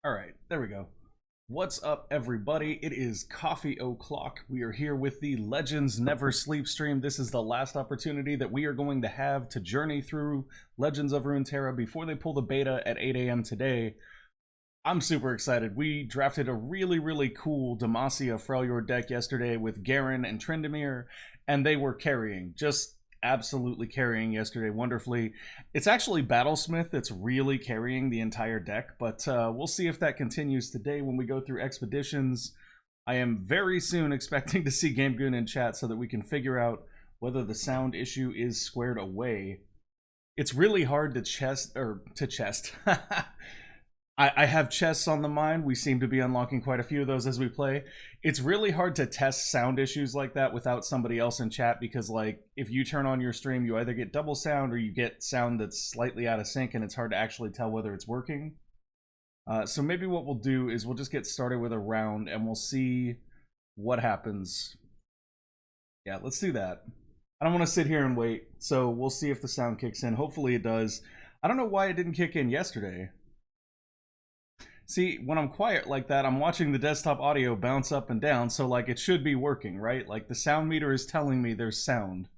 All right, there we go. What's up, everybody? It is Coffee O'Clock. We are here with the Legends Never Sleep stream. This is the last opportunity that we are going to have to journey through Legends of Runeterra before they pull the beta at 8 a.m. today. I'm super excited. We drafted a really cool Demacia Freljord deck yesterday with Garen and Tryndamere, and they were carrying, just absolutely carrying yesterday wonderfully. It's actually Battlesmith that's really carrying the entire deck, but we'll see if that continues today when we go through expeditions. I am very soon expecting to see Game Goon in chat so that we can figure out whether the sound issue is squared away. It's really hard to chest. I have chests on the mind. We seem to be unlocking quite a few of those as we play. It's really hard to test sound issues like that without somebody else in chat because, like, if you turn on your stream, you either get double sound or you get sound that's slightly out of sync, and it's hard to actually tell whether it's working. So maybe what we'll do is we'll just get started with a round, and we'll see what happens. Yeah, let's do that. I don't want to sit here and wait, so we'll see if the sound kicks in. Hopefully it does. I don't know why it didn't kick in yesterday. See, when I'm quiet like that, I'm watching the desktop audio bounce up and down, so like it should be working, right? Like the sound meter is telling me there's sound.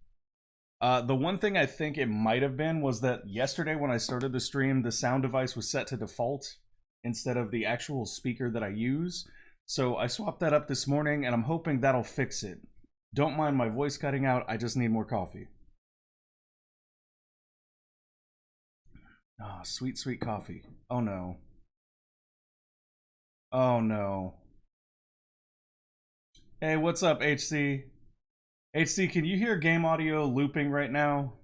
The one thing I think it might have been was that yesterday when I started the stream, the sound device was set to default instead of the actual speaker that I use. So I swapped that up this morning, and I'm hoping that'll fix it. Don't mind my voice cutting out, I just need more coffee. Ah, sweet coffee. Oh no. Oh no. Hey, what's up, HC? HC, can you hear game audio looping right now?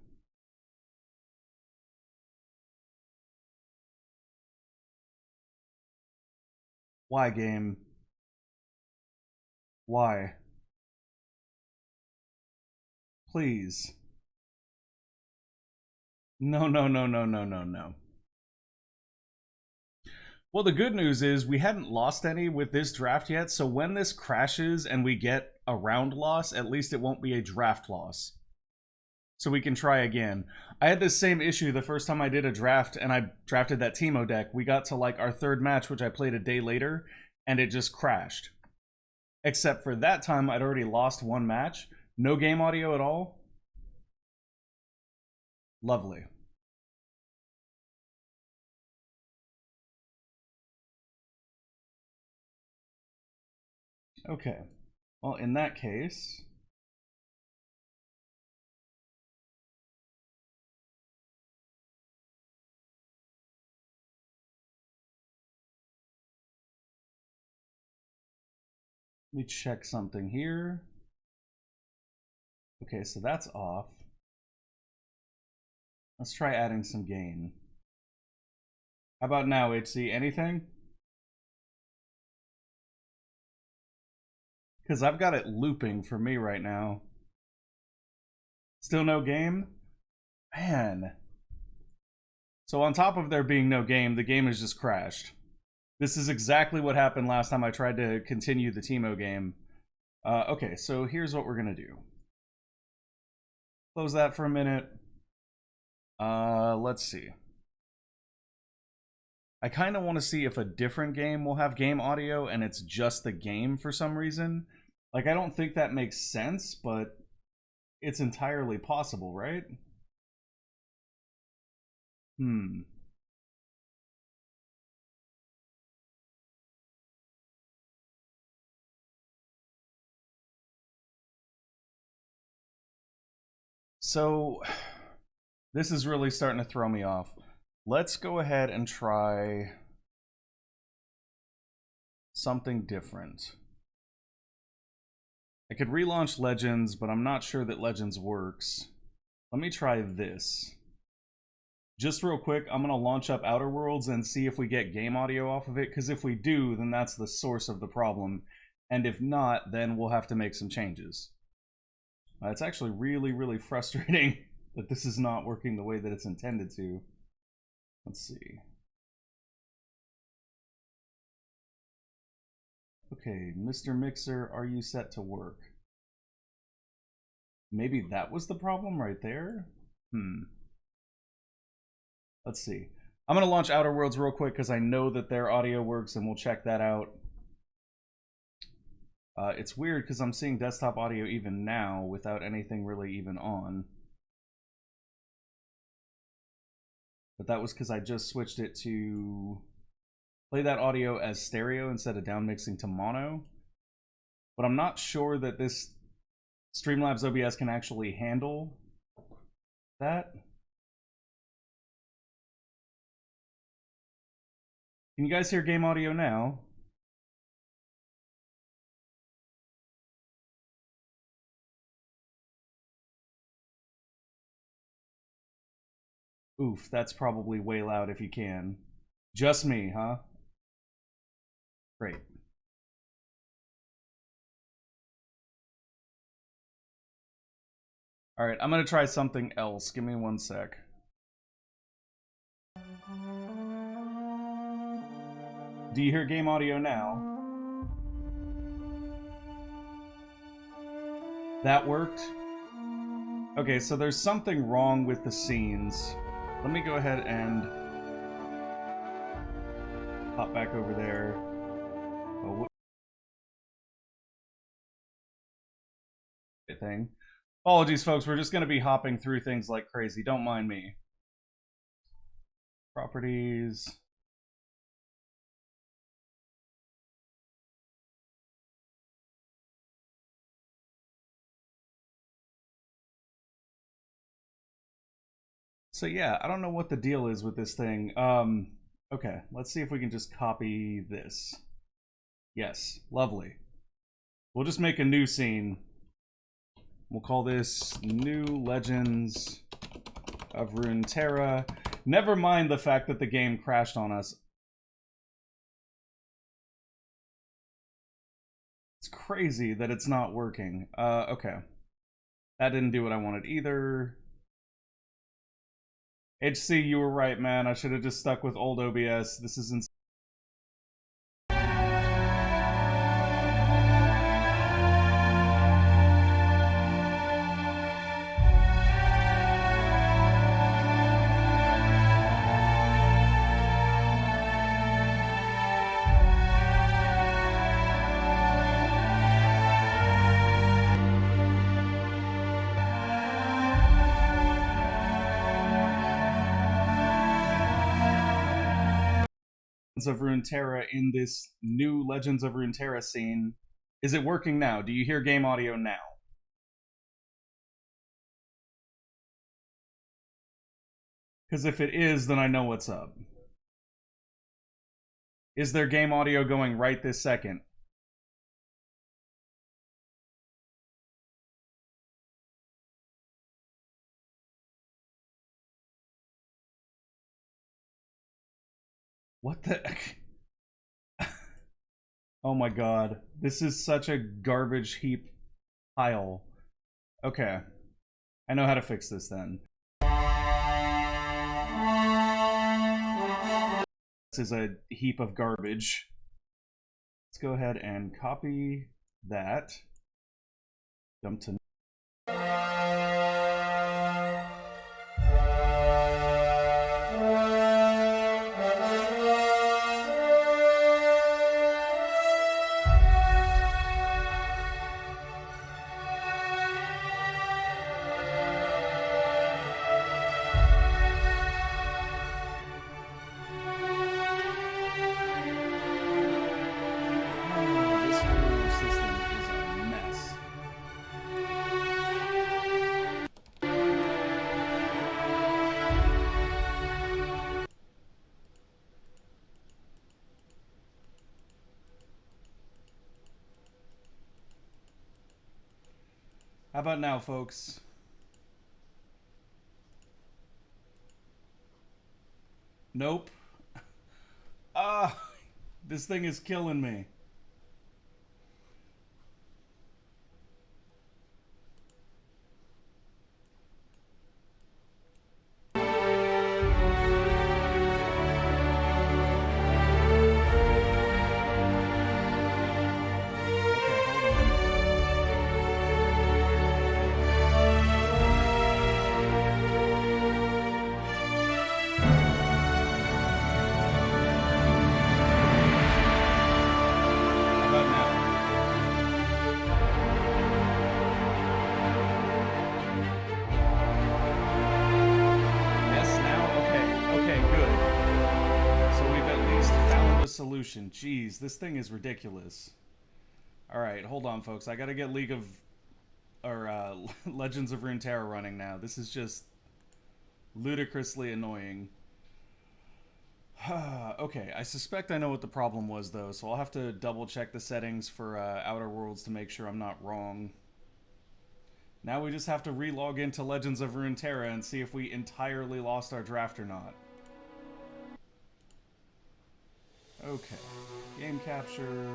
Why, game? Why? Please. No. Well, the good news is we hadn't lost any with this draft yet, so when this crashes and we get a round loss, at least it won't be a draft loss. So we can try again. I had this same issue the first time I did a draft, and I drafted that Teemo deck. We got to like our third match, which I played a day later, and it just crashed. Except for that time, I'd already lost one match. No game audio at all. Lovely. Okay. Well, in that case... let me check something here. Okay, so that's off. Let's try adding some gain. How about now, HC? Anything? Because I've got it looping for me right now. Still no game? Man. So on top of there being no game, the game has just crashed. This is exactly what happened last time I tried to continue the Teemo game. Okay, so here's what we're going to do. Close that for a minute. Let's see. I kind of want to see if a different game will have game audio and it's just the game for some reason. Like, I don't think that makes sense, but it's entirely possible, right? So, this is really starting to throw me off. Let's go ahead and try something different. I could relaunch Legends, but I'm not sure that Legends works. Let me try this. Just real quick, I'm going to launch up Outer Worlds and see if we get game audio off of it, because if we do, then that's the source of the problem. And if not, then we'll have to make some changes. It's actually really frustrating that this is not working the way that it's intended to. Let's see. Okay, Mr. Mixer, are you set to work? Maybe that was the problem right there? Let's see. I'm going to launch Outer Worlds real quick because I know that their audio works, and we'll check that out. It's weird because I'm seeing desktop audio even now without anything really even on. But that was because I just switched it to play that audio as stereo instead of downmixing to mono. But I'm not sure that this Streamlabs OBS can actually handle that. Can you guys hear game audio now? Oof, that's probably way loud if you can. Just me, huh? Great. Alright, I'm gonna try something else. Give me one sec. Do you hear game audio now? That worked? Okay, so there's something wrong with the scenes. Let me go ahead and hop back over there. Oh, thing. Apologies, folks. We're just going to be hopping through things like crazy. Don't mind me. Properties. So yeah, I don't know what the deal is with this thing. Okay, let's see if we can just copy this. Yes, lovely. We'll just make a new scene. We'll call this New Legends of Runeterra. Never mind the fact that the game crashed on us. It's crazy that it's not working. Okay. That didn't do what I wanted either. HC, you were right, man. I should have just stuck with old OBS. This is insane. Of Runeterra in this new Legends of Runeterra scene. Is it working now? Do you hear game audio now? Because if it is, then I know what's up. Is there game audio going right this second? What the heck? Oh my god. This is such a garbage heap pile. Okay. I know how to fix this then. This is a heap of garbage. Let's go ahead and copy that. Jump to How about now, folks? Nope. This thing is killing me. resolution. Jeez, this thing is ridiculous. Alright, hold on, folks. I gotta get League of... or, Legends of Runeterra running now. This is just ludicrously annoying. Okay, I suspect I know what the problem was, though, so I'll have to double-check the settings for Outer Worlds to make sure I'm not wrong. Now we just have to re-log into Legends of Runeterra and see if we entirely lost our draft or not. Okay. Game capture.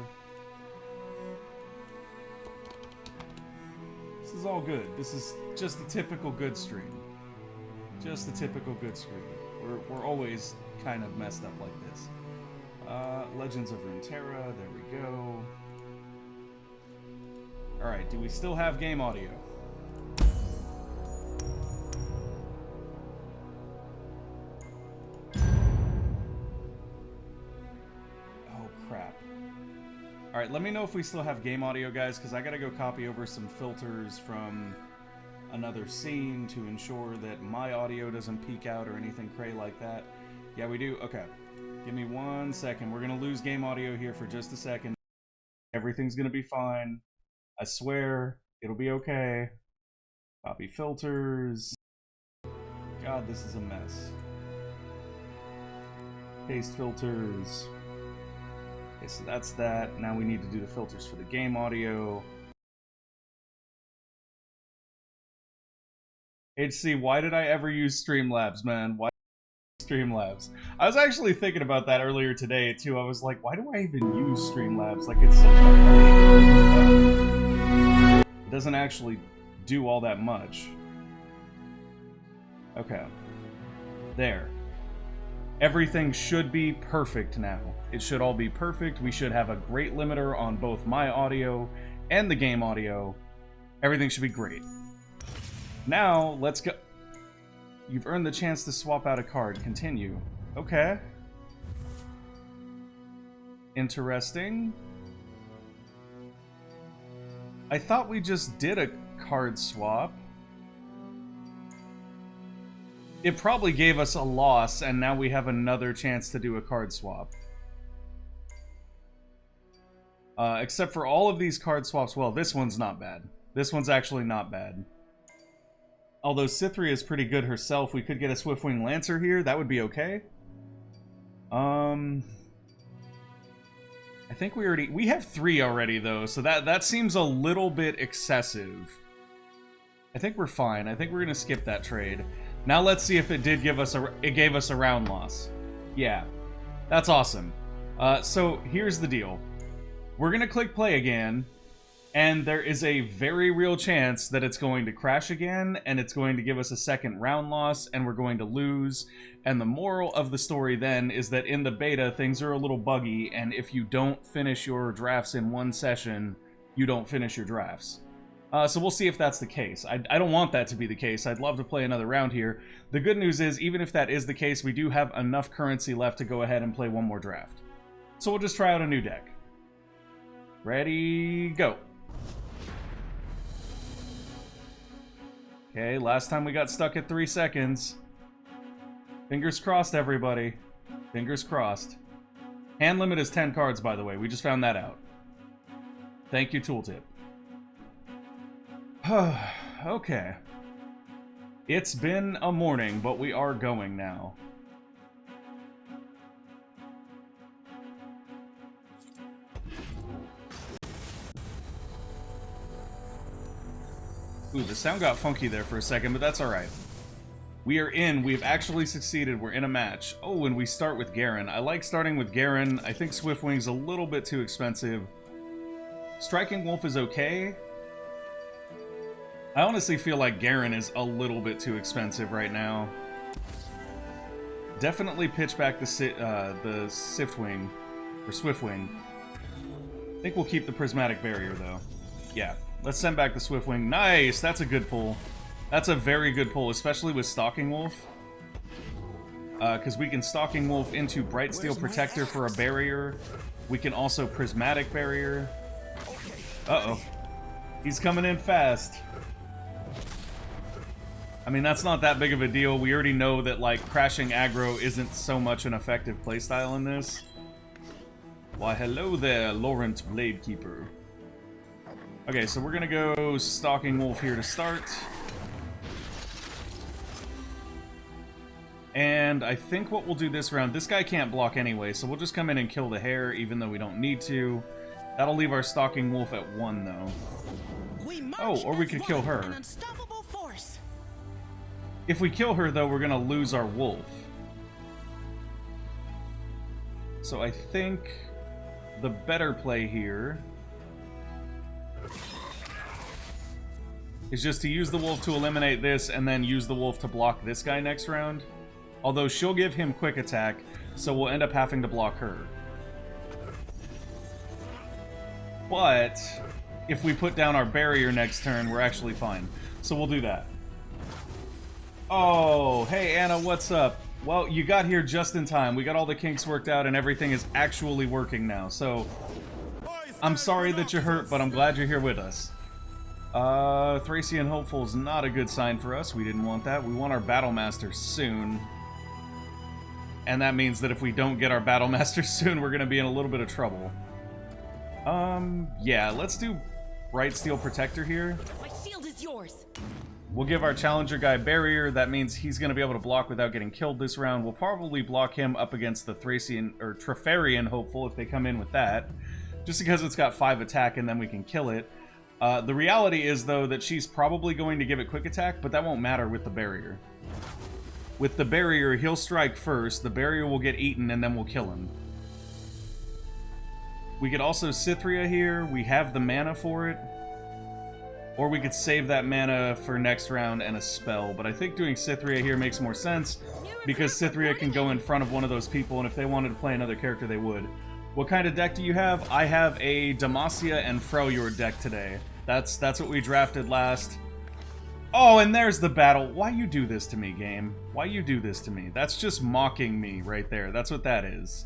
This is all good. This is just a typical good stream. Just a typical good stream. We're always kind of messed up like this. Legends of Runeterra, there we go. Alright, do we still have game audio? Oh, crap. Alright, let me know if we still have game audio, guys, because I gotta go copy over some filters from another scene to ensure that my audio doesn't peak out or anything cray like that. Yeah, we do? Okay. Give me 1 second. We're gonna lose game audio here for just a second. Everything's gonna be fine. I swear, it'll be okay. Copy filters. God, this is a mess. Paste filters. Okay, so that's that. Now we need to do the filters for the game audio. HC, why did I ever use Streamlabs, man? Why Streamlabs? I was actually thinking about that earlier today, too. I was like, why do I even use Streamlabs? Like, it's such a... It doesn't actually do all that much. Okay. There. Everything should be perfect now. It should all be perfect. We should have a great limiter on both my audio and the game audio. Everything should be great. Now, let's go. You've earned the chance to swap out a card. Continue. Okay. Interesting. I thought we just did a card swap. It probably gave us a loss, and now we have another chance to do a card swap. Except for all of these card swaps, well, this one's not bad. This one's actually not bad. Although Cythria is pretty good herself, we could get a Swiftwing Lancer here. That would be okay. I think we have 3 already, though, so that seems a little bit excessive. I think we're fine. I think we're gonna skip that trade. Now let's see if it did give us it gave us a round loss. Yeah, that's awesome. So here's the deal. We're gonna click play again, and there is a very real chance that it's going to crash again, and it's going to give us a second round loss, and we're going to lose. And the moral of the story then is that in the beta, things are a little buggy, and if you don't finish your drafts in one session, you don't finish your drafts. So we'll see if that's the case. I don't want that to be the case. I'd love to play another round here. The good news is, even if that is the case, we do have enough currency left to go ahead and play one more draft. So we'll just try out a new deck. Ready, go. Okay, last time we got stuck at 3 seconds. Fingers crossed, everybody. Fingers crossed. Hand limit is 10 cards, by the way. We just found that out. Thank you, Tooltip. Okay. It's been a morning, but we are going now. Ooh, the sound got funky there for a second, but that's alright. We are in. We've actually succeeded. We're in a match. Oh, and we start with Garen. I like starting with Garen. I think Swiftwing's a little bit too expensive. Striking Wolf is okay. I honestly feel like Garen is a little bit too expensive right now. Definitely pitch back the Siftwing, or Swiftwing. I think we'll keep the Prismatic Barrier, though. Yeah, let's send back the Swiftwing. Nice! That's a good pull. That's a very good pull, especially with Stalking Wolf. Because we can Stalking Wolf into Bright Steel Protector for a barrier. We can also Prismatic Barrier. Uh-oh. He's coming in fast. I mean, that's not that big of a deal. We already know that, like, crashing aggro isn't so much an effective playstyle in this. Why, hello there, Laurent Bladekeeper. Okay, so we're gonna go Stalking Wolf here to start. And I think what we'll do this round, this guy can't block anyway, so we'll just come in and kill the hare, even though we don't need to. That'll leave our Stalking Wolf at 1, though. Oh, or we could kill her. If we kill her, though, we're gonna lose our wolf. So I think the better play here is just to use the wolf to eliminate this, and then use the wolf to block this guy next round. Although she'll give him quick attack, so we'll end up having to block her. But if we put down our barrier next turn, we're actually fine. So we'll do that. Oh, hey Anna, what's up? Well, you got here just in time. We got all the kinks worked out and everything is actually working now. So I'm sorry that you're hurt, but I'm glad you're here with us. Thracian Hopeful is not a good sign for us. We didn't want that. We want our Battlemaster soon. And that means that if we don't get our Battlemaster soon, we're going to be in a little bit of trouble. Yeah, let's do Bright Steel Protector here. My shield is yours. We'll give our Challenger guy Barrier. That means he's going to be able to block without getting killed this round. We'll probably block him up against the Thracian, or Treferian Hopeful if they come in with that. Just because it's got 5 attack and then we can kill it. The reality is, though, that she's probably going to give it quick attack, but that won't matter with the Barrier. With the Barrier, he'll strike first, the Barrier will get eaten, and then we'll kill him. We could also Cythria here. We have the mana for it. Or we could save that mana for next round and a spell. But I think doing Cythria here makes more sense, because Cythria can go in front of one of those people, and if they wanted to play another character, they would. What kind of deck do you have? I have a Demacia and Freljord deck today. That's what we drafted last. Oh, and there's the battle. Why you do this to me, game? Why you do this to me? That's just mocking me right there. That's what that is.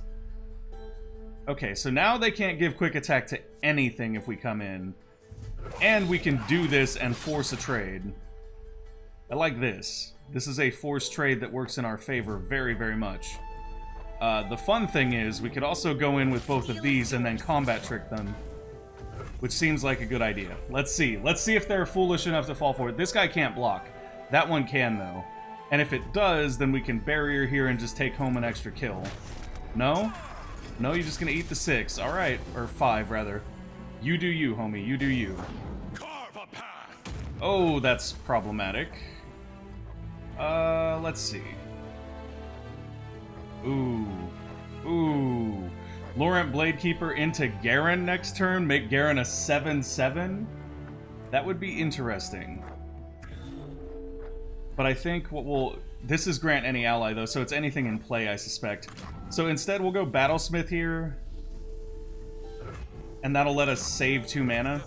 Okay, so now they can't give quick attack to anything if we come in. And we can do this and force a trade. I like this. This is a forced trade that works in our favor very, very much. The fun thing is, we could also go in with both of these and then combat trick them. Which seems like a good idea. Let's see. Let's see if they're foolish enough to fall for it. This guy can't block. That one can, though. And if it does, then we can Barrier here and just take home an extra kill. No? No, you're just gonna eat the 6. Alright. Or 5, rather. You do you, homie. You do you. Oh, that's problematic. Let's see. Ooh. Ooh. Laurent Bladekeeper into Garen next turn, make Garen a 7/7? That would be interesting. But I think what we'll... This is grant any ally, though, so it's anything in play, I suspect. So instead, we'll go Battlesmith here. And that'll let us save 2 mana.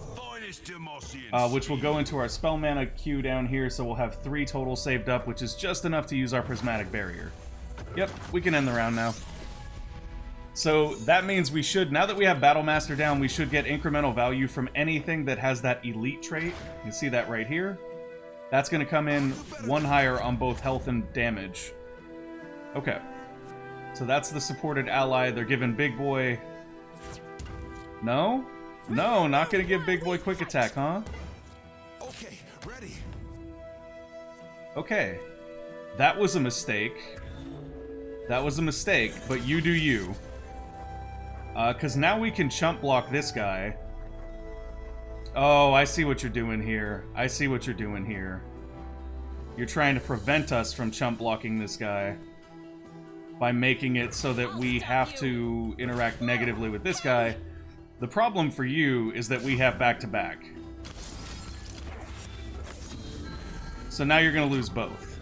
Which will go into our spell mana queue down here, so we'll have 3 total saved up, which is just enough to use our Prismatic Barrier. Yep, we can end the round now. So that means we should, now that we have Battlemaster down, we should get incremental value from anything that has that elite trait. You can see that right here. That's going to come in 1 higher on both health and damage. Okay. So that's the supported ally. They're giving Big Boy... No? No, not going to give Big Boy quick attack, huh? Okay, ready. Okay. That was a mistake. That was a mistake, but you do you. Because now we can chump block this guy. Oh, I see what you're doing here. I see what you're doing here. You're trying to prevent us from chump blocking this guy by making it so that we have to interact negatively with this guy. The problem for you is that we have back-to-back. So now you're going to lose both.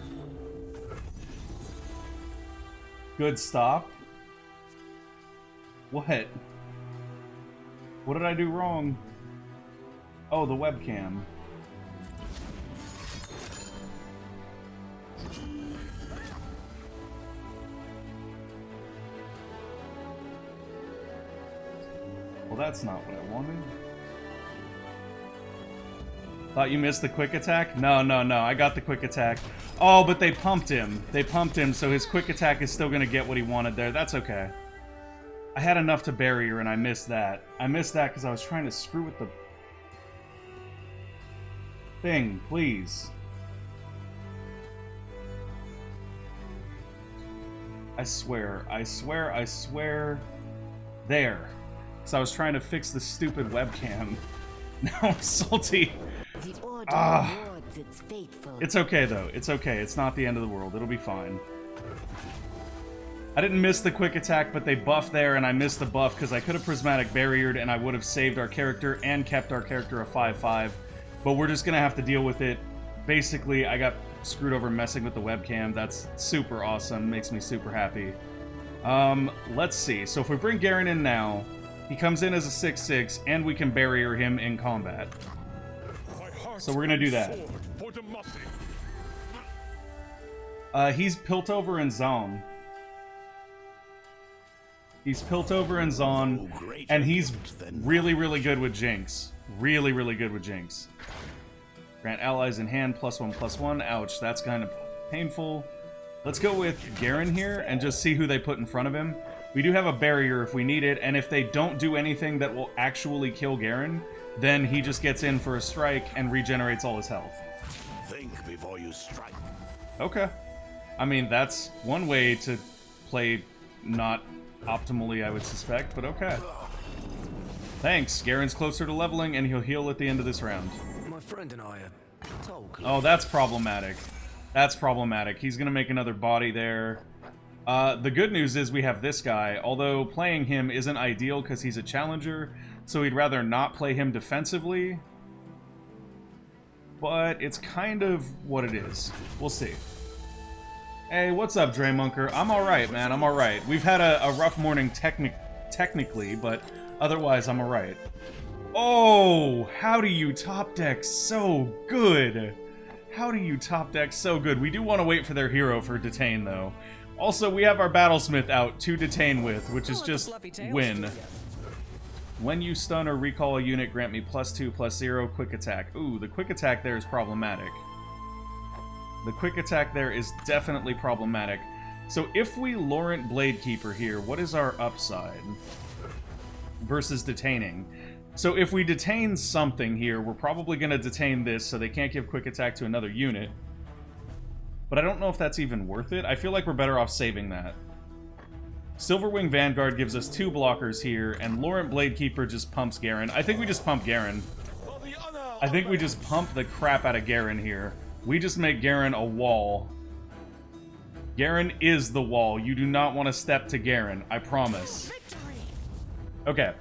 Good stop. What? What did I do wrong? Oh, the webcam. Well, that's not what I wanted. Thought you missed the quick attack? No, I got the quick attack. Oh, but they pumped him. They pumped him, so his quick attack is still going to get what he wanted there. That's okay. I had enough to barrier, and I missed that. I missed that because I was trying to screw with the thing, please. I swear, I swear, I swear. There. So I was trying to fix the stupid webcam. Now I'm salty. It's okay, though. It's okay. It's not the end of the world. It'll be fine. I didn't miss the quick attack, but they buffed there, and I missed the buff because I could have prismatic barriered, and I would have saved our character and kept our character a 5/5. But we're just going to have to deal with it. Basically, I got screwed over messing with the webcam. That's super awesome. Makes me super happy. Let's see. So if we bring Garen in now, he comes in as a 6/6, and we can barrier him in combat. So we're going to do that. He's Piltover and Zone. He's Piltover and Zon, and he's really, really good with Jinx. Really, really good with Jinx. Grant allies in hand, +1/+1. Ouch, that's kind of painful. Let's go with Garen here and just see who they put in front of him. We do have a barrier if we need it, and if they don't do anything that will actually kill Garen, then he just gets in for a strike and regenerates all his health. Think before you strike. Okay. I mean, that's one way to play not optimally, I would suspect, but okay. Thanks. Garen's closer to leveling, and he'll heal at the end of this round. My friend and I are talking. Oh, that's problematic. That's problematic. He's going to make another body there. The good news is we have this guy, although playing him isn't ideal because he's a challenger, so we'd rather not play him defensively. But it's kind of what it is. We'll see. Hey, what's up, Dre Munker? I'm alright, man. I'm alright. We've had a rough morning technically, but otherwise I'm alright. Oh, how do you top deck so good? How do you top deck so good? We do want to wait for their hero for detain, though. Also, we have our Battlesmith out to detain with, which is just win. When you stun or recall a unit, grant me +2/+0 quick attack. Ooh, the quick attack there is problematic. The quick attack there is definitely problematic. So if we Laurent Bladekeeper here, what is our upside versus detaining? So if we detain something here, we're probably going to detain this so they can't give quick attack to another unit. But I don't know if that's even worth it. I feel like we're better off saving that. Silverwing Vanguard gives us 2 blockers here, and Laurent Bladekeeper just pumps Garen. I think we just pump Garen. I think we just pump the crap out of Garen here. We just make Garen a wall. Garen is the wall. You do not want to step to Garen, I promise. Okay,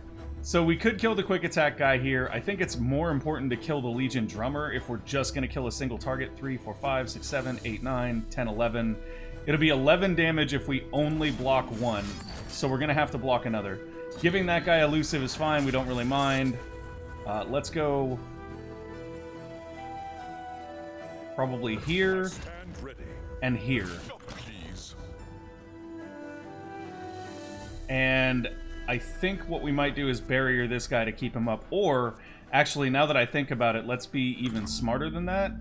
so we could kill the quick attack guy here. I think it's more important to kill the Legion Drummer if we're just going to kill a single target. 3, 4, 5, 6, 7, 8, 9, 10, 11. It'll be 11 damage if we only block one, so we're going to have to block another. Giving that guy elusive is fine. We don't really mind. Let's go... probably here and here. And I think what we might do is barrier this guy to keep him up. Or, actually, now that I think about it, let's be even smarter than that.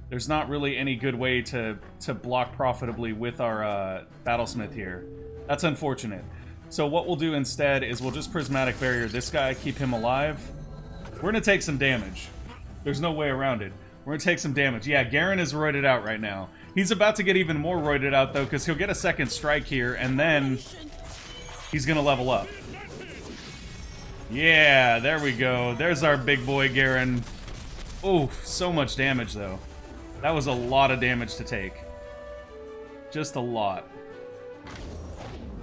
There's not really any good way to block profitably with our Battlesmith here. That's unfortunate. So what we'll do instead is we'll just Prismatic Barrier this guy, keep him alive. We're going to take some damage. There's no way around it. We're going to take some damage. Yeah, Garen is roided out right now. He's about to get even more roided out, though, because he'll get a second strike here, and then he's going to level up. Yeah, there we go. There's our big boy, Garen. Oof, so much damage, though. That was a lot of damage to take. Just a lot.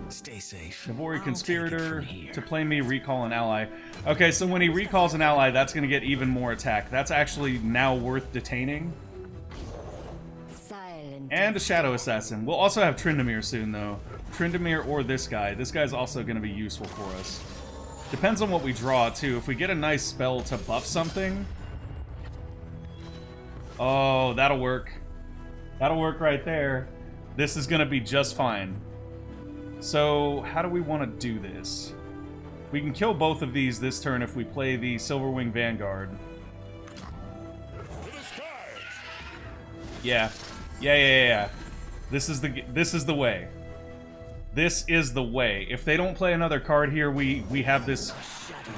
Stay safe. Navori Conspirator, to play me, recall an ally. Okay, so when he recalls an ally, that's going to get even more attack. That's actually now worth detaining. And a Shadow Assassin. We'll also have Tryndamere soon, though. Tryndamere or this guy. This guy's also going to be useful for us. Depends on what we draw, too. If we get a nice spell to buff something... oh, that'll work. That'll work right there. This is going to be just fine. So, how do we want to do this? We can kill both of these this turn if we play the Silverwing Vanguard. Yeah. Yeah. This is the way. This is the way. If they don't play another card here, we have this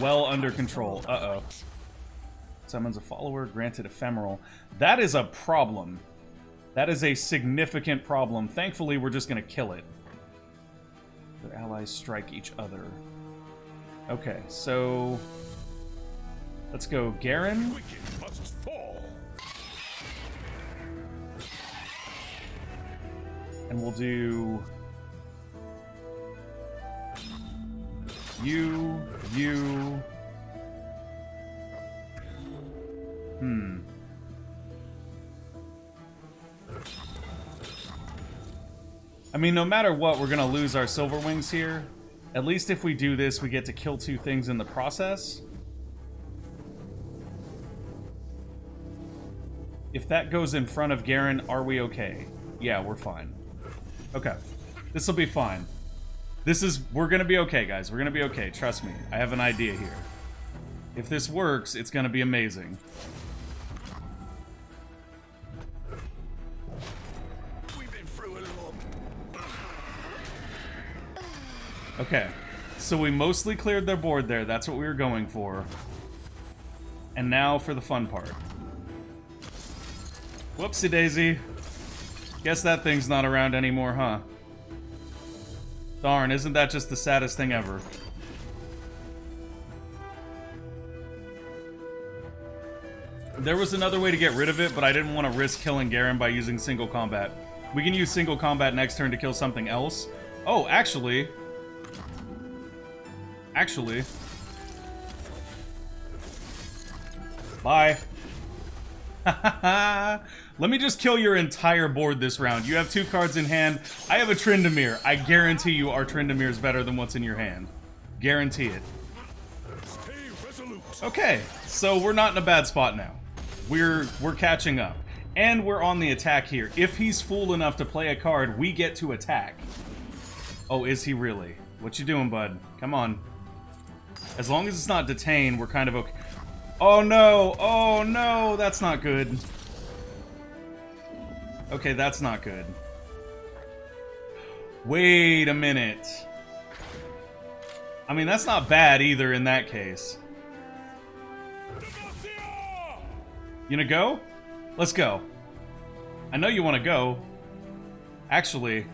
well under control. Uh-oh. Summons a follower, granted ephemeral. That is a problem. That is a significant problem. Thankfully, we're just going to kill it. Their allies strike each other. Okay, so... let's go Garen. Wicked must fall. And we'll do... you... I mean, no matter what, we're gonna lose our Silver Wings here. At least if we do this, we get to kill 2 things in the process. If that goes in front of Garen, are we okay? Yeah, we're fine. Okay. This'll be fine. We're gonna be okay, guys. We're gonna be okay. Trust me. I have an idea here. If this works, it's gonna be amazing. We've been through a lot. Okay. So we mostly cleared their board there. That's what we were going for. And now for the fun part. Whoopsie daisy. Guess that thing's not around anymore, huh? Darn, isn't that just the saddest thing ever? There was another way to get rid of it, but I didn't want to risk killing Garen by using single combat. We can use single combat next turn to kill something else. Oh, actually... Bye. Let me just kill your entire board this round. You have 2 cards in hand. I have a Tryndamere. I guarantee you our Tryndamere is better than what's in your hand. Guarantee it. Stay resolute. Okay, so we're not in a bad spot now. We're catching up. And we're on the attack here. If he's fool enough to play a card, we get to attack. Oh, is he really? What you doing, bud? Come on. As long as it's not detain, we're kind of okay. Oh no! Oh no! That's not good. Okay, that's not good. Wait a minute. I mean, that's not bad either in that case. You gonna go? Let's go. I know you want to go. Actually.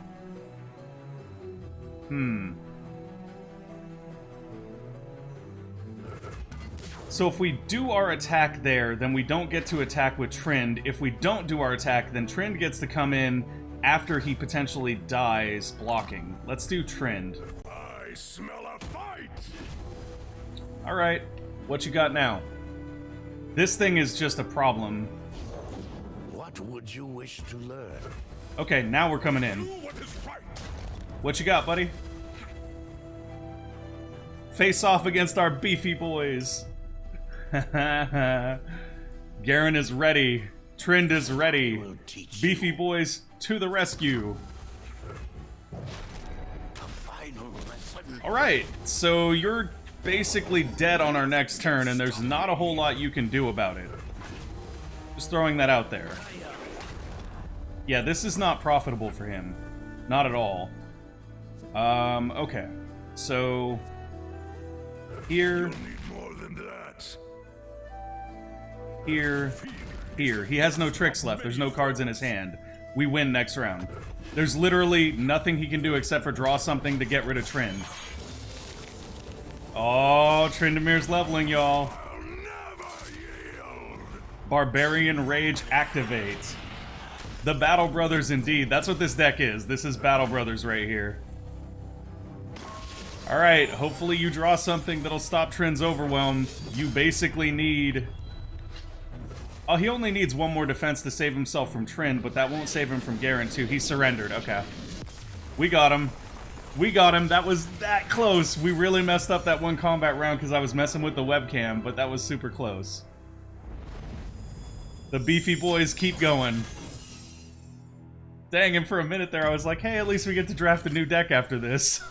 So if we do our attack there, then we don't get to attack with Trynd. If we don't do our attack, then Trynd gets to come in after he potentially dies blocking. Let's do Trynd. I smell a fight. Alright, what you got now? This thing is just a problem. What would you wish to learn? Okay, now we're coming Do in. what is right. What you got, buddy? Face off against our beefy boys. Garen is ready. Trynd is ready. Will teach Beefy you boys to the rescue. the final lesson. Alright, so you're basically dead on our next turn, and there's not a whole lot you can do about it. Just throwing that out there. Yeah, this is not profitable for him. Not at all. Okay. So... here... You'll need more than that. here, here. He has no tricks left. There's no cards in his hand. We win next round. There's literally nothing he can do except for draw something to get rid of Trynd. Oh, Tryndamere's leveling, y'all. I'll never yield. Barbarian Rage activates. The Battle Brothers indeed. That's what this deck is. This is Battle Brothers right here. Alright, hopefully you draw something that'll stop Trynd's overwhelm. You basically need... oh, he only needs 1 more defense to save himself from Trynd, but that won't save him from Garen too. He surrendered. Okay. We got him. We got him. That was that close. We really messed up that 1 combat round because I was messing with the webcam, but that was super close. The beefy boys keep going. Dang, and for a minute there I was like, hey, at least we get to draft a new deck after this.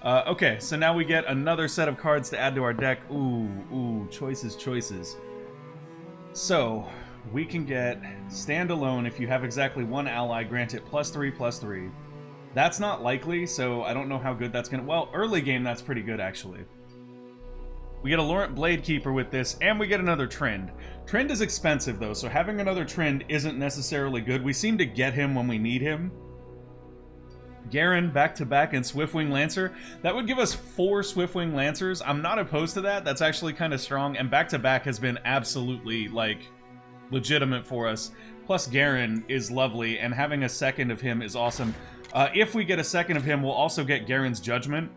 Okay, so now we get another set of cards to add to our deck. Ooh, choices, choices. So, we can get Standalone if you have exactly 1 ally, grant it +3/+3. That's not likely, so I don't know how good that's gonna... Well, early game, that's pretty good, actually. We get a Laurent Blade Keeper with this, and we get another Trend. Trend is expensive, though, so having another Trend isn't necessarily good. We seem to get him when we need him. Garen back-to-back and Swiftwing Lancer. That would give us 4 Swiftwing Lancers. I'm not opposed to that. That's actually kind of strong, and back-to-back has been absolutely, like, legitimate for us. Plus, Garen is lovely, and having a second of him is awesome. If we get a second of him, we'll also get Garen's Judgment.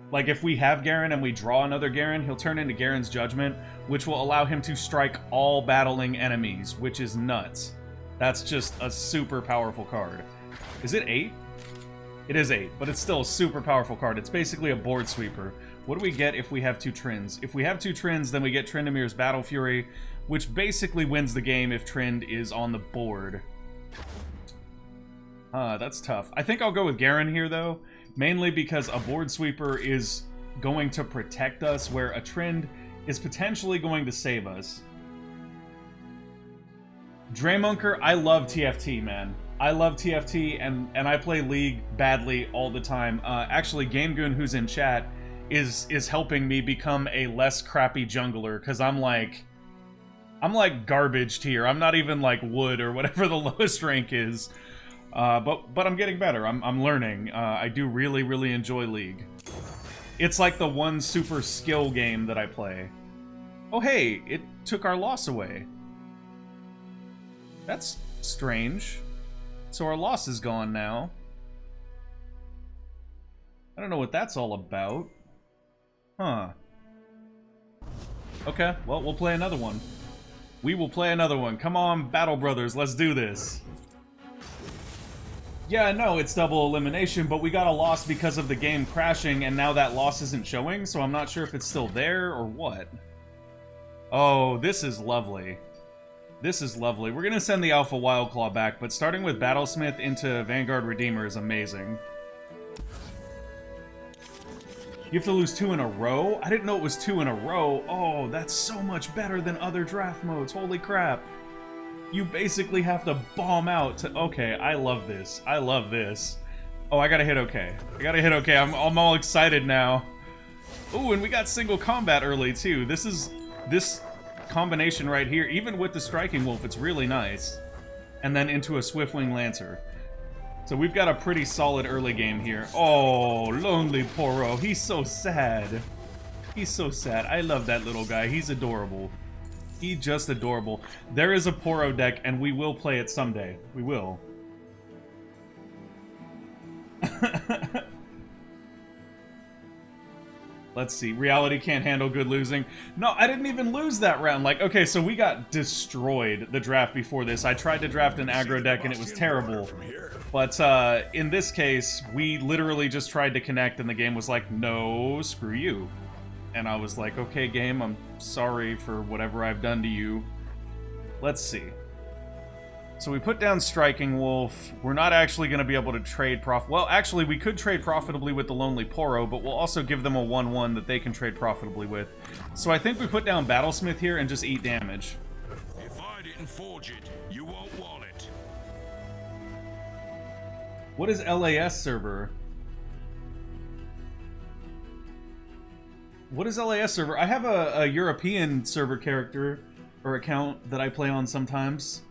Like, if we have Garen and we draw another Garen, he'll turn into Garen's Judgment, which will allow him to strike all battling enemies, which is nuts. That's just a super powerful card. Is it 8? It is 8, but it's still a super powerful card. It's basically a board sweeper. What do we get if we have 2 Trends? If we have 2 Trends, then we get Tryndamyr's Battle Fury, which basically wins the game if Trend is on the board. That's tough. I think I'll go with Garen here, though, mainly because a board sweeper is going to protect us, where a Trend is potentially going to save us. Draymunker, I love TFT, man. I love TFT, and I play League badly all the time. Actually, GameGoon, who's in chat, is helping me become a less crappy jungler, because I'm like garbage tier. I'm not even like wood or whatever the lowest rank is. But I'm getting better. I'm learning. I do really, really enjoy League. It's like the one super skill game that I play. Oh hey, it took our loss away. That's strange. So our loss is gone now. I don't know what that's all about. Huh. Okay, well, we'll play another one. We will play another one. Come on, Battle Brothers, let's do this. Yeah, I know it's double elimination, but we got a loss because of the game crashing, and now that loss isn't showing, so I'm not sure if it's still there or what. Oh, this is lovely. This is lovely. We're gonna send the Alpha Wildclaw back, but starting with Battlesmith into Vanguard Redeemer is amazing. You have to lose 2 in a row? I didn't know it was 2 in a row. Oh, that's so much better than other draft modes. Holy crap. You basically have to bomb out to... Okay, I love this. I love this. Oh, I gotta hit okay. I gotta hit okay. I'm all excited now. Ooh, and we got single combat early, too. This combination right here, even with the Striking Wolf, it's really nice. And then into a Swiftwing Lancer. So we've got a pretty solid early game here. Oh, Lonely Poro. He's so sad. He's so sad. I love that little guy. He's adorable. He's just adorable. There is a Poro deck, and we will play it someday. We will. Let's see. Reality can't handle good losing. No, I didn't even lose that round. Like, okay, so we got destroyed the draft before this. I tried to draft an aggro deck, and it was terrible. But in this case, we literally just tried to connect, and the game was like, no, screw you. And I was like, okay, game, I'm sorry for whatever I've done to you. Let's see. So we put down Striking Wolf. We're not actually going to be able to trade Well, actually, we could trade profitably with the Lonely Poro, but we'll also give them a 1-1 that they can trade profitably with. So I think we put down Battlesmith here and just eat damage. If I didn't forge it, you won't want it. What is LAS server? What is LAS server? I have a European server character or account that I play on sometimes.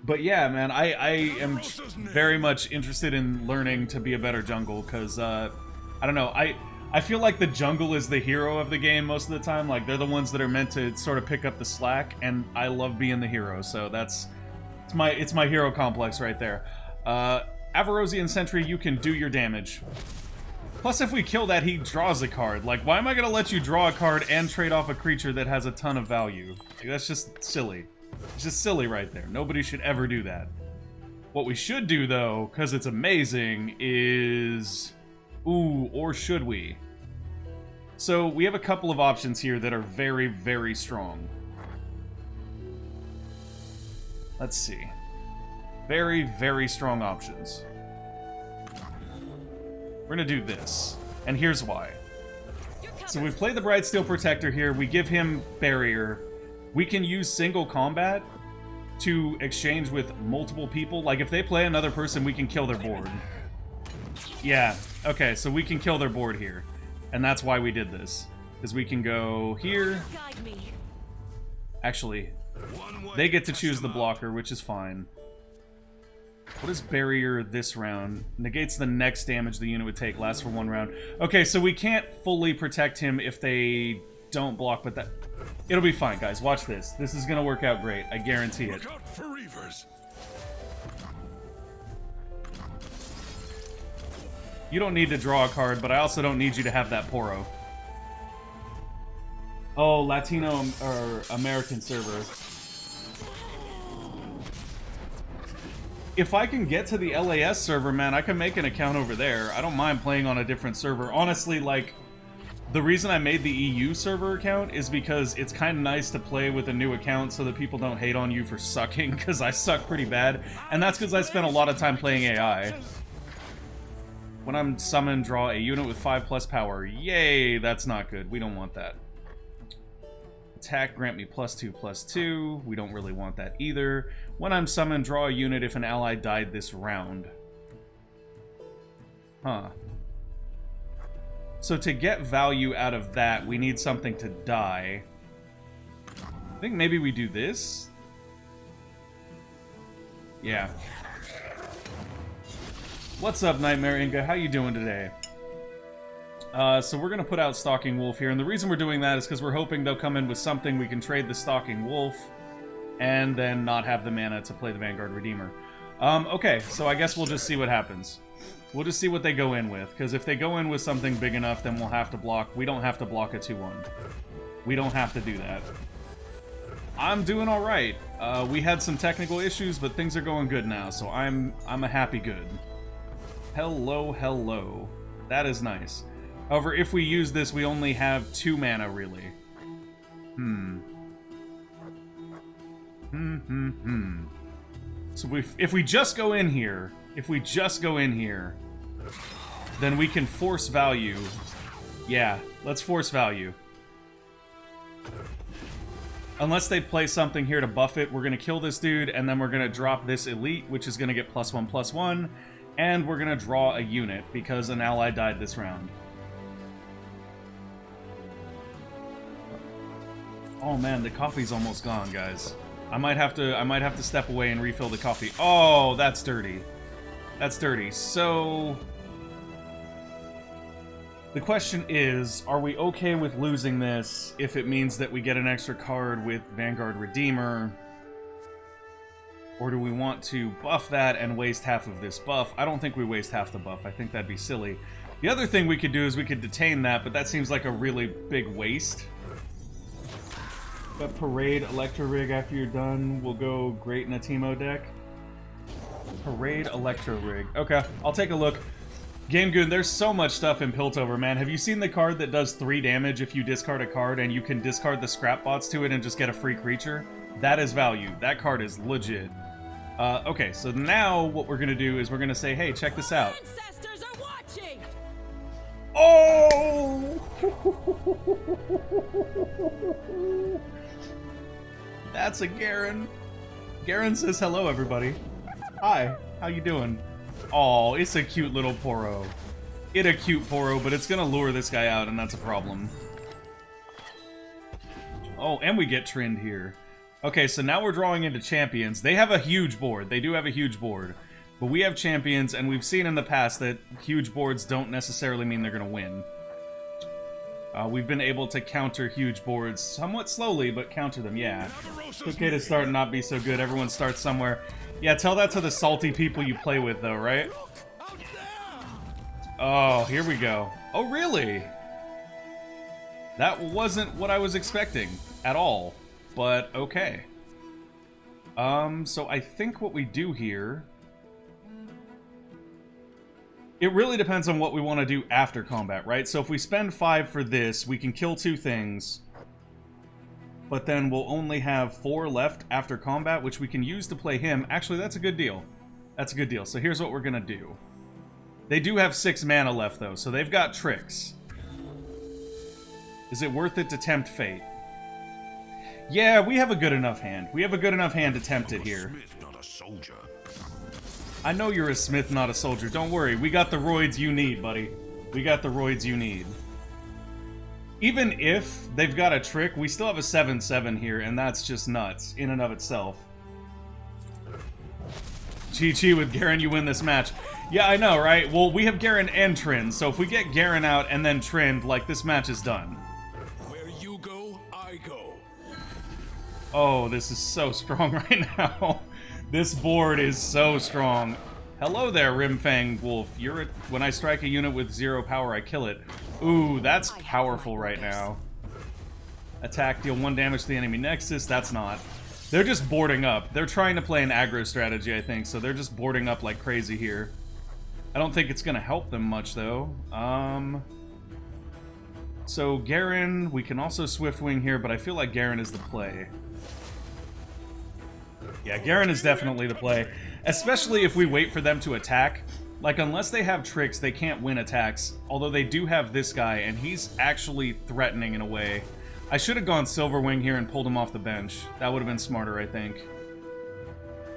But yeah, man, I am very much interested in learning to be a better jungle, because, I don't know, I feel like the jungle is the hero of the game most of the time. Like, they're the ones that are meant to sort of pick up the slack, and I love being the hero, so it's my hero complex right there. Avarosian Sentry, you can do your damage. Plus, if we kill that, he draws a card. Like, why am I gonna let you draw a card and trade off a creature that has a ton of value? Like, that's just silly. It's just silly right there. Nobody should ever do that. What we should do, though, because it's amazing, is... Ooh, or should we? So, we have a couple of options here that are very, very strong. Let's see. Very, very strong options. We're gonna do this. And here's why. So we play the Brightsteel Protector here. We give him Barrier. We can use single combat to exchange with multiple people. Like, if they play another person, we can kill their board. Yeah, okay, so we can kill their board here. And that's why we did this. Because we can go here. Guide me. Actually, One way they get to test choose them the out. blocker, which is fine. What is barrier this round? Negates the next damage the unit would take, lasts for 1 round. Okay, so we can't fully protect him if they don't block, but that... It'll be fine, guys. Watch this. This is gonna work out great. I guarantee it. Look out for reavers. You don't need to draw a card, but I also don't need you to have that Poro. Oh, Latino or American server. If I can get to the LAS server, man, I can make an account over there. I don't mind playing on a different server. Honestly, like, the reason I made the EU server account is because it's kind of nice to play with a new account so that people don't hate on you for sucking, because I suck pretty bad. And that's because I spent a lot of time playing AI. When I'm summoned, draw a unit with 5+ power. Yay, that's not good. We don't want that. Attack, grant me +2/+2. We don't really want that either. When I'm summoned, draw a unit if an ally died this round. Huh. So to get value out of that, we need something to die. I think maybe we do this? Yeah. What's up, Nightmare Inga? How you doing today? So we're going to put out Stalking Wolf here, and the reason we're doing that is because we're hoping they'll come in with something we can trade the Stalking Wolf, and then not have the mana to play the Vanguard Redeemer. Okay, so I guess we'll just see what happens. We'll just see what they go in with, because if they go in with something big enough, then we'll have to block. We don't have to block a 2/1. We don't have to do that. I'm doing alright. We had some technical issues, but things are going good now, so I'm a happy good. Hello, hello. That is nice. However, if we use this, we only have 2 mana, really. So if we just go in here, then we can force value. Yeah, let's force value. Unless they play something here to buff it, we're going to kill this dude, and then we're going to drop this elite, which is going to get +1/+1, and we're going to draw a unit, because an ally died this round. Oh man, the coffee's almost gone, guys. I might have to step away and refill the coffee. Oh, that's dirty. That's dirty. So the question is, are we okay with losing this if it means that we get an extra card with Vanguard Redeemer? Or do we want to buff that and waste half of this buff? I don't think we waste half the buff. I think that'd be silly. The other thing we could do is we could detain that, but that seems like a really big waste. But Parade Electro Rig after you're done will go great in a Teemo deck. Parade Electro Rig. Okay, I'll take a look. Game Goon, there's so much stuff in Piltover, man. Have you seen the card that does 3 damage if you discard a card and you can discard the scrap bots to it and just get a free creature? That is value. That card is legit. Okay, so now what we're gonna do is we're gonna say, hey, check this out. Ancestors are watching. Oh! That's a Garen. Garen says hello, everybody. Hi, how you doing? Oh, it's a cute little Poro. It's a cute Poro, but it's gonna lure this guy out, and that's a problem. Oh, and we get Trend here. Okay, so now we're drawing into champions. They have a huge board. They do have a huge board. But we have champions, and we've seen in the past that huge boards don't necessarily mean they're gonna win. We've been able to counter huge boards somewhat slowly, but counter them, yeah. It's okay to start and not be so good. Everyone starts somewhere. Yeah, tell that to the salty people you play with, though, right? Oh, here we go. Oh, really? That wasn't what I was expecting at all, but okay. So I think what we do here... It really depends on what we want to do after combat, right? So if we spend 5 for this, we can kill 2 things. But then we'll only have 4 left after combat, which we can use to play him. Actually, that's a good deal. That's a good deal. So here's what we're going to do. They do have 6 mana left, though, so they've got tricks. Is it worth it to tempt fate? Yeah, we have a good enough hand. We have a good enough hand to tempt it here. Smith, not a soldier. I know you're a smith, not a soldier. Don't worry, we got the roids you need, buddy. We got the roids you need. Even if they've got a trick, we still have a 7-7 here, and that's just nuts in and of itself. GG with Garen, you win this match. Yeah, I know, right? Well, we have Garen and Trin, so if we get Garen out and then Trin, like, this match is done. Where you go, I go. Oh, this is so strong right now. This board is so strong. Hello there, Rimfang Wolf. When I strike a unit with 0 power, I kill it. Ooh, that's powerful right now. Attack, deal 1 damage to the enemy nexus. That's not. They're just boarding up. They're trying to play an aggro strategy, I think, so they're just boarding up like crazy here. I don't think it's going to help them much, though. So Garen, we can also Swiftwing here, but I feel like Garen is the play. Yeah, Garen is definitely the play. Especially if we wait for them to attack. Like, unless they have tricks, they can't win attacks. Although they do have this guy, and he's actually threatening in a way. I should have gone Silverwing here and pulled him off the bench. That would have been smarter, I think.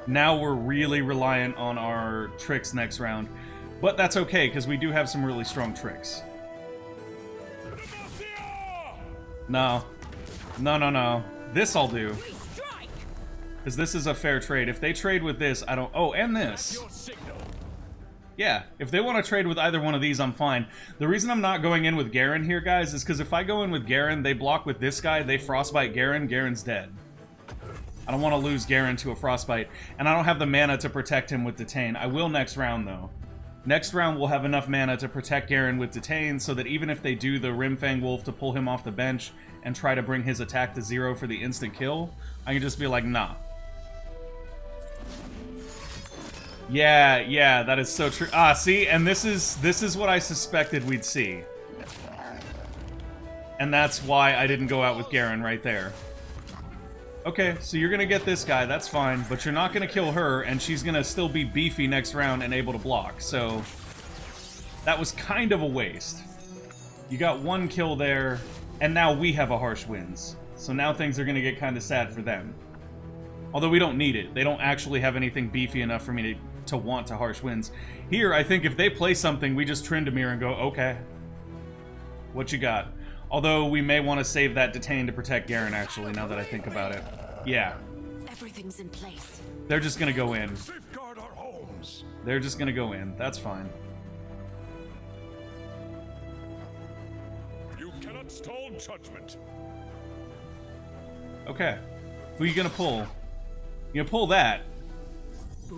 Now we're really reliant on our tricks next round. But that's okay, because we do have some really strong tricks. No. No, no, no. This I'll do. Because this is a fair trade. If they trade with this, I don't... Oh, and this. Yeah, if they want to trade with either one of these, I'm fine. The reason I'm not going in with Garen here, guys, is because if I go in with Garen, they block with this guy, they Frostbite Garen, Garen's dead. I don't want to lose Garen to a Frostbite, and I don't have the mana to protect him with Detain. I will next round, though. Next round, we'll have enough mana to protect Garen with Detain, so that even if they do the Rimfang Wolf to pull him off the bench and try to bring his attack to 0 for the instant kill, I can just be like, nah. Yeah, that is so true. Ah, see, and this is what I suspected we'd see. And that's why I didn't go out with Garen right there. Okay, so you're gonna get this guy, that's fine, but you're not gonna kill her, and she's gonna still be beefy next round and able to block, so... That was kind of a waste. You got 1 kill there, and now we have a Harsh Winds. So now things are gonna get kind of sad for them. Although we don't need it. They don't actually have anything beefy enough for me to want to Harsh Winds. Here, I think if they play something, we just Tryndamere and go, okay. What you got? Although we may want to save that Detain to protect Garen, actually, now that I think about it. Yeah. Everything's in place. They're just gonna go in. Safeguard our homes. They're just gonna go in. That's fine. You cannot stall judgment. Okay. Who are you gonna pull? You gonna pull that?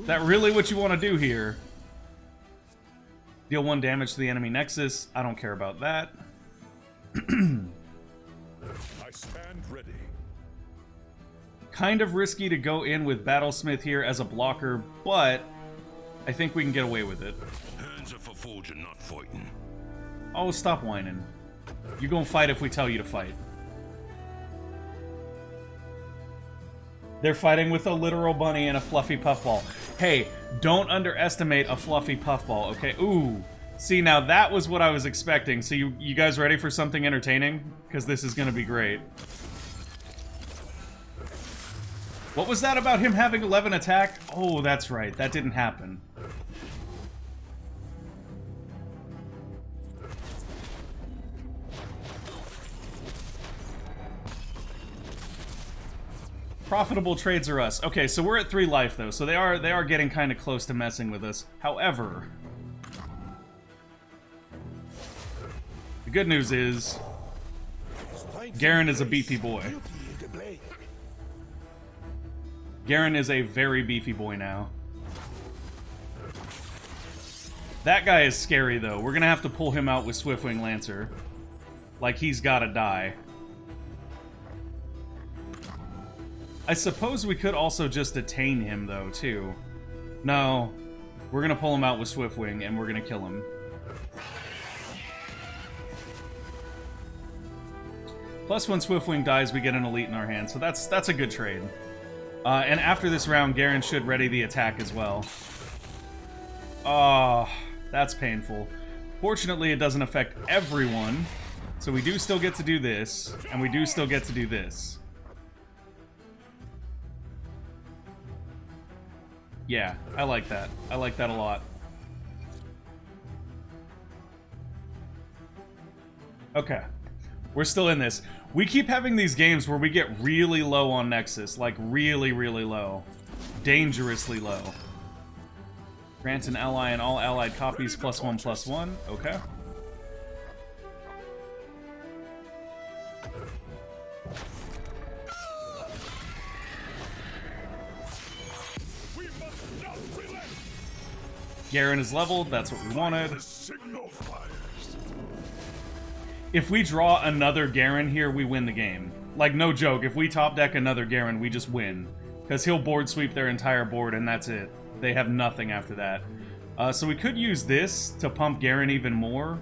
Is that really what you want to do here? Deal 1 damage to the enemy nexus. I don't care about that. I stand ready. Kind of risky to go in with Battlesmith here as a blocker, but I think we can get away with it. Hands are for forging, not fighting. Oh, stop whining. You're gonna fight if we tell you to fight. They're fighting with a literal bunny and a fluffy puffball. Hey, don't underestimate a fluffy puffball, okay? Ooh. See, now that was what I was expecting. So you guys ready for something entertaining? Because this is going to be great. What was that about him having 11 attack? Oh, that's right. That didn't happen. Profitable trades are us. Okay, so we're at 3 life though, so they are getting kind of close to messing with us. However, the good news is Garen is a beefy boy. Garen is a very beefy boy now. That guy is scary though. We're gonna have to pull him out with Swiftwing Lancer. Like he's gotta die. I suppose we could also just detain him, though, too. No. We're gonna pull him out with Swiftwing, and we're gonna kill him. Plus, when Swiftwing dies, we get an elite in our hand, so that's a good trade. And after this round, Garen should ready the attack as well. Oh, that's painful. Fortunately, it doesn't affect everyone, so we do still get to do this, and we do still get to do this. Yeah, I like that. I like that a lot. Okay. We're still in this. We keep having these games where we get really low on Nexus. Like, really, really low. Dangerously low. Grant an ally and all allied copies +1/+1. Okay. Garen is leveled. That's what we wanted. If we draw another Garen here, we win the game. Like, no joke. If we top deck another Garen, we just win. Because he'll board sweep their entire board, and that's it. They have nothing after that. So we could use this to pump Garen even more.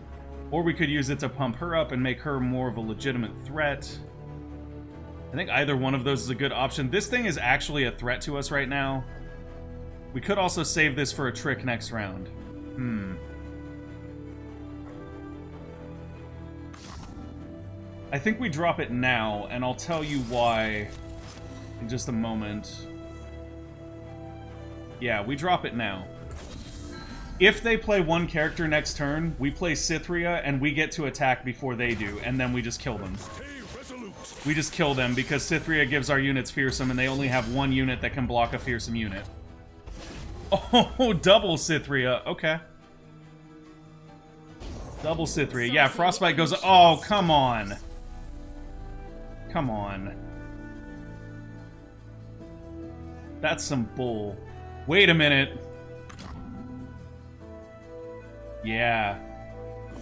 Or we could use it to pump her up and make her more of a legitimate threat. I think either one of those is a good option. This thing is actually a threat to us right now. We could also save this for a trick next round. I think we drop it now, and I'll tell you why in just a moment. Yeah, we drop it now. If they play one character next turn, we play Cythria, and we get to attack before they do, and then we just kill them. We just kill them, because Cythria gives our units Fearsome, and they only have one unit that can block a Fearsome unit. Oh, double Cythria. Okay. Double Cythria. Yeah, Frostbite goes... Oh, come on. Come on. That's some bull. Wait a minute. Yeah.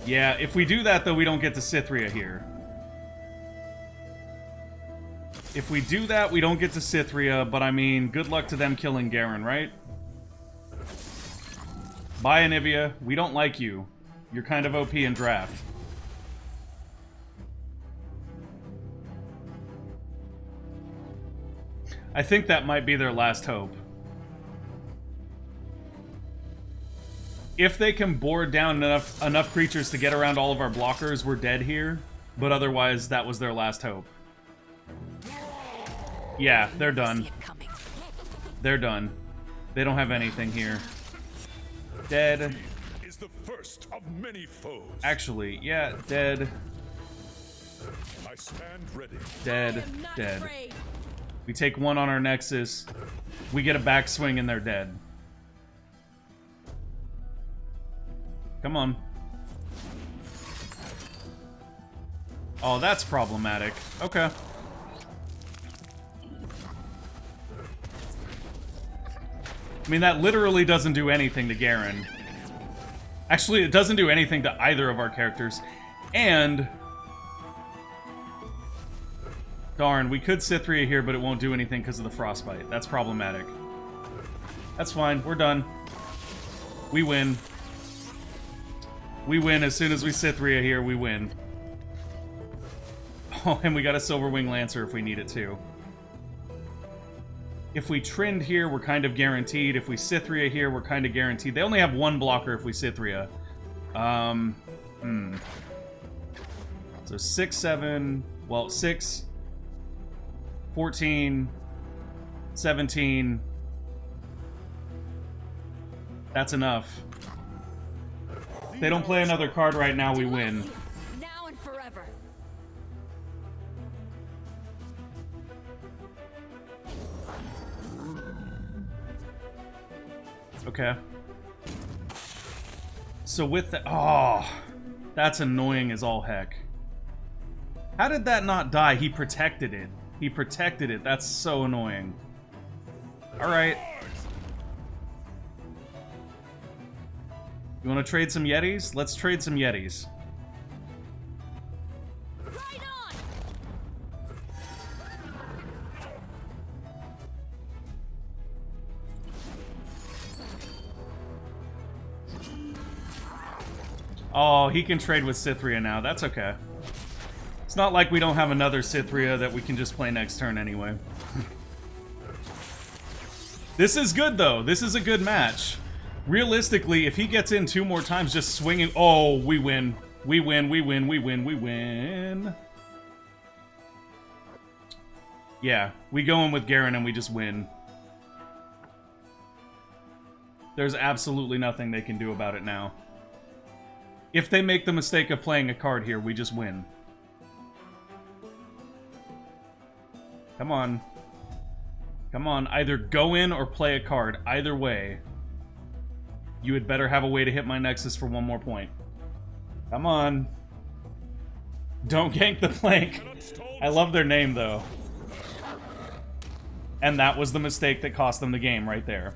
Yeah, if we do that, though, we don't get to Cythria here. If we do that, we don't get to Cythria, but I mean, good luck to them killing Garen, right? Bye, Anivia. We don't like you. You're kind of OP in draft. I think that might be their last hope. If they can board down enough creatures to get around all of our blockers, we're dead here. But otherwise, that was their last hope. Yeah, they're done. They're done. They don't have anything here. Dead. Is the first of many foes. Actually, yeah, dead. I stand ready. Dead. Dead. We take one on our Nexus. We get a backswing and they're dead. Come on. Oh, that's problematic. Okay. I mean, that literally doesn't do anything to Garen. Actually, it doesn't do anything to either of our characters. And... darn, we could Cythria here, but it won't do anything because of the Frostbite. That's problematic. That's fine. We're done. We win. We win as soon as we Cythria here, we win. Oh, and we got a Silverwing Lancer if we need it too. If we Trend here, we're kind of guaranteed. If we Cythria here, we're kind of guaranteed. They only have one blocker if we Cythria. So 6, 7... well, 6... 14... 17... That's enough. If they don't play another card right now, we win. Now and forever. Okay. So with the... oh, that's annoying as all heck. How did that not die? He protected it. He protected it. That's so annoying. Alright. You want to trade some Yetis? Let's trade some Yetis. Right on. Oh, he can trade with Cythria now. That's okay. It's not like we don't have another Cythria that we can just play next turn anyway. This is good, though. This is a good match. Realistically, if he gets in 2 more times just swinging... oh, we win. We win, we win, we win, we win. Yeah, we go in with Garen and we just win. There's absolutely nothing they can do about it now. If they make the mistake of playing a card here, we just win. Come on. Come on, either go in or play a card. Either way. You had better have a way to hit my Nexus for one more point. Come on. Don't gank the plank. I love their name, though. And that was the mistake that cost them the game right there.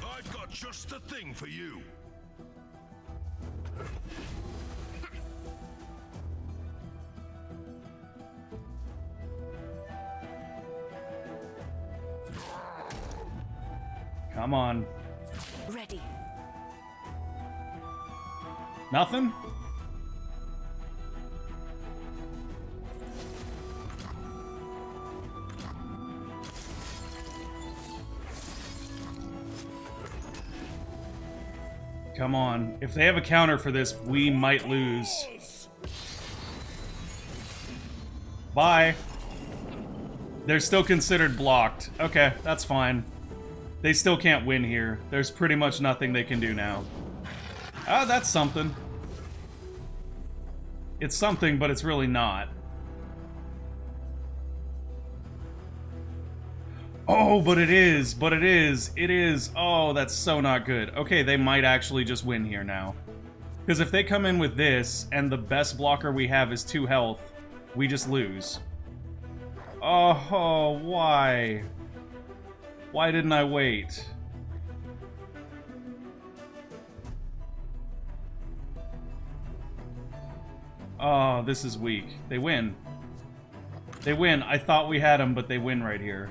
I've got just the thing for you. Come on. Ready. Nothing? Come on. If they have a counter for this, we might lose. Bye. They're still considered blocked. Okay, that's fine. They still can't win here. There's pretty much nothing they can do now. Ah, that's something. It's something, but it's really not. Oh, but it is. But it is. It is. Oh, that's so not good. Okay, they might actually just win here now. Because if they come in with this, and the best blocker we have is 2 health, we just lose. Oh, why? Why didn't I wait? Oh, this is weak. They win. They win. I thought we had them, but they win right here.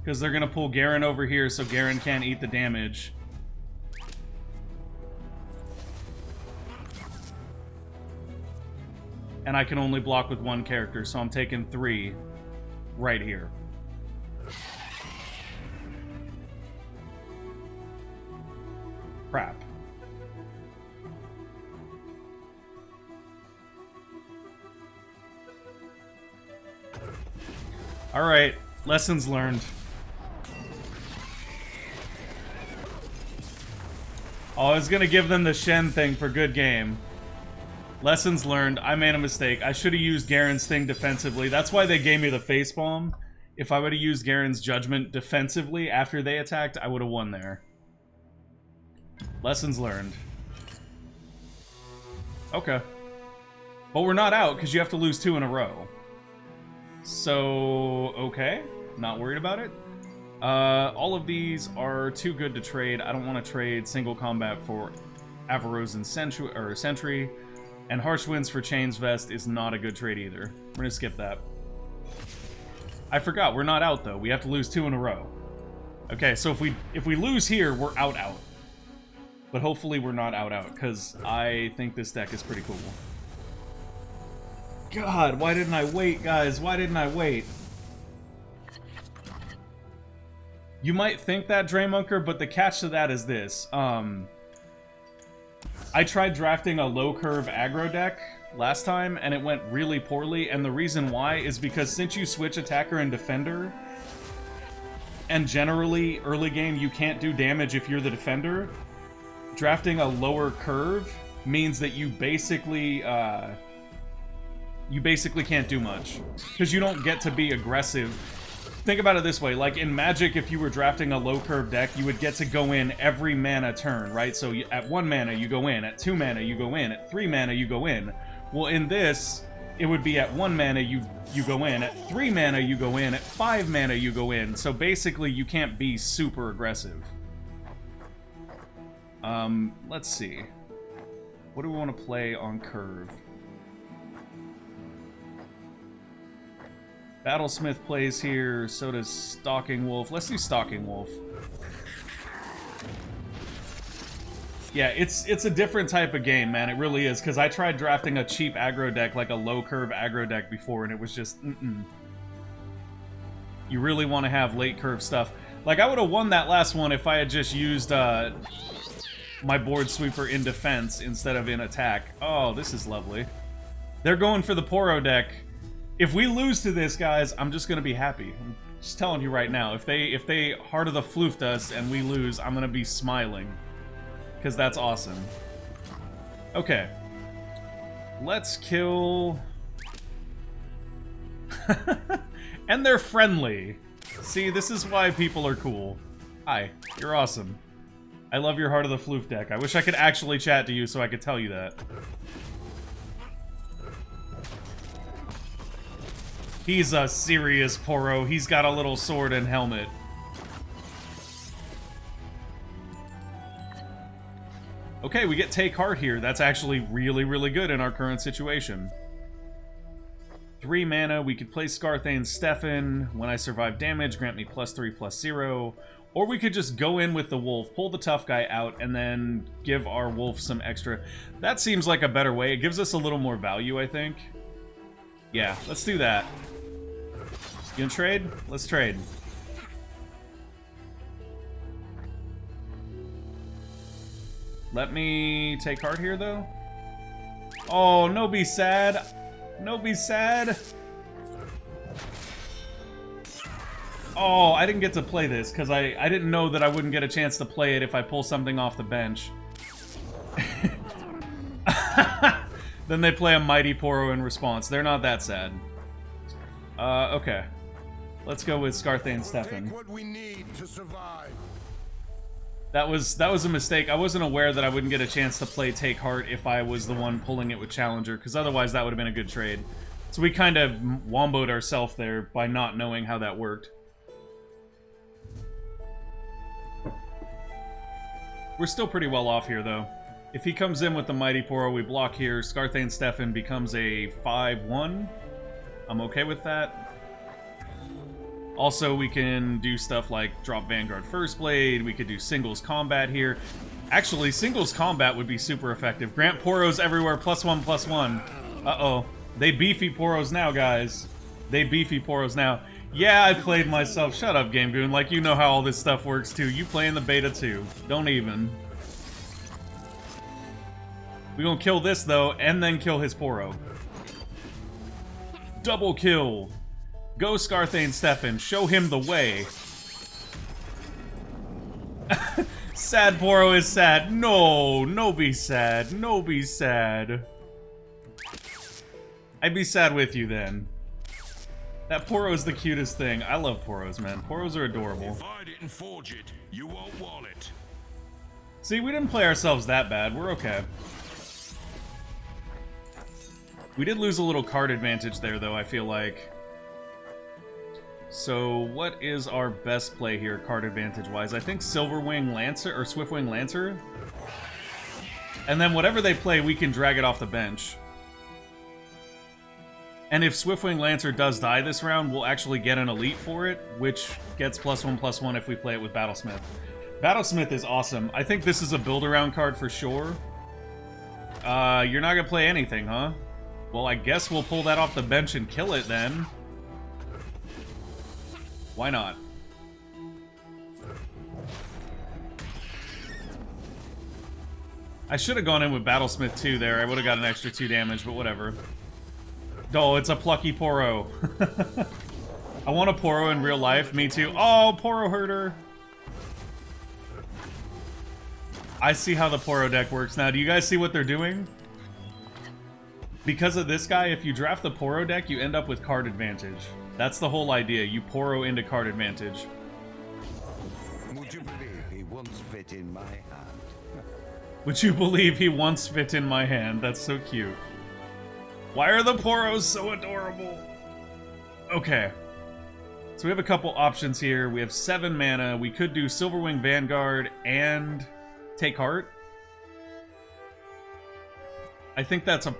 Because they're going to pull Garen over here so Garen can't eat the damage. And I can only block with 1 character, so I'm taking 3 right here. Crap. Alright, lessons learned. Oh, I was gonna give them the Shen thing for good game. Lessons learned. I made a mistake. I should have used Garen's thing defensively. That's why they gave me the facepalm. If I would have used Garen's judgment defensively after they attacked, I would have won there. Lessons learned. Okay. But we're not out, because you have to lose 2 in a row. So, okay. Not worried about it. All of these are too good to trade. I don't want to trade single combat for Avarosan Sentry. And Harsh Winds for Chains Vest is not a good trade either. We're gonna skip that. I forgot, we're not out though. We have to lose 2 in a row. Okay, so if we lose here, we're out. But hopefully we're not out, because I think this deck is pretty cool. God, why didn't I wait, guys? Why didn't I wait? You might think that, Draymunker, but the catch to that is this. I tried drafting a low-curve aggro deck last time, and it went really poorly, and the reason why is because since you switch attacker and defender, and generally, early game, you can't do damage if you're the defender, drafting a lower curve means that you basically can't do much. Because you don't get to be aggressive. Think about it this way, like in Magic, if you were drafting a low-curve deck, you would get to go in every mana turn, right? So at 1 mana, you go in. At 2 mana, you go in. At 3 mana, you go in. Well, in this, it would be at 1 mana, you go in. At 3 mana, you go in. At 5 mana, you go in. So basically, you can't be super aggressive. Let's see. What do we want to play on curve? Battlesmith plays here, so does Stalking Wolf. Let's do Stalking Wolf. Yeah, it's a different type of game, man. It really is, because I tried drafting a cheap aggro deck, like a low-curve aggro deck before, and it was just, You really want to have late-curve stuff. Like, I would have won that last one if I had just used, my board sweeper in defense instead of in attack. Oh, this is lovely. They're going for the Poro deck. If we lose to this, guys, I'm just gonna be happy. I'm just telling you right now. If they Heart of the Floofed us and we lose, I'm gonna be smiling. Because that's awesome. Okay. Let's kill... And they're friendly. See, this is why people are cool. Hi, you're awesome. I love your Heart of the Floof deck. I wish I could actually chat to you so I could tell you that. He's a serious Poro. He's got a little sword and helmet. Okay, we get Take Heart here. That's actually really, really good in our current situation. 3 mana, we could play Scarthane Stefan. When I survive damage, grant me +3/+0. Or we could just go in with the wolf, pull the tough guy out, and then give our wolf some extra. That seems like a better way. It gives us a little more value, I think. Yeah, let's do that. You gonna trade? Let's trade. Let me take heart here, though. Oh, no be sad. No be sad. Oh, I didn't get to play this because I didn't know that I wouldn't get a chance to play it if I pull something off the bench. Then they play a Mighty Poro in response. They're not that sad. Okay. Let's go with Scarthane Stefan. Take what we need to survive. That was a mistake. I wasn't aware that I wouldn't get a chance to play Take Heart if I was the one pulling it with Challenger, because otherwise that would have been a good trade. So we kind of womboed ourselves there by not knowing how that worked. We're still pretty well off here, though. If he comes in with the Mighty Poro, we block here. Scarthane Stefan becomes a 5/1. I'm okay with that. Also, we can do stuff like drop Vanguard First Blade. We could do singles combat here. Actually, singles combat would be super effective. Grant Poros everywhere, +1/+1. Uh-oh. They beefy Poros now, guys. They beefy Poros now. Yeah, I played myself. Shut up, Game Goon. Like, you know how all this stuff works, too. You play in the beta, too. Don't even. We're gonna kill this, though, and then kill his Poro. Double kill. Go, Scarthane Stefan. Show him the way. Sad Poro is sad. No, no be sad. No be sad. I'd be sad with you, then. That Poro is the cutest thing. I love Poros, man. Poros are adorable. If I didn't forge it, you won't want it. See, we didn't play ourselves that bad. We're okay. We did lose a little card advantage there, though, I feel like. So, what is our best play here, card advantage-wise? I think Silverwing Lancer, or Swiftwing Lancer? And then whatever they play, we can drag it off the bench. And if Swiftwing Lancer does die this round, we'll actually get an elite for it, which gets +1/+1 if we play it with Battlesmith. Battlesmith is awesome. I think this is a build-around card for sure. You're not gonna play anything, huh? Well, I guess we'll pull that off the bench and kill it, then. Why not? I should have gone in with Battlesmith 2 there. I would have got an extra 2 damage, but whatever. Oh, it's a plucky Poro. I want a Poro in real life. Me too. Oh, Poro herder. I see how the Poro deck works now. Do you guys see what they're doing? Because of this guy, if you draft the Poro deck, you end up with card advantage. That's the whole idea. You Poro into card advantage. Would you believe he once fit in my hand? Would you believe he once fit in my hand? That's so cute. Why are the Poros so adorable? Okay. So we have a couple options here. We have 7 mana. We could do Silverwing Vanguard and Take Heart. I think that's a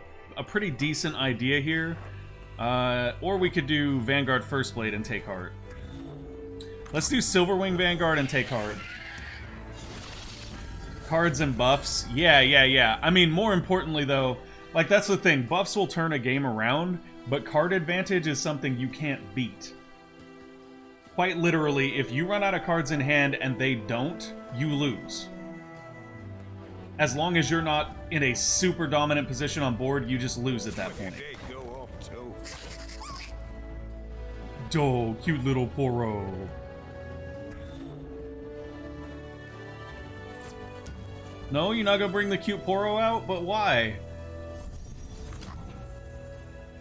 pretty decent idea here. Or we could do Vanguard First Blade and Take Heart. Let's do Silverwing Vanguard and Take Heart. Cards and buffs. Yeah. I mean, more importantly, though, like, that's the thing. Buffs will turn a game around, but card advantage is something you can't beat. Quite literally, if you run out of cards in hand and they don't, you lose. As long as you're not in a super dominant position on board, you just lose at that point. They go off too. Oh, cute little Poro. No, you're not gonna bring the cute Poro out? But why?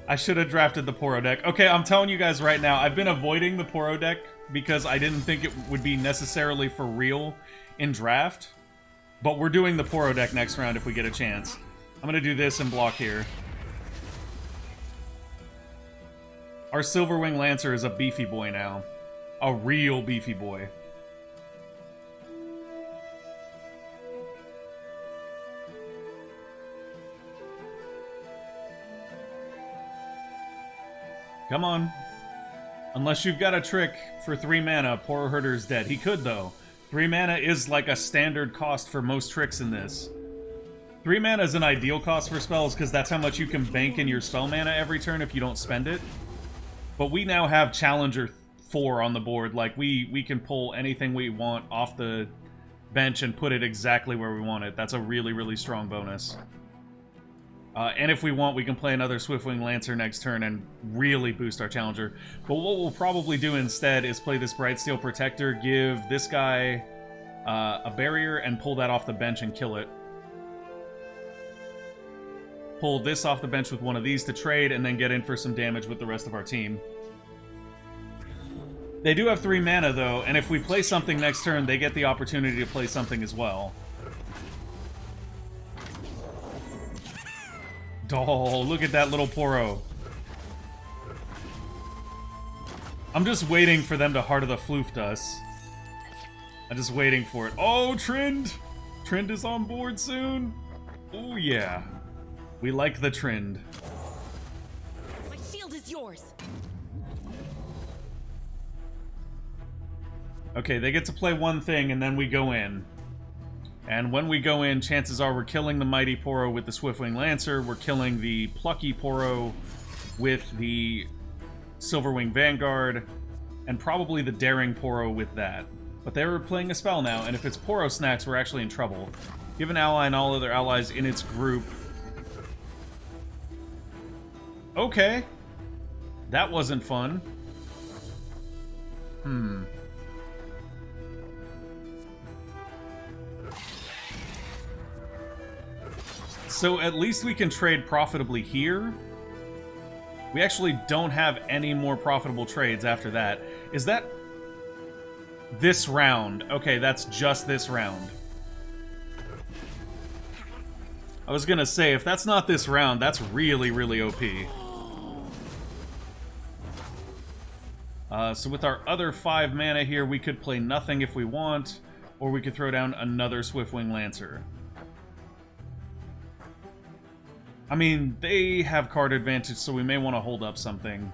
I should have drafted the Poro deck. Okay, I'm telling you guys right now, I've been avoiding the Poro deck because I didn't think it would be necessarily for real in draft. But we're doing the Poro deck next round if we get a chance. I'm gonna do this and block here. Our Silverwing Lancer is a beefy boy now. A real beefy boy. Come on. Unless you've got a trick for 3 mana, Poro Herder is dead. He could, though. 3 mana is like a standard cost for most tricks in this. 3 mana is an ideal cost for spells because that's how much you can bank in your spell mana every turn if you don't spend it. But we now have Challenger 4 on the board. Like, we can pull anything we want off the bench and put it exactly where we want it. That's a really, really strong bonus. And if we want, we can play another Swiftwing Lancer next turn and really boost our Challenger. But what we'll probably do instead is play this Brightsteel Protector, give this guy a barrier, and pull that off the bench and kill it. Pull this off the bench with one of these to trade, and then get in for some damage with the rest of our team. They do have 3 mana, though, and if we play something next turn, they get the opportunity to play something as well. Oh, look at that little Poro. I'm just waiting for them to Heart of the Floofed us. I'm just waiting for it. Oh, Trend! Trend is on board soon. Oh, yeah. We like the Trend. My shield is yours. Okay, they get to play one thing, and then we go in. And when we go in, chances are we're killing the Mighty Poro with the Swiftwing Lancer, we're killing the Plucky Poro with the Silverwing Vanguard, and probably the Daring Poro with that. But they were playing a spell now, and if it's Poro Snacks, we're actually in trouble. Give an ally and all other allies in its group. Okay. That wasn't fun. So at least we can trade profitably here. We actually don't have any more profitable trades after that. Is that this round? Okay, that's just this round. I was gonna say, if that's not this round, that's really, really OP. So with our other 5 mana here, we could play nothing if we want, or we could throw down another Swiftwing Lancer. I mean, they have card advantage, so we may want to hold up something.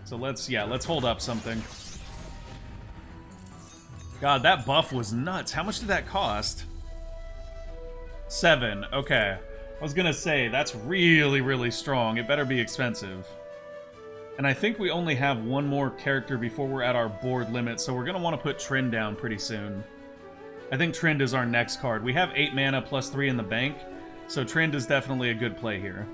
So let's hold up something. God, that buff was nuts. How much did that cost? 7. Okay. I was gonna say, that's really, really strong. It better be expensive. And I think we only have one more character before we're at our board limit, so we're gonna want to put Trend down pretty soon. I think Trend is our next card. We have 8 mana plus 3 in the bank, so Trend is definitely a good play here.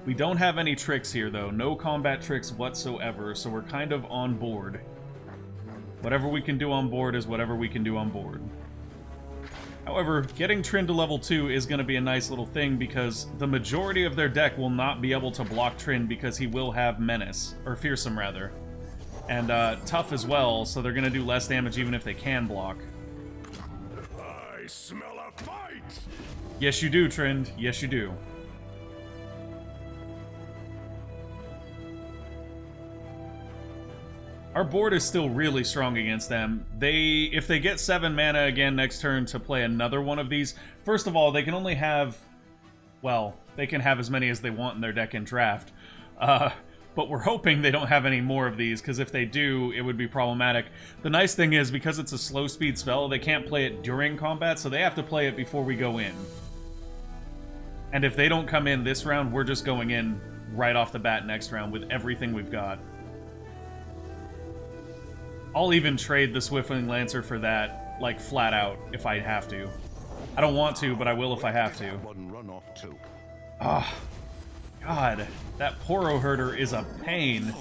We don't have any tricks here, though. No combat tricks whatsoever, so we're kind of on board. Whatever we can do on board is whatever we can do on board. However, getting Trend to level 2 is going to be a nice little thing because the majority of their deck will not be able to block Trend because he will have Menace, or Fearsome rather. And Tough as well, so they're going to do less damage even if they can block. I smell a fight! Yes you do, Trend. Yes you do. Our board is still really strong against them. If they get 7 mana again next turn to play another one of these, first of all, they can only have, well, they can have as many as they want in their deck in draft. But we're hoping they don't have any more of these, because if they do, it would be problematic. The nice thing is, because it's a slow speed spell, they can't play it during combat, so they have to play it before we go in. And if they don't come in this round, we're just going in right off the bat next round with everything we've got. I'll even trade the Swiftwing Lancer for that. like, flat out, if I have to. I don't want to, but I will if I have to. One run off too. Ah, God, that Poro herder is a pain.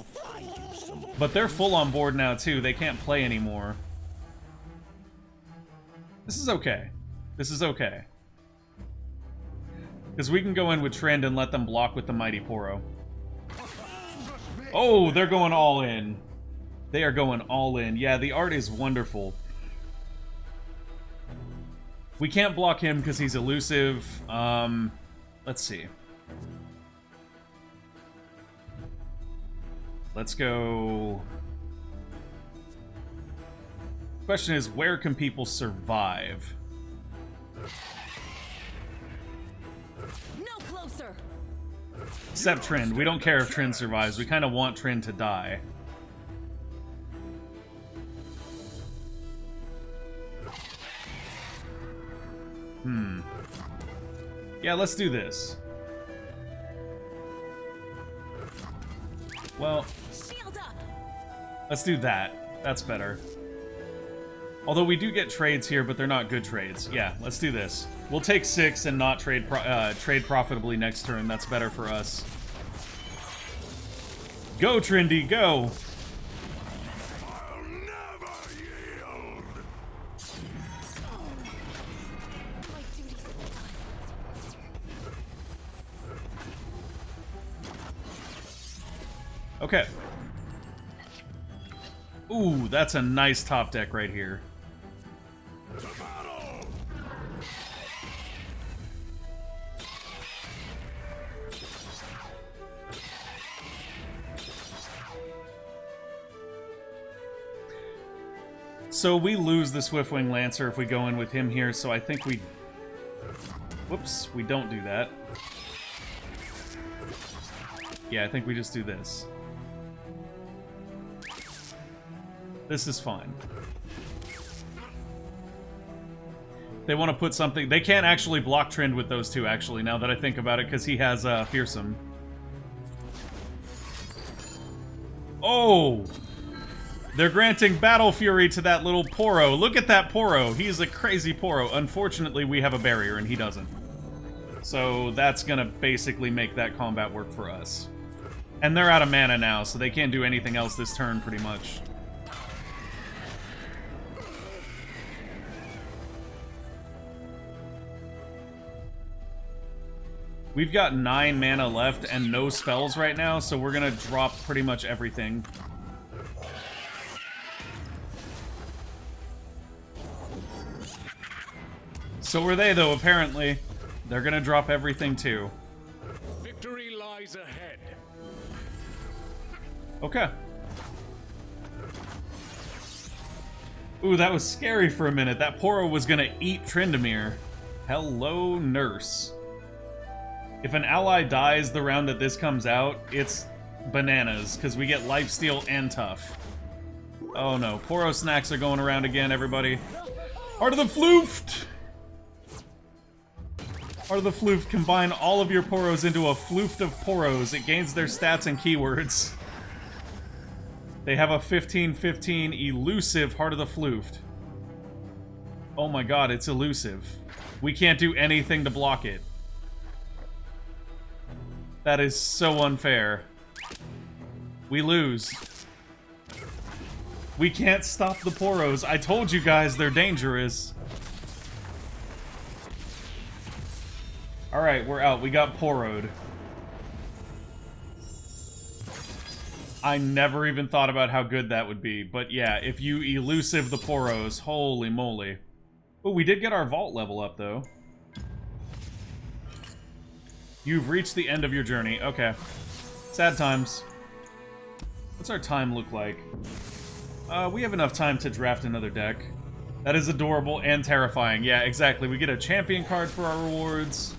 But they're full on board now, too. They can't play anymore. This is okay. This is okay. Because we can go in with Trend and let them block with the Mighty Poro. Oh, they're going all in. They are going all in. Yeah, the art is wonderful. We can't block him because he's elusive. Let's see. Let's go... Question is, where can people survive? No closer. Except Trin. We don't care if Trin survives. We kind of want Trin to die. Yeah, let's do this. Well, Shield up. let's do that. That's better. Although we do get trades here, but they're not good trades. Yeah, let's do this. We'll take 6 and not trade profitably next turn. That's better for us. Go, Trindy, go! I'll never yield. My duty's done. Okay. Ooh, that's a nice top deck right here. To battle. So we lose the Swiftwing Lancer if we go in with him here, so I think we... Whoops, we don't do that. Yeah, I think we just do this. This is fine. They want to put something... They can't actually block Trend with those two, actually, now that I think about it, because he has Fearsome. Oh! They're granting Battle Fury to that little Poro. Look at that Poro. He's a crazy Poro. Unfortunately, we have a barrier, and he doesn't. So that's gonna basically make that combat work for us. And they're out of mana now, so they can't do anything else this turn, pretty much. We've got 9 mana left and no spells right now, so we're gonna drop pretty much everything. So were they, though, apparently. They're gonna drop everything, too. Victory lies ahead. Okay. Ooh, that was scary for a minute. That Poro was gonna eat Tryndamere. Hello, nurse. If an ally dies the round that this comes out, it's bananas, because we get lifesteal and tough. Oh no, Poro snacks are going around again, everybody. Heart of the Flooft! Heart of the Flooft, combine all of your Poros into a Flooft of Poros. It gains their stats and keywords. They have a 15/15 elusive Heart of the Flooft. Oh my god, it's elusive. We can't do anything to block it. That is so unfair. We lose. We can't stop the Poros. I told you guys they're dangerous. Alright, we're out. We got Poro'd. I never even thought about how good that would be. But yeah, if you elusive the Poros, holy moly. Oh, we did get our vault level up, though. You've reached the end of your journey. Okay. Sad times. What's our time look like? We have enough time to draft another deck. That is adorable and terrifying. Yeah, exactly. We get a champion card for our rewards.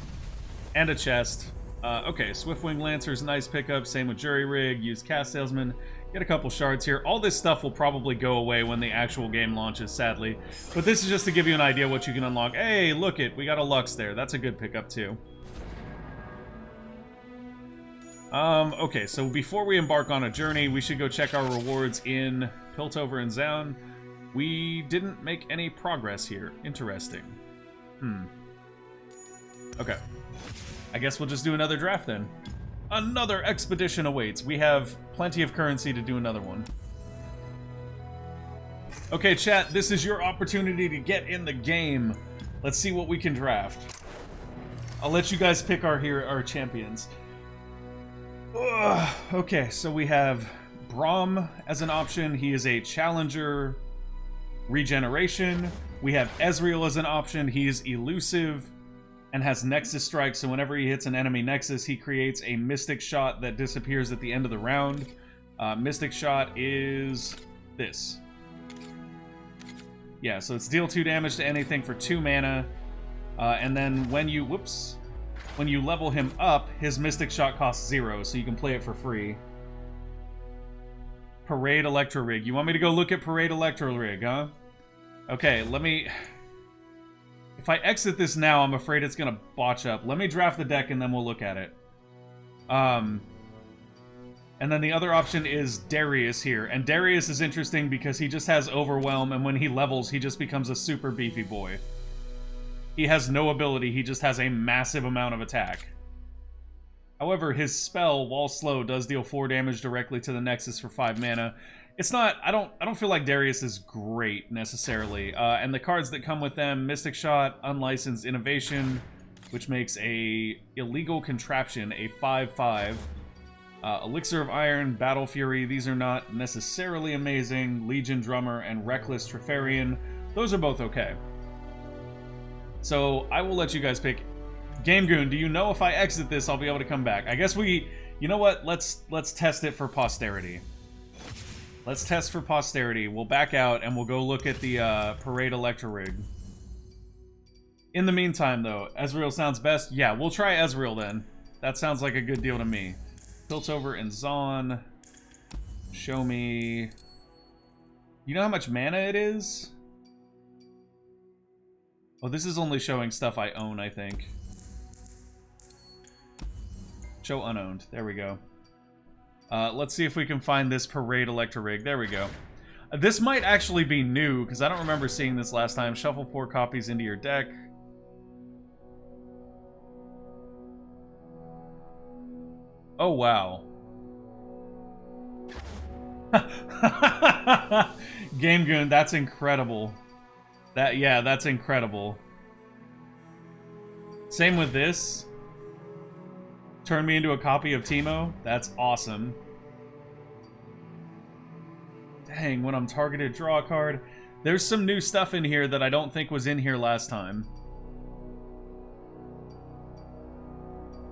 And a chest. Okay, Swiftwing Lancer's nice pickup. Same with Jury Rig. Use Cast Salesman. Get a couple shards here. All this stuff will probably go away when the actual game launches, sadly. But this is just to give you an idea what you can unlock. Hey, look it. We got a Lux there. That's a good pickup, too. Okay, so before we embark on a journey, we should go check our rewards in Piltover and Zaun. We didn't make any progress here. Interesting. Okay. I guess we'll just do another draft then. Another expedition awaits. We have plenty of currency to do another one. Okay, chat, this is your opportunity to get in the game. Let's see what we can draft. I'll let you guys pick our champions. Ugh. Okay, so we have Braum as an option. He is a challenger regeneration. We have Ezreal as an option. He is elusive and has Nexus Strike, so whenever he hits an enemy Nexus, he creates a Mystic Shot that disappears at the end of the round. Mystic Shot is this. Yeah, so it's deal 2 damage to anything for 2 mana. And then when you level him up, his Mystic Shot costs 0, so you can play it for free. Parade Electro Rig. You want me to go look at Parade Electro Rig, huh? Okay, let me... If I exit this now, I'm afraid it's gonna botch up. Let me draft the deck and then we'll look at it. And then the other option is Darius here. And Darius is interesting because he just has Overwhelm, and when he levels, he just becomes a super beefy boy. He has no ability, he just has a massive amount of attack. However, his spell, while slow, does deal 4 damage directly to the Nexus for 5 mana. It's not... I don't feel like Darius is great, necessarily. And the cards that come with them, Mystic Shot, Unlicensed Innovation, which makes a illegal contraption, a 5/5. Elixir of Iron, Battle Fury, these are not necessarily amazing. Legion Drummer and Reckless Trifarian, those are both okay. So I will let you guys pick. Game Goon, do you know if I exit this I'll be able to come back? I guess we... You know what? Let's test it for posterity. Let's test for posterity. We'll back out and we'll go look at the Parade Electro Rig. In the meantime, though, Ezreal sounds best. Yeah, we'll try Ezreal then. That sounds like a good deal to me. Piltover and Zaun. Show me... You know how much mana it is? Oh, this is only showing stuff I own, I think. Show unowned. There we go. Let's see if we can find this Parade Electro Rig. There we go. This might actually be new, because I don't remember seeing this last time. Shuffle 4 copies into your deck. Oh, wow. Game Goon, that's incredible. Yeah, that's incredible. Same with this. Turn me into a copy of Teemo. That's awesome. Dang, when I'm targeted, draw a card. There's some new stuff in here that I don't think was in here last time.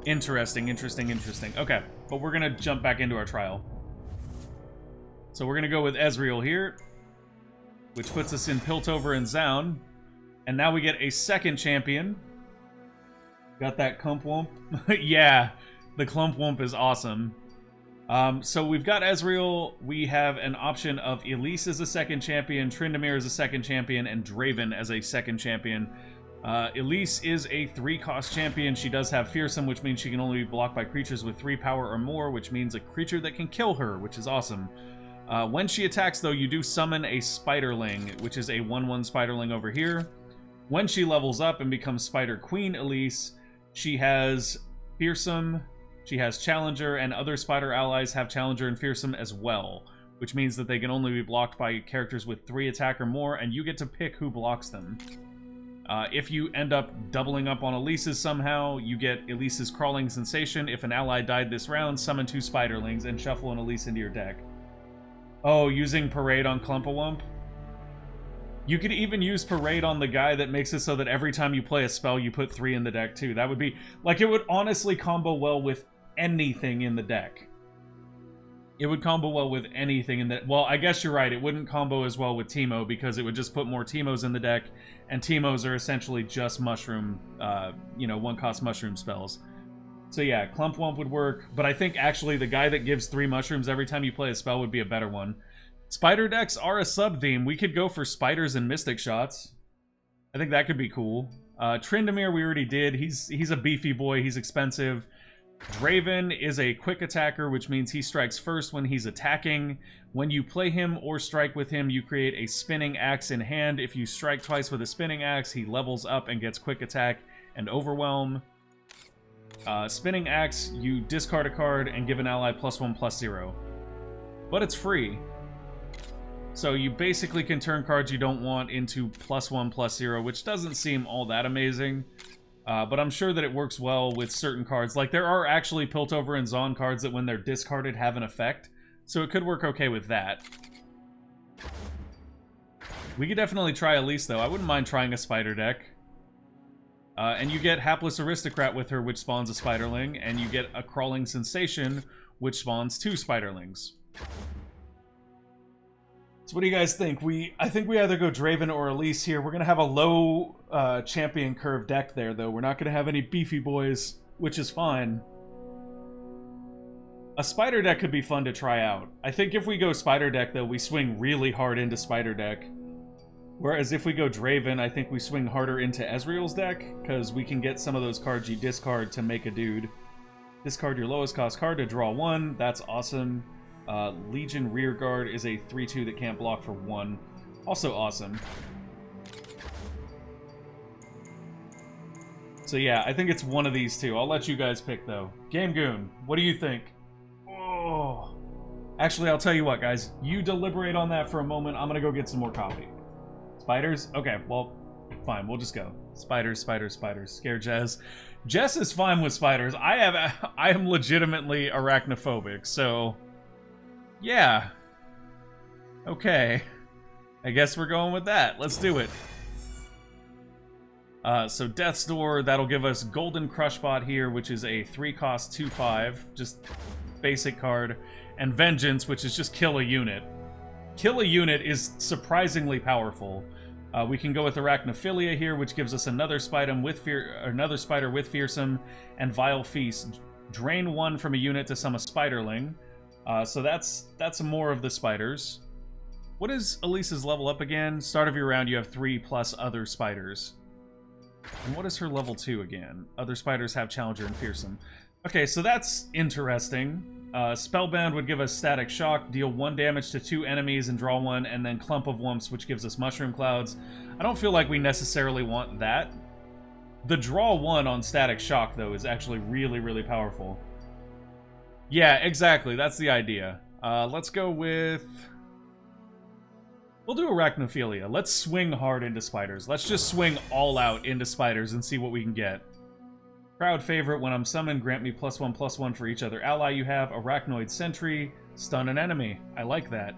Interesting, interesting, interesting. Okay, but we're gonna jump back into our trial. So we're gonna go with Ezreal here, which puts us in Piltover and Zaun. And now we get a second champion. Got that Clump Wump. Yeah, the Clump Wump is awesome. So we've got Ezreal. We have an option of Elise as a second champion, Tryndamere as a second champion, and Draven as a second champion. Elise is a 3-cost champion. She does have Fearsome, which means she can only be blocked by creatures with 3 power or more, which means a creature that can kill her, which is awesome. When she attacks, though, you do summon a Spiderling, which is a 1/1 Spiderling over here. When she levels up and becomes Spider Queen Elise, she has Fearsome, she has Challenger, and other Spider allies have Challenger and Fearsome as well, which means that they can only be blocked by characters with 3 attack or more, and you get to pick who blocks them. If you end up doubling up on Elise's somehow, you get Elise's Crawling Sensation. If an ally died this round, summon 2 Spiderlings and shuffle an Elise into your deck. Oh, using Parade on Clumpawump? You could even use Parade on the guy that makes it so that every time you play a spell, you put 3 in the deck, too. That would be... Like, it would honestly combo well with anything in the deck. It would combo well with anything in the... Well, I guess you're right. It wouldn't combo as well with Teemo, because it would just put more Teemos in the deck, and Teemos are essentially just mushroom, 1-cost mushroom spells. So yeah, Clumpwump would work, but I think actually the guy that gives 3 mushrooms every time you play a spell would be a better one. Spider decks are a sub-theme. We could go for spiders and mystic shots. I think that could be cool. Tryndamere we already did. He's a beefy boy. He's expensive. Draven is a quick attacker, which means he strikes first when he's attacking. When you play him or strike with him, you create a spinning axe in hand. If you strike twice with a spinning axe, he levels up and gets quick attack and overwhelm. Spinning axe, you discard a card and give an ally +1/+0. But it's free. So you basically can turn cards you don't want into +1/+0, which doesn't seem all that amazing. But I'm sure that it works well with certain cards. Like, there are actually Piltover and Zaun cards that when they're discarded have an effect. So it could work okay with that. We could definitely try Elise, though. I wouldn't mind trying a spider deck. And you get Hapless Aristocrat with her, which spawns a Spiderling. And you get a Crawling Sensation, which spawns 2 Spiderlings. So what do you guys think? I think we either go Draven or Elise here. We're going to have a low champion curve deck there, though. We're not going to have any beefy boys, which is fine. A spider deck could be fun to try out. I think if we go spider deck, though, we swing really hard into spider deck. Whereas if we go Draven, I think we swing harder into Ezreal's deck, because we can get some of those cards you discard to make a dude. Discard your lowest cost card to draw 1. That's awesome. Legion Rearguard is a 3/2 that can't block for 1. Also awesome. So yeah, I think it's one of these two. I'll let you guys pick, though. Game Goon, what do you think? Oh. Actually, I'll tell you what, guys. You deliberate on that for a moment. I'm gonna go get some more coffee. Spiders? Okay, well, fine. We'll just go. Spiders, spiders, spiders. Scare Jess. Jess is fine with spiders. I am legitimately arachnophobic, so... yeah. Okay. I guess we're going with that. Let's do it. So Death's Door, that'll give us Golden Crushbot here, which is a 3-cost 2/5. Just basic card. And Vengeance, which is just kill a unit. Kill a unit is surprisingly powerful. We can go with Arachnophilia here, which gives us another spider with Fearsome, and Vile Feast. Drain 1 from a unit to summon a Spiderling. So that's more of the spiders. What is Elise's level up again? Start of your round, you have 3 plus other spiders. And what is her level 2 again? Other spiders have Challenger and Fearsome. Okay, so that's interesting. Spellbound would give us Static Shock, deal 1 damage to 2 enemies and draw 1, and then Clump of Wumps, which gives us Mushroom Clouds. I don't feel like we necessarily want that. The draw 1 on Static Shock, though, is actually really, really powerful. Yeah, exactly. That's the idea. Let's go with... we'll do Arachnophilia. Let's swing hard into spiders. Let's just swing all out into spiders and see what we can get. Crowd favorite, when I'm summoned, grant me +1/+1 for each other ally you have. Arachnoid Sentry, stun an enemy. I like that.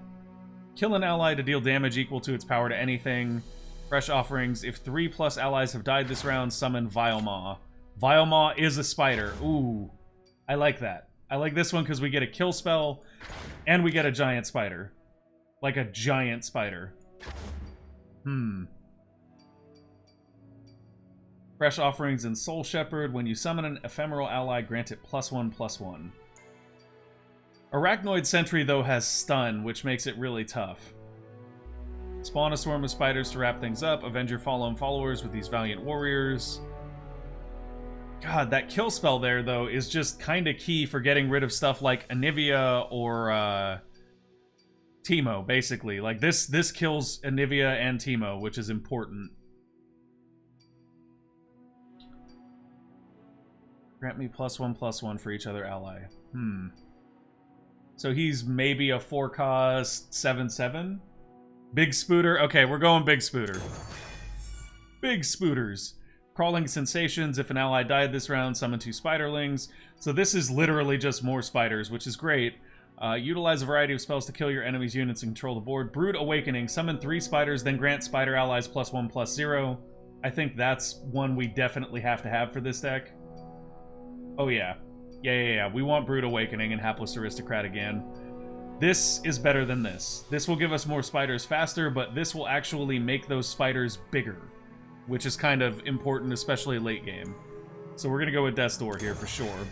Kill an ally to deal damage equal to its power to anything. Fresh offerings, if 3+ allies have died this round, summon Vilemaw. Vilemaw is a spider. Ooh, I like that. I like this one because we get a kill spell, and we get a giant spider. Like a giant spider. Fresh offerings and Soul Shepherd. When you summon an ephemeral ally, grant it +1/+1. Arachnoid Sentry, though, has stun, which makes it really tough. Spawn a swarm of spiders to wrap things up. Avenge your fallen followers with these valiant warriors. God, that kill spell there, though, is just kind of key for getting rid of stuff like Anivia or Teemo, basically. Like, this kills Anivia and Teemo, which is important. Grant me +1/+1 for each other ally. So he's maybe a 4-cost 7/7? Big Spooter? Okay, we're going Big Spooter. Big Spooters. Crawling Sensations. If an ally died this round, summon 2 Spiderlings. So this is literally just more spiders, which is great. Utilize a variety of spells to kill your enemy's units and control the board. Brood Awakening. Summon 3 spiders, then grant spider allies +1/+0. I think that's one we definitely have to have for this deck. Oh, yeah. Yeah. We want Brood Awakening and Hapless Aristocrat again. This is better than this. This will give us more spiders faster, but this will actually make those spiders bigger, which is kind of important, especially late game. So we're going to go with Death's Door here for sure.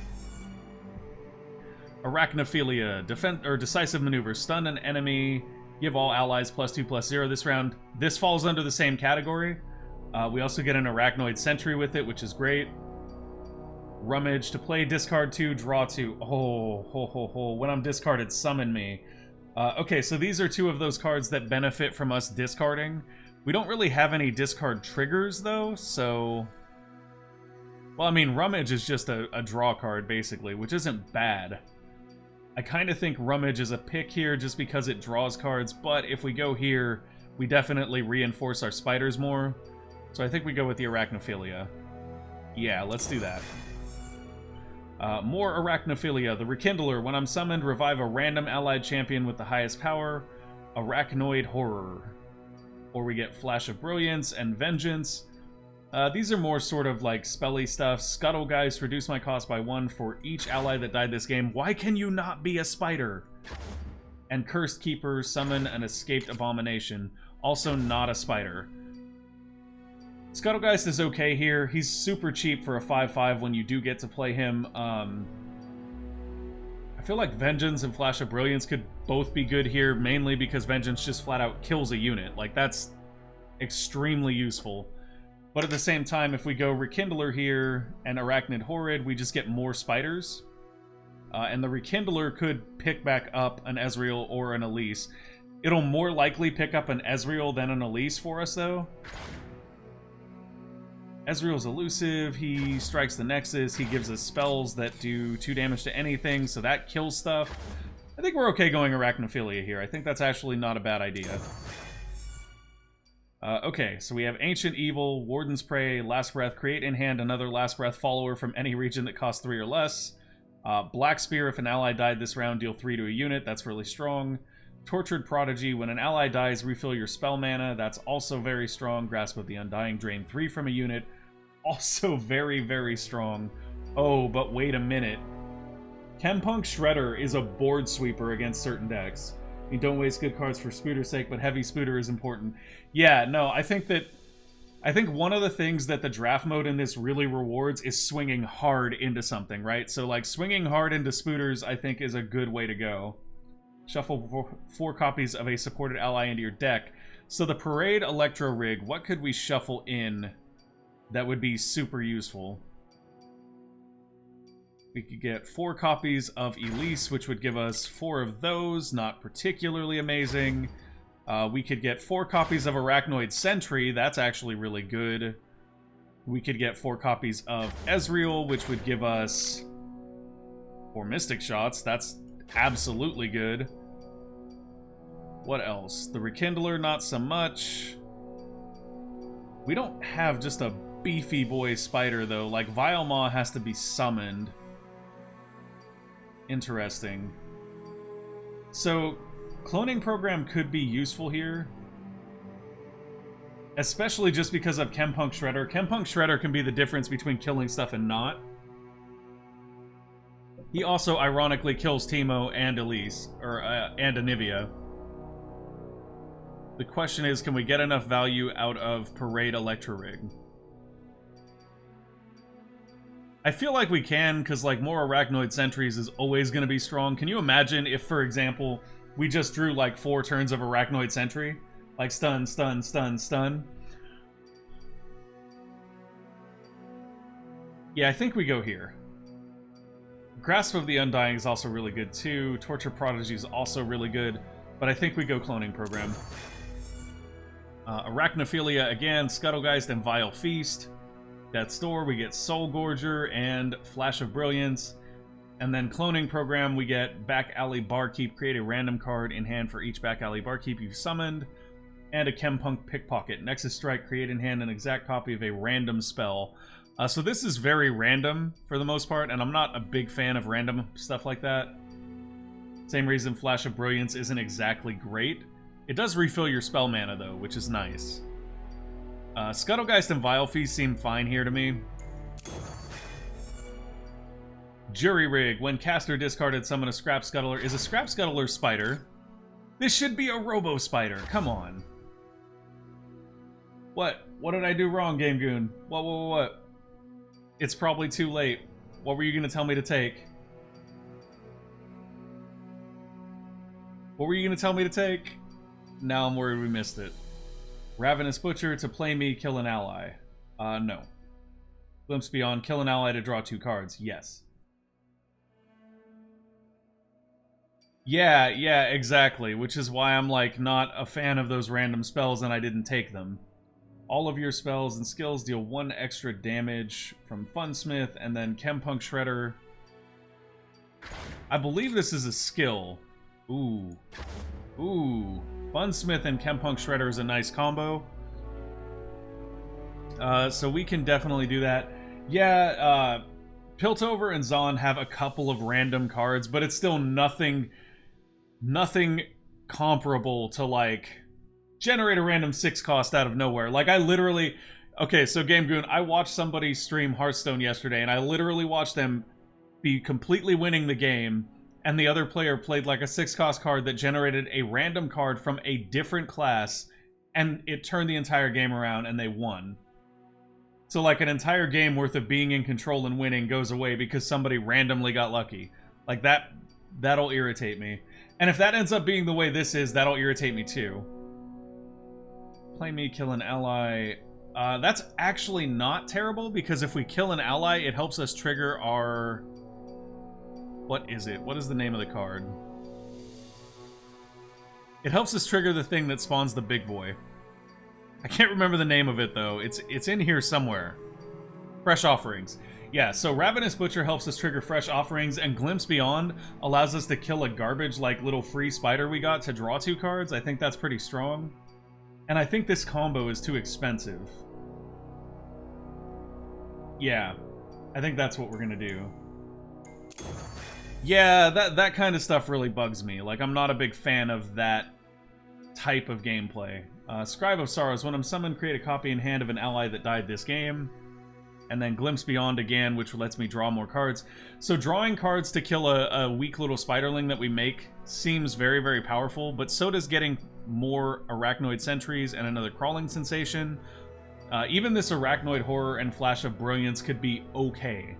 Arachnophilia. Decisive Maneuver. Stun an enemy. Give all allies +2/+0 this round. This falls under the same category. We also get an Arachnoid Sentry with it, which is great. Rummage to play, discard 2, draw 2. Oh, ho, ho, ho. When I'm discarded, summon me. Okay, so these are 2 of those cards that benefit from us discarding. We don't really have any discard triggers, though, so... Well, I mean, Rummage is just a draw card, basically, which isn't bad. I kind of think Rummage is a pick here just because it draws cards, but if we go here, we definitely reinforce our spiders more. So I think we go with the Arachnophilia. Yeah, let's do that. More Arachnophilia. The Rekindler. When I'm summoned, revive a random allied champion with the highest power. Arachnoid Horror. Or we get Flash of Brilliance and Vengeance. These are more sort of like spelly stuff. Scuttlegeist. Reduce my cost by 1 for each ally that died this game. Why can you not be a spider? And Cursed Keeper. Summon an escaped abomination. Also not a spider. Scuttlegeist is okay here. He's super cheap for a 5/5 when you do get to play him. I feel like Vengeance and Flash of Brilliance could both be good here, mainly because Vengeance just flat out kills a unit. Like, that's extremely useful. But at the same time, if we go Rekindler here and Arachnid Horrid, we just get more spiders. And the Rekindler could pick back up an Ezreal or an Elise. It'll more likely pick up an Ezreal than an Elise for us, though. Ezreal's elusive, he strikes the Nexus, he gives us spells that do 2 damage to anything, so that kills stuff. I think we're okay going Arachnophilia here. I think that's actually not a bad idea. Okay, so we have Ancient Evil, Warden's Prey, Last Breath, create in hand another Last Breath follower from any region that costs 3 or less. Black Spear, if an ally died this round, deal 3 to a unit, that's really strong. Tortured Prodigy, when an ally dies, refill your spell mana, that's also very strong. Grasp of the Undying, drain 3 from a unit. Also very, very strong. Oh, but wait a minute. Chempunk Shredder is a board sweeper against certain decks. I mean, don't waste good cards for Spooter's sake, but heavy Spooter is important. Yeah, no, I think one of the things that the draft mode in this really rewards is swinging hard into something, right? So, like, swinging hard into Spooters, I think, is a good way to go. Shuffle 4 copies of a supported ally into your deck. So the Parade Electro Rig, what could we shuffle in that would be super useful? We could get 4 copies of Elise, which would give us 4 of those. Not particularly amazing. We could get 4 copies of Arachnoid Sentry. That's actually really good. We could get 4 copies of Ezreal, which would give us 4 Mystic Shots. That's absolutely good. What else? The Rekindler, not so much. We don't have just a beefy boy spider, though. Like, Vilemaw has to be summoned. Interesting. So, Cloning Program could be useful here. Especially just because of Chempunk Shredder. Chempunk Shredder can be the difference between killing stuff and not. He also ironically kills Teemo and Elise, or and Anivia. The question is, can we get enough value out of Parade Electro Rig? I feel like we can, because like more Arachnoid Sentries is always going to be strong. Can you imagine if, for example, we just drew like 4 turns of Arachnoid Sentry? Like stun, stun, stun, stun. Yeah, I think we go here. Grasp of the Undying is also really good too. Torture Prodigy is also really good. But I think we go Cloning Program. Arachnophilia again, Scuttlegeist and Vile Feast. Death's Door, we get Soul Gorger and Flash of Brilliance. And then Cloning Program, we get Back Alley Barkeep. Create a random card in hand for each Back Alley Barkeep you've summoned. And a Chempunk Pickpocket. Nexus Strike, create in hand an exact copy of a random spell. So this is very random for the most part, and I'm not a big fan of random stuff like that. Same reason Flash of Brilliance isn't exactly great. It does refill your spell mana, though, which is nice. Scuttlegeist and Vile Feast seem fine here to me. Jury Rig. When cast or discarded, summon a Scrap Scuttler. Is a Scrap Scuttler spider? This should be a Robo Spider. Come on. What? What did I do wrong, Game Goon? What? It's probably too late. What were you going to tell me to take? What were you going to tell me to take? Now I'm worried we missed it. Ravenous Butcher to play me, kill an ally. No. Glimpse Beyond, kill an ally to draw 2 cards. Yes. Yeah, exactly. Which is why I'm, like, not a fan of those random spells and I didn't take them. All of your spells and skills deal 1 extra damage from Funsmith, and then Chempunk Shredder. I believe this is a skill. Ooh. Funsmith and Chempunk Shredder is a nice combo. So we can definitely do that. Yeah, Piltover and Zahn have a couple of random cards, but it's still nothing comparable to, like, generate a random 6 cost out of nowhere. Like, I literally... Okay, so Game Goon, I watched somebody stream Hearthstone yesterday, and I literally watched them be completely winning the game, and the other player played, like, a 6-cost card that generated a random card from a different class, and it turned the entire game around, and they won. So, like, an entire game worth of being in control and winning goes away because somebody randomly got lucky. Like, that'll irritate me. And if that ends up being the way this is, that'll irritate me too. Play me, kill an ally. That's actually not terrible, because if we kill an ally, it helps us trigger our... What is it? What is the name of the card? It helps us trigger the thing that spawns the big boy. I can't remember the name of it, though. It's in here somewhere. Fresh Offerings. Yeah, so Ravenous Butcher helps us trigger Fresh Offerings, and Glimpse Beyond allows us to kill a garbage, like, little free spider we got to draw 2 cards. I think that's pretty strong. And I think this combo is too expensive. Yeah, I think that's what we're gonna do. Yeah, that kind of stuff really bugs me. Like, I'm not a big fan of that type of gameplay. Scribe of Sorrows. When I'm summoned, create a copy in hand of an ally that died this game. And then Glimpse Beyond again, which lets me draw more cards. So drawing cards to kill a weak little spiderling that we make seems very, very powerful, but so does getting more Arachnoid Sentries and another Crawling Sensation. Even this Arachnoid Horror and Flash of Brilliance could be okay.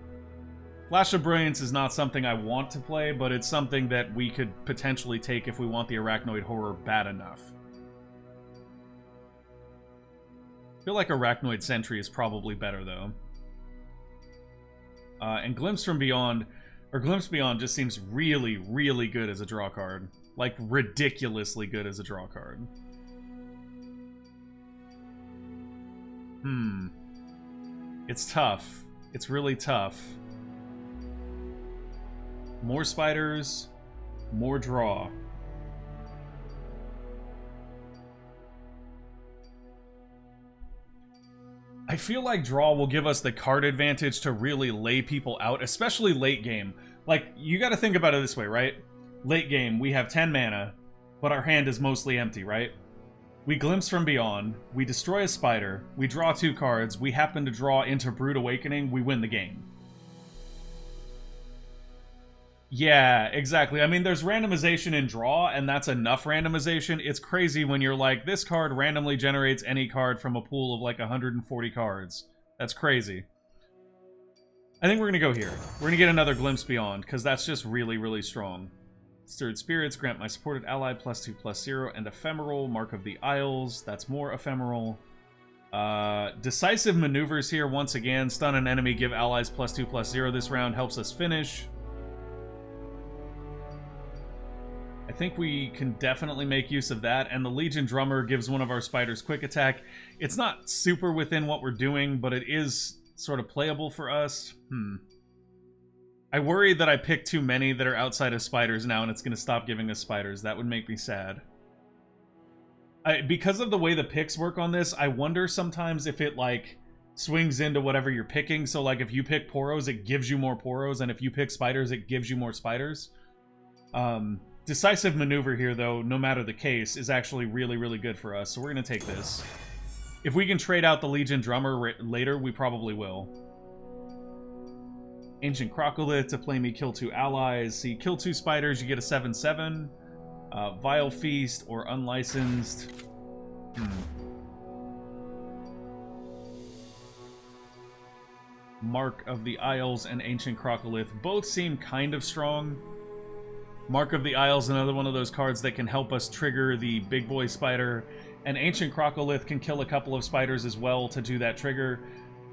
Flash of Brilliance is not something I want to play, but it's something that we could potentially take if we want the Arachnoid Horror bad enough. I feel like Arachnoid Sentry is probably better, though. And Glimpse Beyond just seems really, really good as a draw card. Like, ridiculously good as a draw card. It's tough. It's really tough. More spiders, more draw. I feel like draw will give us the card advantage to really lay people out, especially late game. Like, you gotta think about it this way, right? Late game, we have 10 mana, but our hand is mostly empty, right? We Glimpse from Beyond, we destroy a spider, we draw 2 cards, we happen to draw into Brood Awakening, we win the game. Yeah, exactly. I mean, there's randomization in draw, and that's enough randomization. It's crazy when you're like, this card randomly generates any card from a pool of like 140 cards. That's crazy. I think we're going to go here. We're going to get another Glimpse Beyond, because that's just really, really strong. Stirred Spirits, grant my supported ally +2/+0, and Ephemeral, Mark of the Isles. That's more Ephemeral. Decisive Maneuvers here, once again. Stun an enemy, give allies +2/+0 this round. Helps us finish. I think we can definitely make use of that, and the Legion Drummer gives one of our spiders quick attack. It's not super within what we're doing, but it is sort of playable for us. I worry that I picked too many that are outside of spiders now, and it's going to stop giving us spiders. That would make me sad. Because of the way the picks work on this, I wonder sometimes if it, like, swings into whatever you're picking. So, like, if you pick Poros, it gives you more Poros, and if you pick spiders, it gives you more spiders. Decisive Maneuver here, though, no matter the case, is actually really, really good for us, so we're going to take this. If we can trade out the Legion Drummer later, we probably will. Ancient Crocodile to play me kill 2 allies. See, kill 2 spiders, you get a 7/7. Vile Feast or Unlicensed. Mark of the Isles and Ancient Crocodile both seem kind of strong. Mark of the Isles, another one of those cards that can help us trigger the big boy spider, and Ancient Crocodile can kill a couple of spiders as well to do that trigger.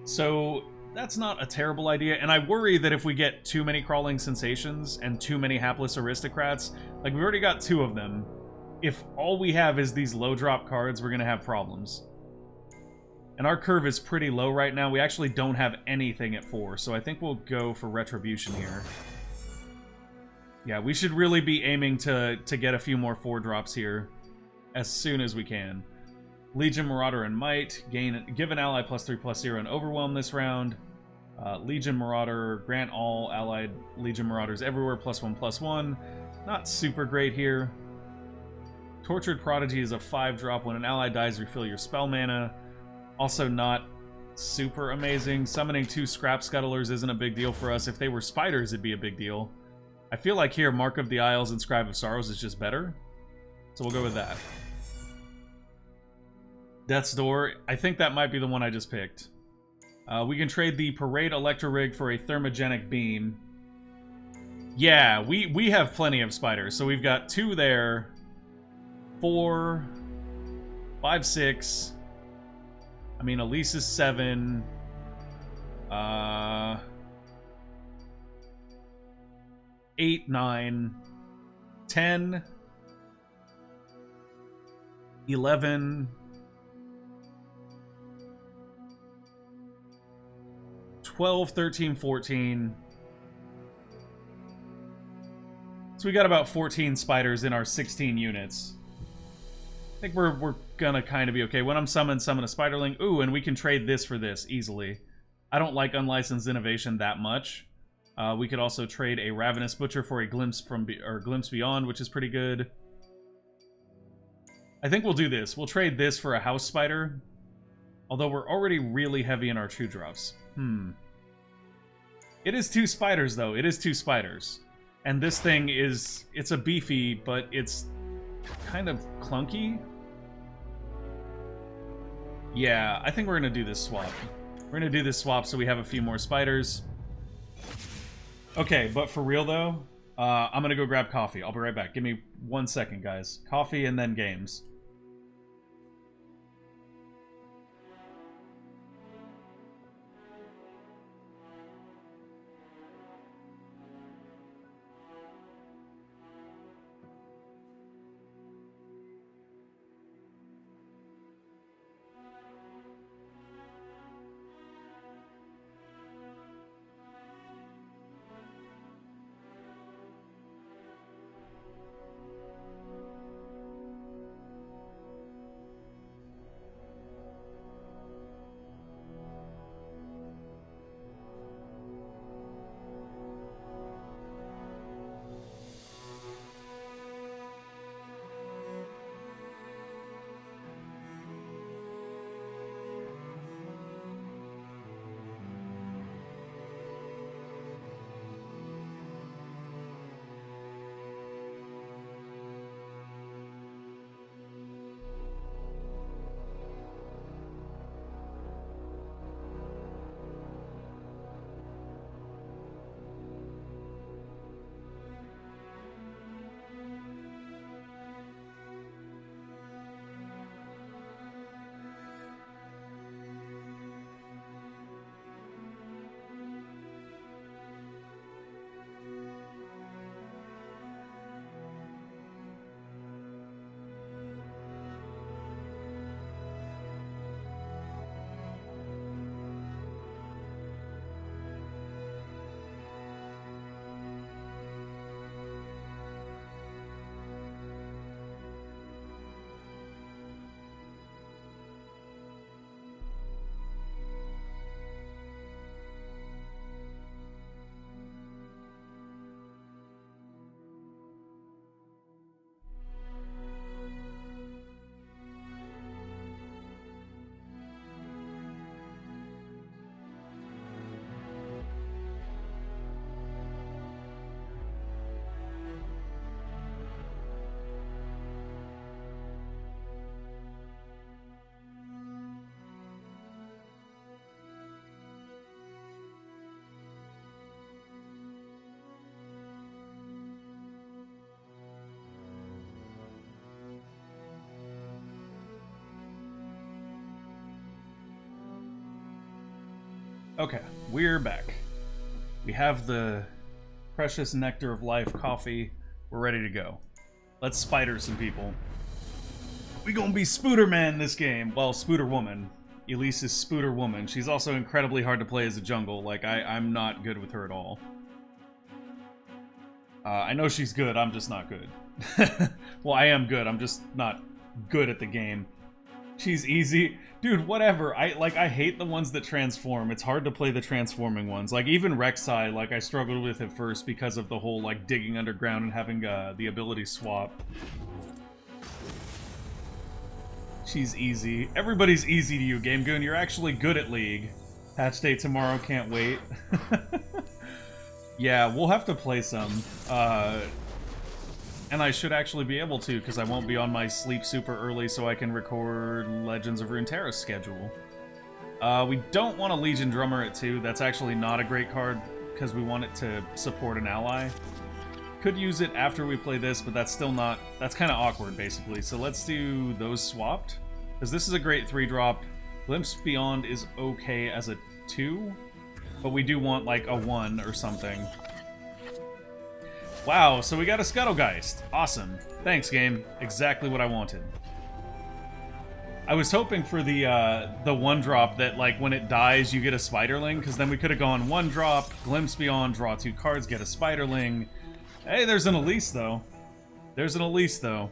So that's not a terrible idea. And I worry that if we get too many crawling sensations and too many hapless aristocrats, like we've already got 2 of them, if all we have is these low drop cards, we're gonna have problems. And our curve is pretty low right now. We actually don't have anything at 4, so I think we'll go for Retribution here. Yeah, we should really be aiming to get a few more 4 drops here as soon as we can. Legion, Marauder, and Might. Give an ally +3/+0 and Overwhelm this round. Legion, Marauder. Grant all allied Legion Marauders everywhere +1/+1. Not super great here. Tortured Prodigy is a 5-drop. When an ally dies, refill your spell mana. Also not super amazing. Summoning 2 Scrap Scuttlers isn't a big deal for us. If they were spiders, it'd be a big deal. I feel like here, Mark of the Isles and Scribe of Sorrows is just better. So we'll go with that. Death's Door. I think that might be the one I just picked. We can trade the Parade Electro Rig for a Thermogenic Beam. Yeah, we have plenty of spiders. So we've got 2 there. 4, 5, 6. I mean, Elise is 7. 8, 9, 10, 11, 12, 13, 14. So we got about 14 spiders in our 16 units. I think we're gonna kind of be okay. When I'm summon a spiderling. Ooh, and we can trade this for this easily. I don't like Unlicensed Innovation that much. We could also trade a Ravenous Butcher for a Glimpse Beyond, which is pretty good. I think we'll do this. We'll trade this for a House Spider. Although we're already really heavy in our 2-drops. It is 2 spiders, though. It is 2 spiders. And this thing is... It's a beefy, but it's kind of clunky. Yeah, I think we're going to do this swap. We're going to do this swap so we have a few more spiders. Okay, but for real, though, I'm going to go grab coffee. I'll be right back. Give me 1 second, guys. Coffee and then games. Okay, we're back. We have the precious nectar of life coffee. We're ready to go. Let's spider some people. We gonna be Spooter Man this game. Well, Spooter Woman. Elise is Spooter Woman. She's also incredibly hard to play as a jungle. Like, I'm not good with her at all. I know she's good, I'm just not good. Well, I am good, I'm just not good at the game. She's easy. Dude, whatever. I hate the ones that transform. It's hard to play the transforming ones. Like, even Rek'Sai, like, I struggled with at first because of the whole, like, digging underground and having the ability swap. She's easy. Everybody's easy to you, Game Goon. You're actually good at League. Patch day tomorrow, can't wait. Yeah, we'll have to play some. And I should actually be able to, because I won't be on my sleep super early, so I can record Legends of Runeterra's schedule. We don't want a Legion Drummer at 2. That's actually not a great card, because we want it to support an ally. Could use it after we play this, but that's still not... That's kind of awkward, basically. So let's do those swapped, because this is a great 3-drop. Glimpse Beyond is okay as a 2, but we do want, like, a 1 or something. Wow, so we got a Scuttlegeist. Awesome. Thanks, game. Exactly what I wanted. I was hoping for the 1-drop that, like, when it dies, you get a Spiderling, because then we could have gone 1-drop, Glimpse Beyond, draw 2 cards, get a Spiderling. Hey, there's an Elise, though. There's an Elise, though.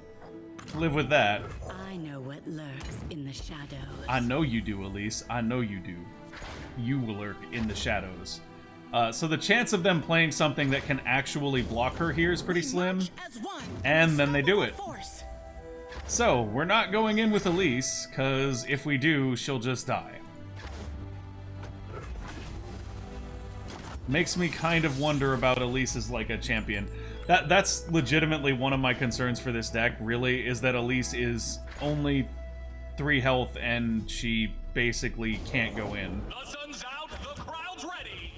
Live with that. I know what lurks in the shadows. I know you do, Elise. I know you do. You will lurk in the shadows. So the chance of them playing something that can actually block her here is pretty slim. And then they do it. So, we're not going in with Elise, because if we do, she'll just die. Makes me kind of wonder about Elise as, like, a champion. That's legitimately one of my concerns for this deck, really, is that Elise is only 3 health and she basically can't go in.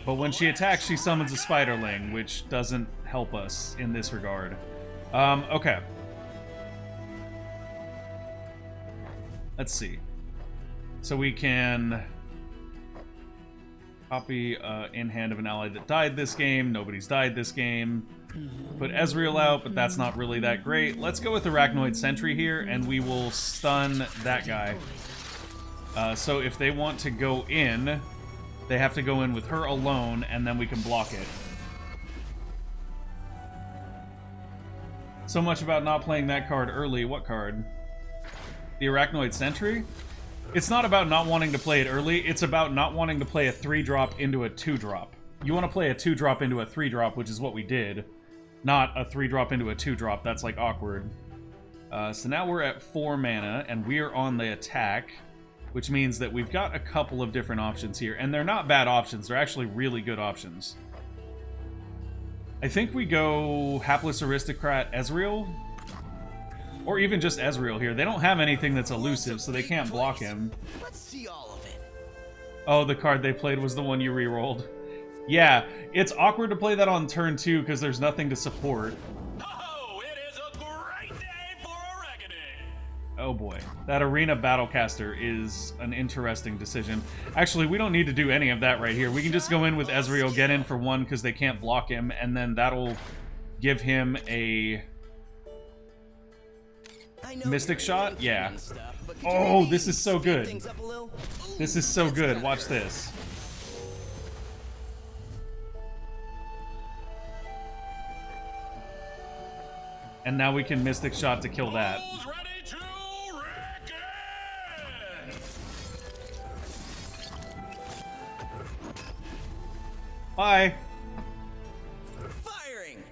But when she attacks, she summons a Spiderling, which doesn't help us in this regard. Okay. Let's see. So we can copy in hand of an ally that died this game. Nobody's died this game. Put Ezreal out, but that's not really that great. Let's go with Arachnoid Sentry here, and we will stun that guy. So if they want to go in, they have to go in with her alone, and then we can block it. So much about not playing that card early. What card? The Arachnoid Sentry? It's not about not wanting to play it early, it's about not wanting to play a 3-drop into a 2-drop. You want to play a 2-drop into a 3-drop, which is what we did. Not a 3-drop into a 2-drop, that's like awkward. So now we're at 4 mana, and we are on the attack, which means that we've got a couple of different options here. And they're not bad options, they're actually really good options. I think we go Hapless Aristocrat Ezreal, or even just Ezreal here. They don't have anything that's elusive, so they can't block him. Let's see all of it. Oh, the card they played was the one you re-rolled. Yeah, it's awkward to play that on turn 2 because there's nothing to support. Oh, it is a great day for a reckoning. Oh boy, that Arena Battlecaster is an interesting decision. Actually, we don't need to do any of that right here. We can just go in with Ezreal, get in for 1 because they can't block him, and then that'll give him a Mystic Shot? Yeah. Oh, this is so good. This is so good. Watch this. And now we can Mystic Shot to kill that. Who's ready to reckon? Bye. Firing.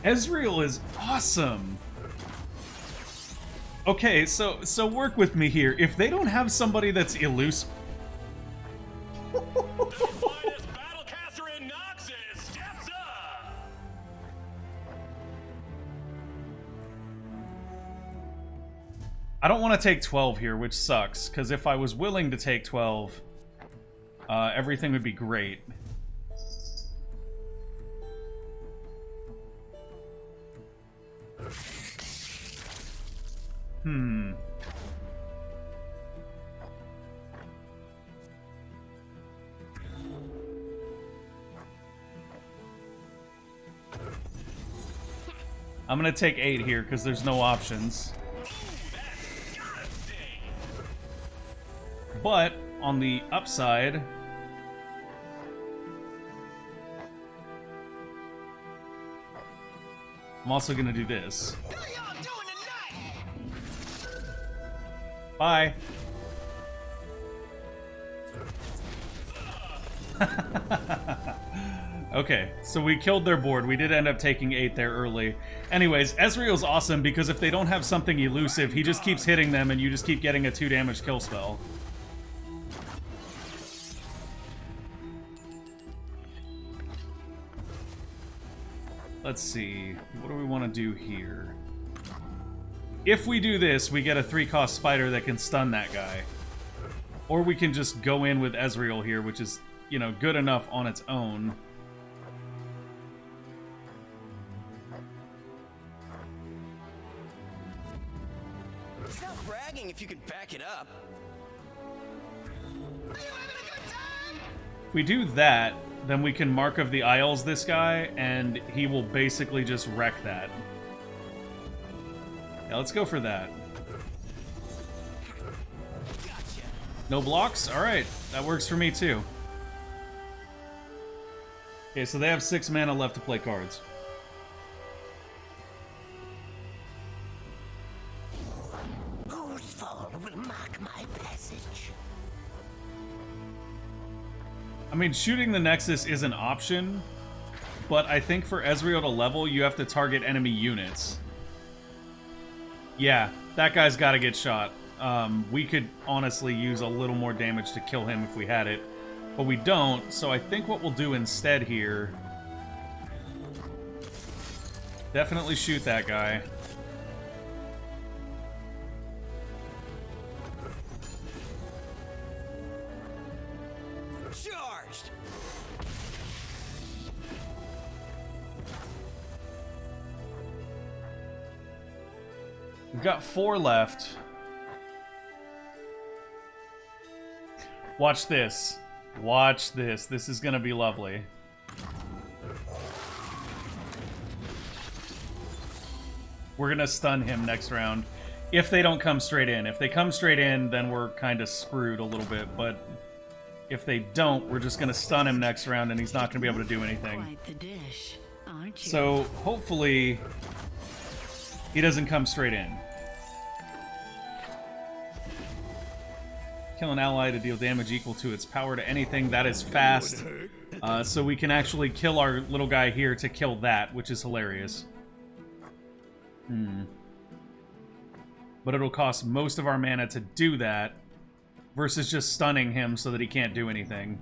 Ezreal is awesome. Okay, so work with me here. If they don't have somebody that's elusive, The finest battlecaster in Noxus steps up. I don't want to take 12 here, which sucks, because if I was willing to take 12, everything would be great. I'm gonna take 8 here because there's no options. But on the upside, I'm also gonna do this. Bye. Okay, so we killed their board. We did end up taking 8 there early. Anyways, Ezreal's awesome because if they don't have something elusive, he just keeps hitting them and you just keep getting a 2 damage kill spell. Let's see. What do we want to do here? If we do this, we get a 3-cost spider that can stun that guy. Or we can just go in with Ezreal here, which is, you know, good enough on its own. Stop bragging if you can back it up. If we do that, then we can Mark of the Isles this guy, and he will basically just wreck that. Yeah, let's go for that. No blocks? Alright, that works for me too. Okay, so they have 6 mana left to play cards. Whose fall will mark my passage? I mean, shooting the Nexus is an option, but I think for Ezreal to level, you have to target enemy units. Yeah, that guy's got to get shot. We could honestly use a little more damage to kill him if we had it, but we don't, so I think what we'll do instead here... Definitely shoot that guy. Charged! We've got 4 left. Watch this. Watch this. This is gonna be lovely. We're gonna stun him next round. If they don't come straight in. If they come straight in, then we're kind of screwed a little bit, but if they don't, we're just gonna stun him next round and he's not gonna be able to do anything. Quite the dish, aren't you? So, hopefully, he doesn't come straight in. Kill an ally to deal damage equal to its power to anything. That is fast. So we can actually kill our little guy here to kill that, which is hilarious. But it'll cost most of our mana to do that, versus just stunning him so that he can't do anything.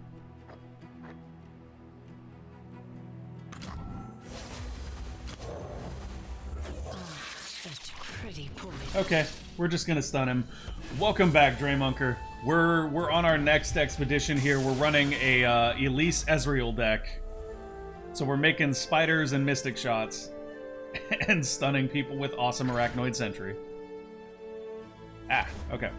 Such pretty poison. Okay, we're just gonna stun him. Welcome back, Draymunker. We're on our next expedition here. We're running a Elise Ezreal deck. So we're making spiders and mystic shots. And stunning people with awesome Arachnoid Sentry. Ah, okay.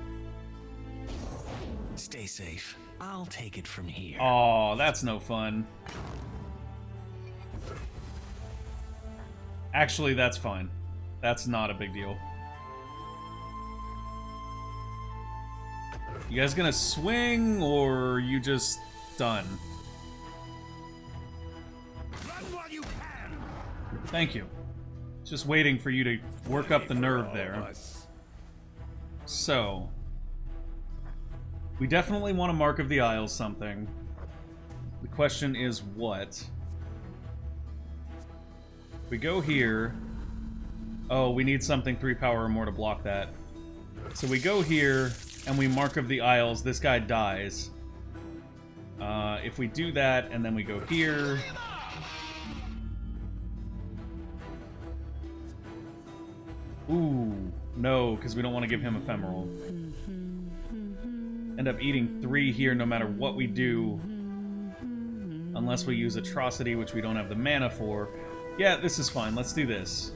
Stay safe. I'll take it from here. Oh, that's no fun. Actually, that's fine. That's not a big deal. You guys gonna swing, or you just done? Run while you can. Thank you. Just waiting for you to work up the nerve there. So, we definitely want to Mark of the Isles something. The question is what? We go here. Oh, we need something 3 power or more to block that. So we go here, and we Mark of the Isles. This guy dies. If we do that, and then we go here... Ooh, no, because we don't want to give him Ephemeral. End up eating 3 here no matter what we do. Unless we use Atrocity, which we don't have the mana for. Yeah, this is fine. Let's do this.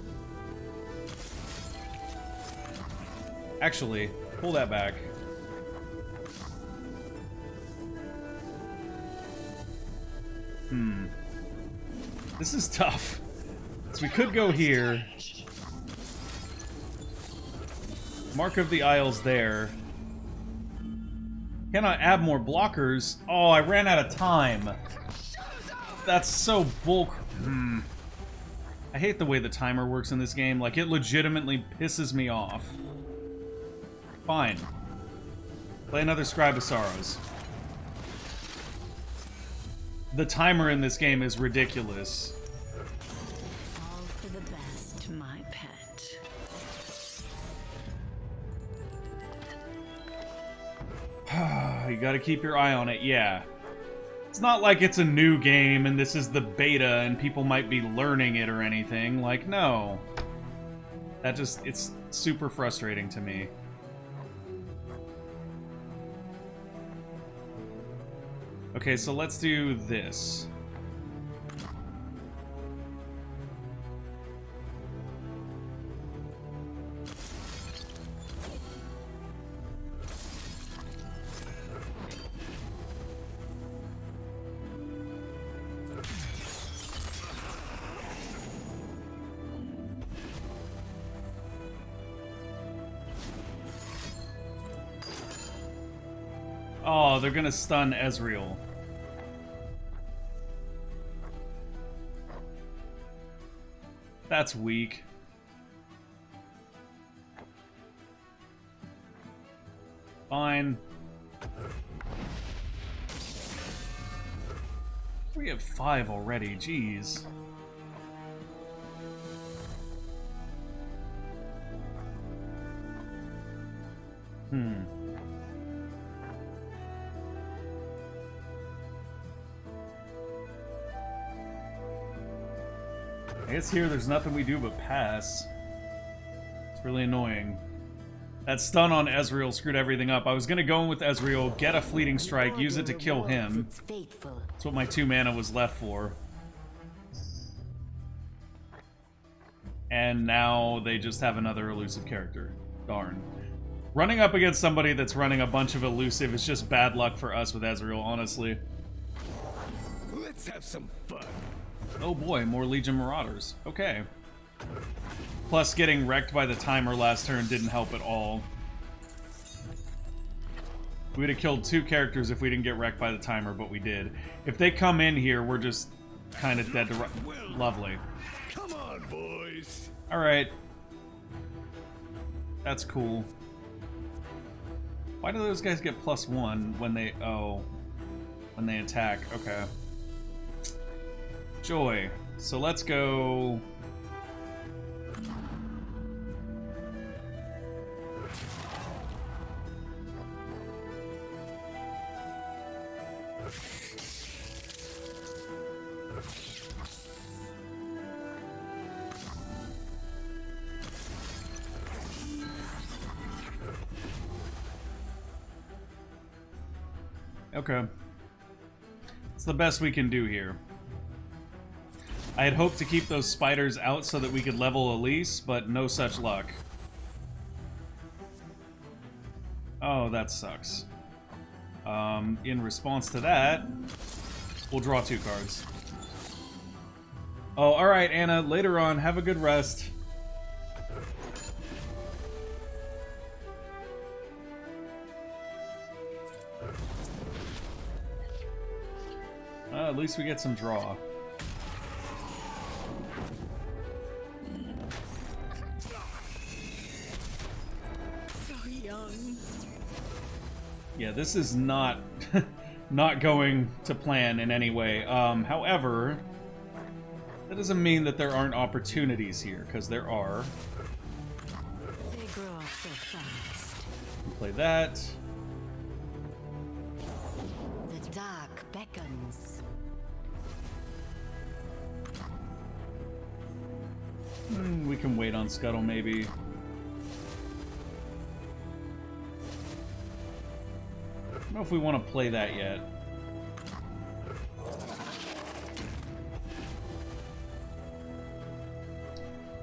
Actually, pull that back. This is tough. So we could go here. Mark of the Isles there. Can I add more blockers? Oh, I ran out of time. That's so bulk. I hate the way the timer works in this game. Like, it legitimately pisses me off. Fine. Play another Scribe of Sorrows. The timer in this game is ridiculous. All for the best, my pet. You gotta keep your eye on it, yeah. It's not like it's a new game and this is the beta and people might be learning it or anything. Like, no. That just, it's super frustrating to me. Okay, so let's do this. Oh, they're gonna stun Ezreal. That's weak. Fine. We have 5 already, jeez. I guess here there's nothing we do but pass. It's really annoying. That stun on Ezreal screwed everything up. I was gonna go in with Ezreal, get a fleeting strike, use it to kill him. That's what my 2 mana was left for. And now they just have another elusive character. Darn. Running up against somebody that's running a bunch of elusive is just bad luck for us with Ezreal, honestly. Let's have some fun. Oh boy, more Legion Marauders. Okay. Plus, getting wrecked by the timer last turn didn't help at all. We would have killed 2 characters if we didn't get wrecked by the timer, but we did. If they come in here, we're just kind of dead to lovely. Come on, boys. Alright. That's cool. Why do those guys get +1 when they... Oh. When they attack. Okay. Joy. So let's go... Okay. It's the best we can do here. I had hoped to keep those spiders out so that we could level Elise, but no such luck. Oh, that sucks. In response to that, we'll draw 2 cards. Oh, alright, Anna. Later on, have a good rest. At least we get some draw. So young. Yeah, this is not not going to plan in any way. However, that doesn't mean that there aren't opportunities here, because there are. They grow up so fast. Play that. The dark beckons. We can wait on Scuttle, maybe. I don't know if we want to play that yet.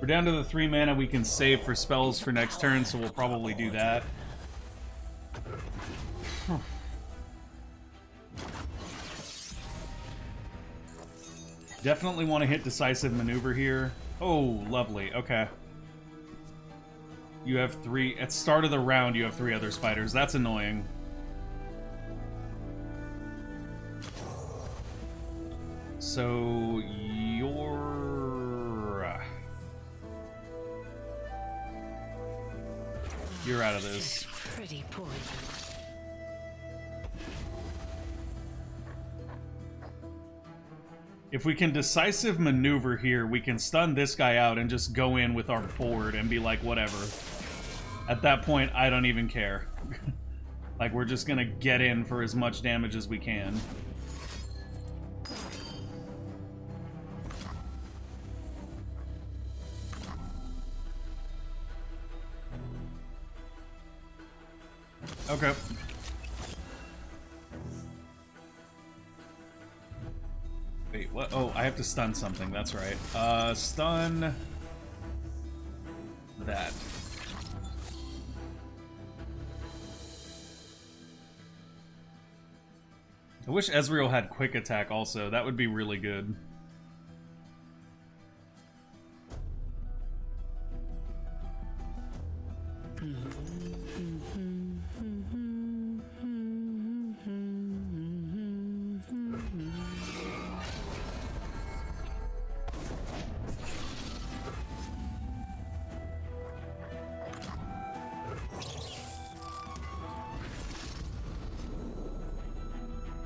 We're down to the 3 mana we can save for spells for next turn, so we'll probably do that. Definitely want to hit Decisive Maneuver here. Oh, lovely. Okay. You have 3... At start of the round, you have 3 other spiders. That's annoying. So, you're out of this. Pretty poison. If we can decisive maneuver here, we can stun this guy out and just go in with our board and be like, whatever. At that point, I don't even care. Like, we're just gonna get in for as much damage as we can. Okay. Wait, what? Oh, I have to stun something. That's right. Stun... that. I wish Ezreal had quick attack also. That would be really good.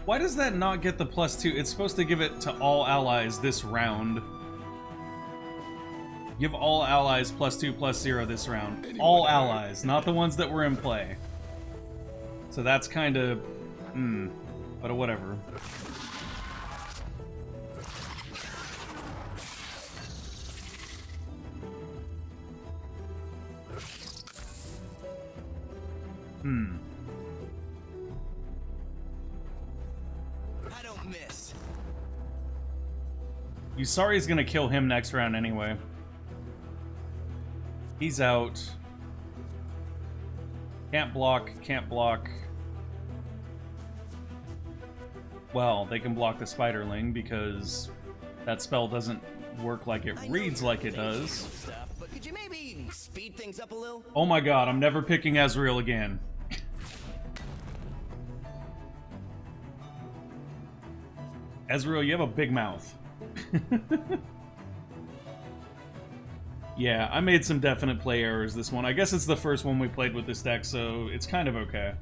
Why does that not get the +2? It's supposed to give it to all allies this round. Give all allies +2/+0 this round. All allies, not the ones that were in play. So that's kind of... but whatever. I don't miss. Yusari's gonna kill him next round anyway. He's out. Can't block, can't block. Well, they can block the Spiderling because that spell doesn't work like it reads like it does. Stuff, but could you maybe speed things up a little? Oh my god, I'm never picking Ezreal again. Ezreal, you have a big mouth. Yeah, I made some definite play errors this one. I guess it's the first one we played with this deck, so it's kind of okay.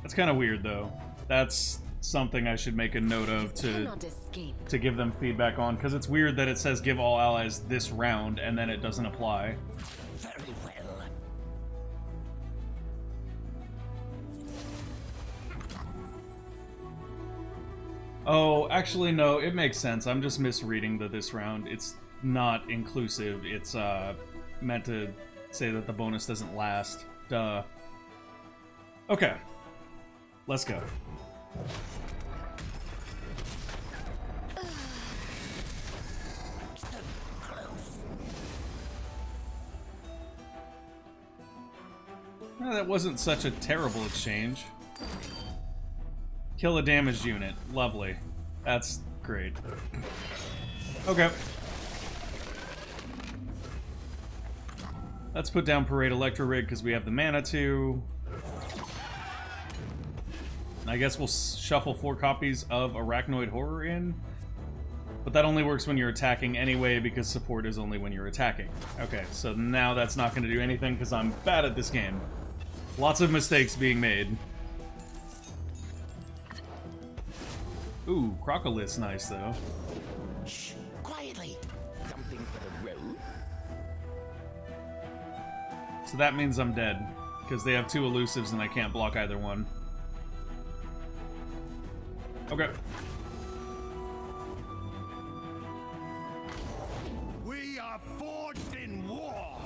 That's kind of weird, though. That's something I should make a note of to give them feedback on, because it's weird that it says give all allies this round, and then it doesn't apply. Very well. Oh, actually, no, it makes sense. I'm just misreading this round. It's not inclusive. It's meant to say that the bonus doesn't last. Duh. Okay. Let's go. Well, that wasn't such a terrible exchange. Kill a damaged unit. Lovely. That's great. Okay. Let's put down Parade Electro Rig because we have the mana to. I guess we'll shuffle 4 copies of Arachnoid Horror in. But that only works when you're attacking anyway because support is only when you're attacking. Okay, so now that's not going to do anything because I'm bad at this game. Lots of mistakes being made. Ooh, Crocolisk's nice, though. Shh, quietly. Something for the road. So that means I'm dead, because they have 2 elusives and I can't block either one. Okay. We are forged in war.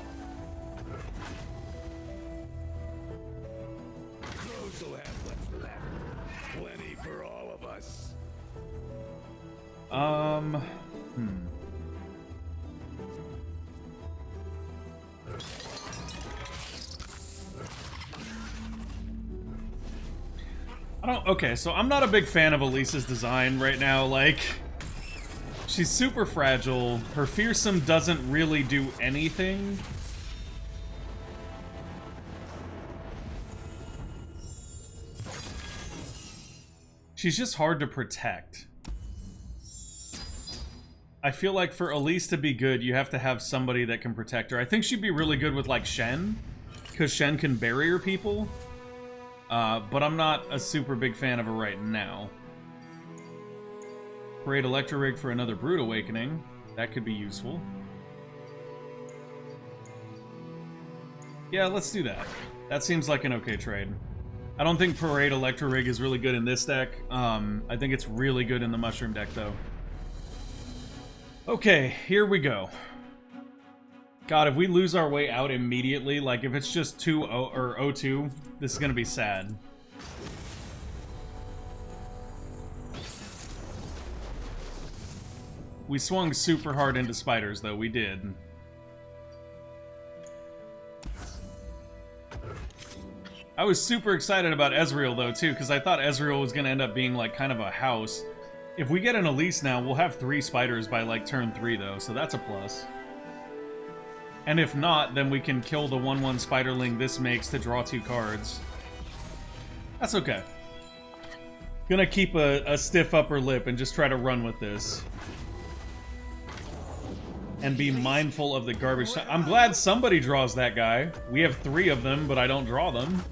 Those who have what's left, plenty for all of us. Okay, so I'm not a big fan of Elisa's design right now, like... She's super fragile. Her fearsome doesn't really do anything. She's just hard to protect. I feel like for Elise to be good, you have to have somebody that can protect her. I think she'd be really good with, like, Shen, because Shen can barrier people. But I'm not a super big fan of her right now. Parade Electro Rig for another Brood Awakening. That could be useful. Yeah, let's do that. That seems like an okay trade. I don't think Parade Electro Rig is really good in this deck. I think it's really good in the Mushroom deck, though. Okay, here we go. God, if we lose our way out immediately, like if it's just 2-0 or 0-2, this is gonna be sad. We swung super hard into spiders, though. We did. I was super excited about Ezreal, though, too, because I thought Ezreal was going to end up being, like, kind of a house. If we get an Elise now, we'll have 3 spiders by, like, turn 3, though, so that's a plus. And if not, then we can kill the 1/1 spiderling this makes to draw 2 cards. That's okay. Gonna keep a stiff upper lip and just try to run with this. And be mindful of the garbage. I'm glad somebody draws that guy. We have 3 of them, but I don't draw them.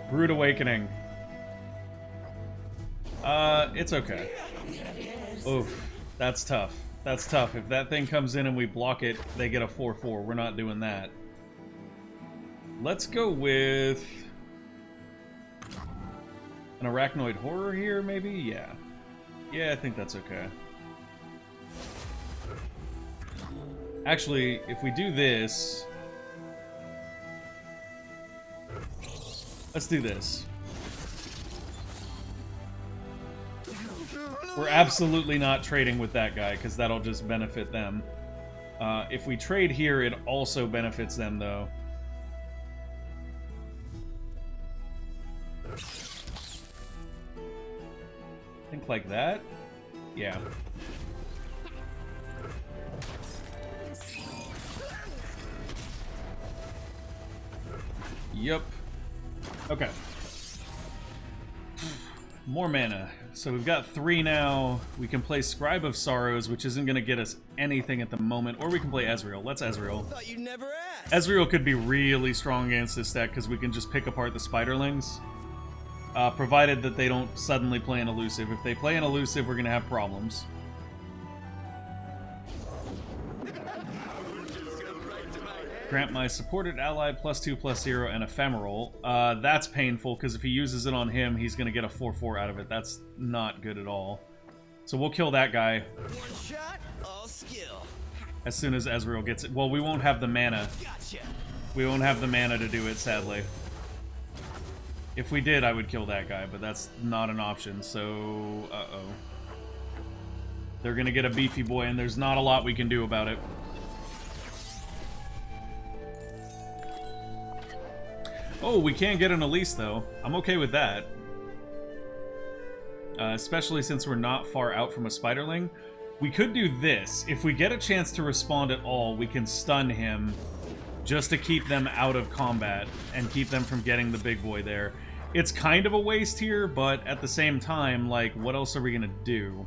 Brood Awakening. It's okay. Oof. That's tough. That's tough. If that thing comes in and we block it, they get a 4/4. We're not doing that. Let's go with an Arachnoid Horror here, maybe? Yeah. Yeah, I think that's okay. Actually, if we do this... Let's do this. We're absolutely not trading with that guy, because that'll just benefit them. If we trade here, it also benefits them, though. Think like that? Yeah. Yep. Okay. More mana. So we've got 3 now. We can play Scribe of Sorrows, which isn't going to get us anything at the moment. Or we can play Ezreal. Let's Ezreal. Thought you'd never ask. Ezreal could be really strong against this deck because we can just pick apart the Spiderlings. Provided that they don't suddenly play an Elusive. If they play an Elusive, we're going to have problems. Grant my supported ally +2/+0 and Ephemeral. That's painful, because if he uses it on him, he's going to get a 4/4 out of it. That's not good at all. So we'll kill that guy. One shot, all skill. As soon as Ezreal gets it. Well, we won't have the mana. Gotcha. We won't have the mana to do it, sadly. If we did, I would kill that guy, but that's not an option, so... Uh-oh. They're going to get a beefy boy, and there's not a lot we can do about it. Oh, we can't get an Elise, though. I'm okay with that. Especially since we're not far out from a Spiderling. We could do this. If we get a chance to respond at all, we can stun him just to keep them out of combat and keep them from getting the big boy there. It's kind of a waste here, but at the same time, like, what else are we going to do?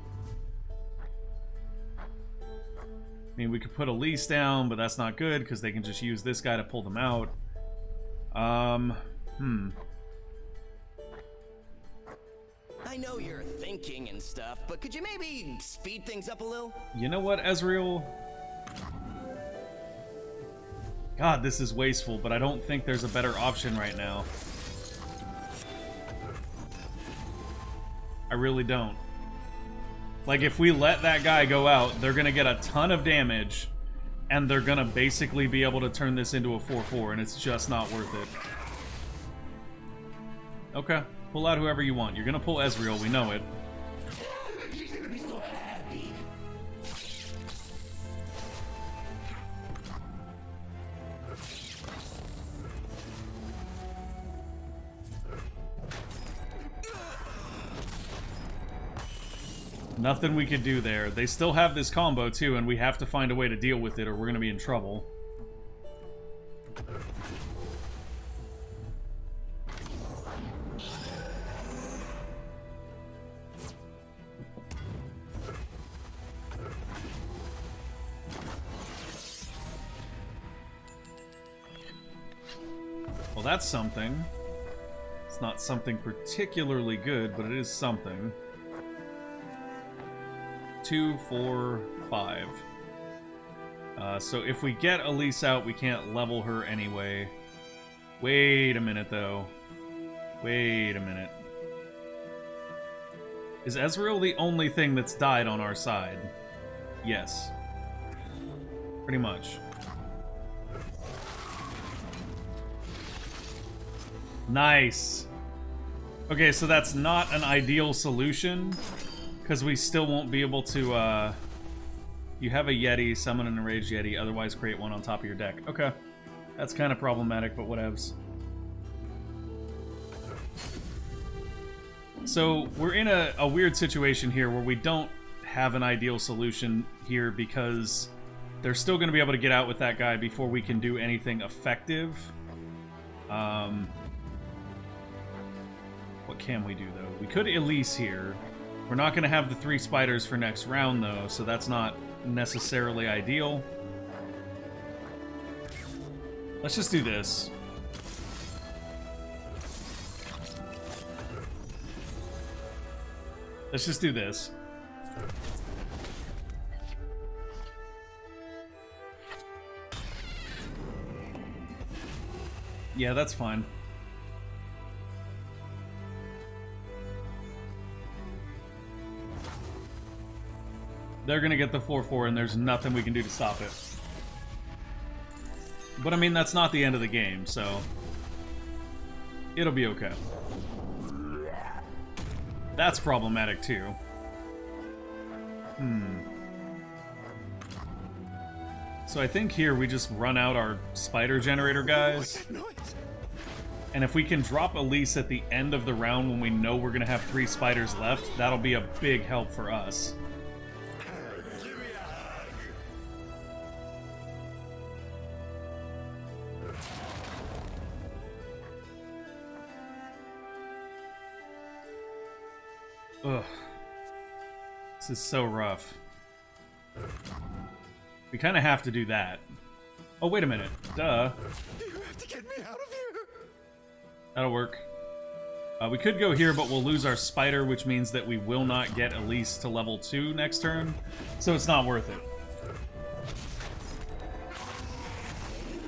I mean, we could put Elise down, but that's not good because they can just use this guy to pull them out. I know you're thinking and stuff, but could you maybe speed things up a little? You know what, Ezreal? God, this is wasteful, but I don't think there's a better option right now. I really don't. Like, if we let that guy go out, they're gonna get a ton of damage, and they're gonna basically be able to turn this into a 4/4, and it's just not worth it. Okay, pull out whoever you want. You're gonna pull Ezreal, we know it. She's gonna be so happy. Nothing we could do there. They still have this combo, too, and we have to find a way to deal with it or we're going to be in trouble. Well, that's something. It's not something particularly good, but it is something. 2, 4, 5. So if we get Elise out, we can't level her anyway. Wait a minute, though. Wait a minute. Is Ezreal the only thing that's died on our side? Yes. Pretty much. Nice. Okay, so that's not an ideal solution, because we still won't be able to, you have a Yeti, summon an enraged Yeti, otherwise create one on top of your deck. Okay. That's kind of problematic, but whatevs. So, we're in a weird situation here where we don't have an ideal solution here because they're still going to be able to get out with that guy before we can do anything effective. What can we do, though? We could Elise here. We're not going to have the 3 spiders for next round, though, so that's not necessarily ideal. Let's just do this. Let's just do this. Yeah, that's fine. They're gonna get the 4-4 and there's nothing we can do to stop it. But I mean, that's not the end of the game, so it'll be okay. That's problematic too. So I think here we just run out our spider generator guys. And if we can drop Elise at the end of the round when we know we're gonna have 3 spiders left, that'll be a big help for us. Ugh. This is so rough. We kind of have to do that. Oh, wait a minute. Duh. You have to get me out of here. That'll work. We could go here, but we'll lose our spider, which means that we will not get Elise to level 2 next turn. So it's not worth it.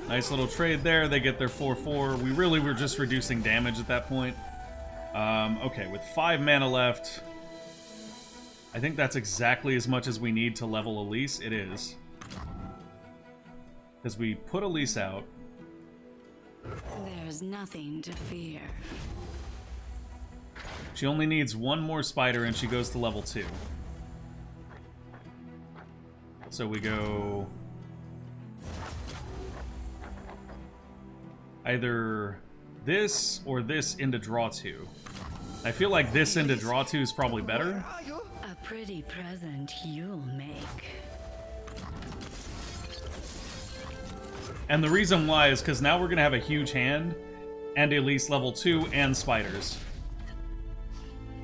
Nice little trade there. They get their 4-4. We really were just reducing damage at that point. Okay, with 5 mana left, I think that's exactly as much as we need to level Elise. It is. Because we put Elise out. There's nothing to fear. She only needs 1 more spider and she goes to level 2. So we go either this or this into draw 2. I feel like this into draw 2 is probably better. A pretty present you'll make. And the reason why is because now we're going to have a huge hand and Elise level 2 and spiders.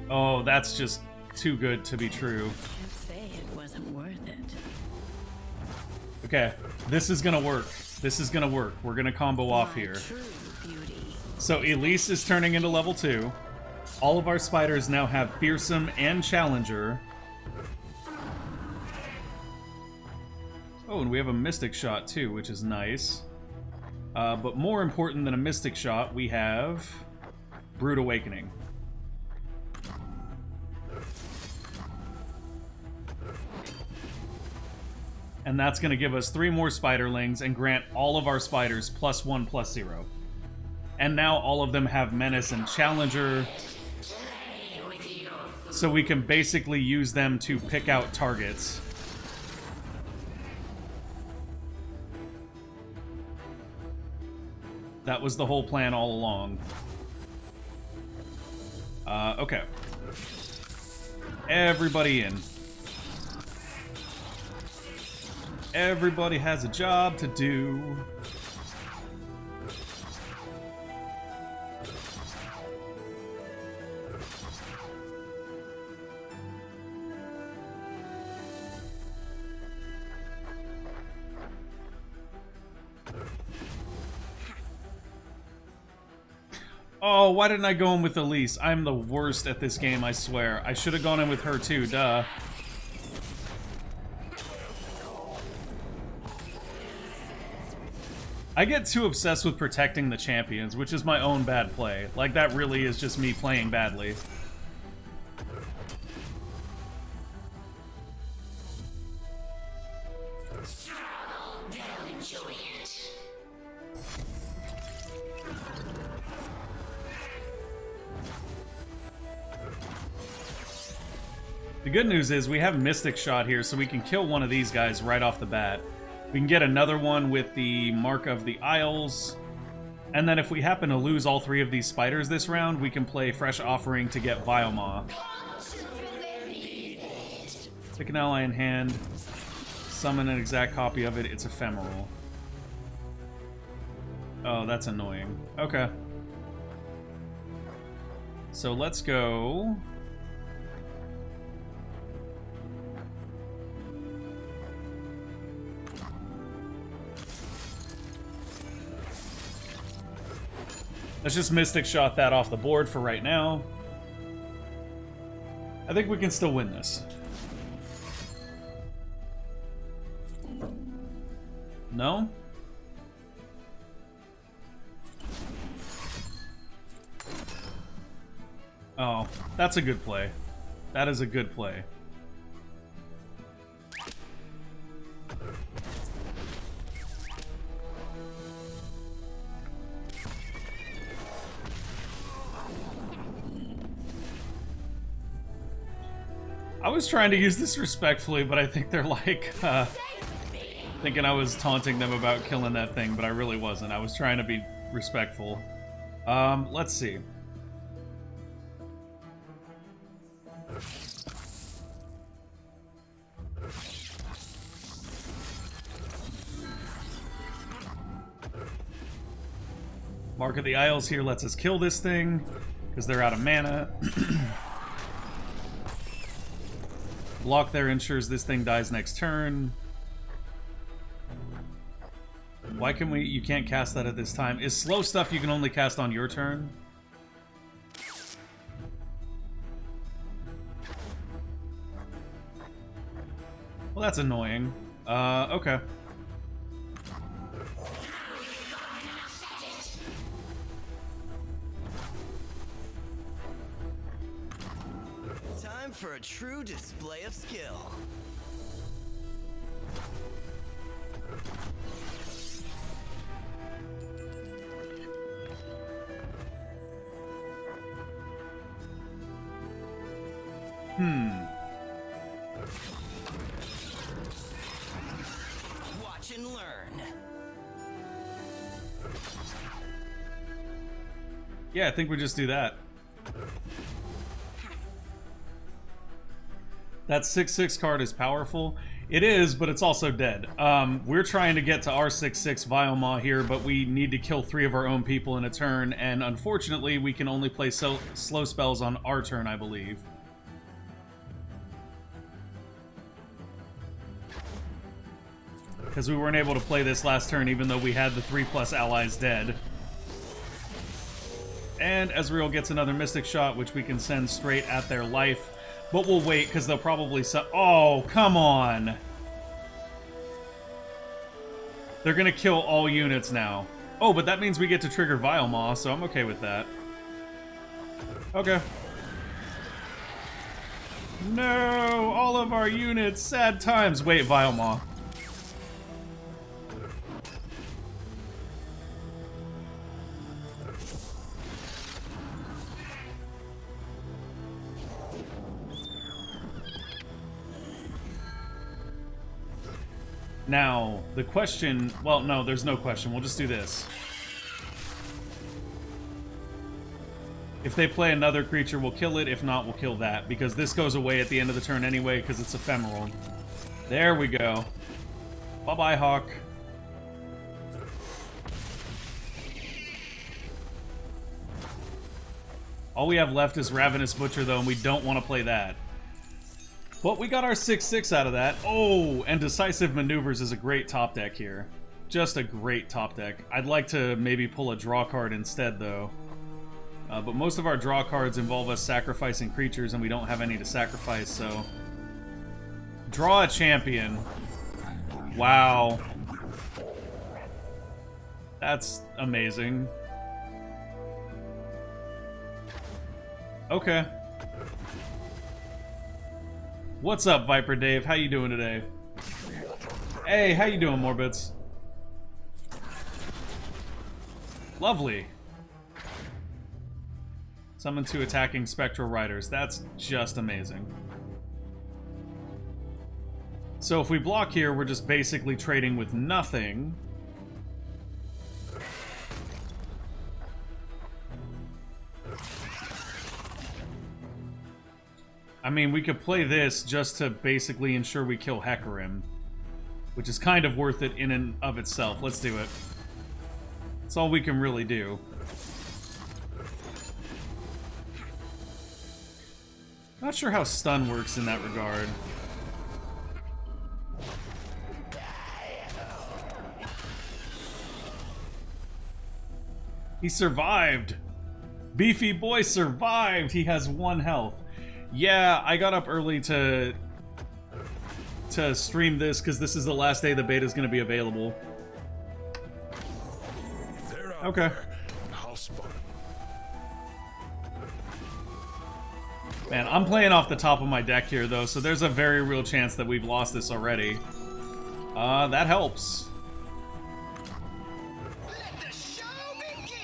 Oh, that's just too good to be true. Can't say it wasn't worth it. Okay, this is going to work. This is going to work. We're going to combo off My here. true beauty. So Elise is turning into level 2. All of our spiders now have Fearsome and Challenger. Oh, and we have a Mystic Shot too, which is nice. But more important than a Mystic Shot, we have Brood Awakening. And that's going to give us 3 more spiderlings and grant all of our spiders +1/+0. And now all of them have Menace and Challenger. So we can basically use them to pick out targets. That was the whole plan all along. Okay. Everybody in. Everybody has a job to do. Oh, why didn't I go in with Elise? I'm the worst at this game, I swear. I should have gone in with her too, duh. I get too obsessed with protecting the champions, which is my own bad play. Like, that really is just me playing badly. The good news is we have Mystic Shot here, so we can kill one of these guys right off the bat. We can get another one with the Mark of the Isles. And then if we happen to lose all 3 of these spiders this round, we can play Fresh Offering to get Bioma. Pick an ally in hand. Summon an exact copy of it. It's ephemeral. Oh, that's annoying. Okay. So let's go... Let's just Mystic Shot that off the board for right now. I think we can still win this. No? Oh, that's a good play. That is a good play. I was trying to use this respectfully, but I think they're like, thinking I was taunting them about killing that thing, but I really wasn't. I was trying to be respectful. Let's see. Mark of the Isles here lets us kill this thing, because they're out of mana. Block there ensures this thing dies next turn. Why can we... You can't cast that at this time. Is slow stuff you can only cast on your turn? Well, that's annoying. Okay. Time for a true display of skill. Watch and learn. Yeah, I think we just do that. That 6/6 card is powerful. It is, but it's also dead. We're trying to get to our 6/6 Vioma here, but we need to kill 3 of our own people in a turn, and unfortunately, we can only play slow spells on our turn, I believe. Because we weren't able to play this last turn, even though we had the 3+ allies dead. And Ezreal gets another Mystic Shot, which we can send straight at their life. But we'll wait, because they'll probably... Oh, come on! They're gonna kill all units now. Oh, but that means we get to trigger Vioma, so I'm okay with that. Okay. No! All of our units! Sad times! Wait, Vioma. Now, the question... Well, no, there's no question. We'll just do this. If they play another creature, we'll kill it. If not, we'll kill that. Because this goes away at the end of the turn anyway, because it's ephemeral. There we go. Bye-bye, Hawk. All we have left is Ravenous Butcher, though, and we don't want to play that. But we got our 6/6 out of that. Oh, and Decisive Maneuvers is a great top deck here. Just a great top deck. I'd like to maybe pull a draw card instead, though. But most of our draw cards involve us sacrificing creatures, and we don't have any to sacrifice, so... Draw a champion. Wow. That's amazing. Okay. What's up, Viper Dave? How you doing today? Hey, how you doing, Morbits? Lovely. Summon 2 attacking Spectral Riders. That's just amazing. So if we block here, we're just basically trading with nothing. I mean, we could play this just to basically ensure we kill Hecarim, which is kind of worth it in and of itself. Let's do it. That's all we can really do. Not sure how stun works in that regard. He survived! Beefy boy survived! He has 1 health. Yeah, I got up early to stream this because this is the last day the beta is going to be available. Okay. Man, I'm playing off the top of my deck here, though, so there's a very real chance that we've lost this already. That helps. Let the show begin.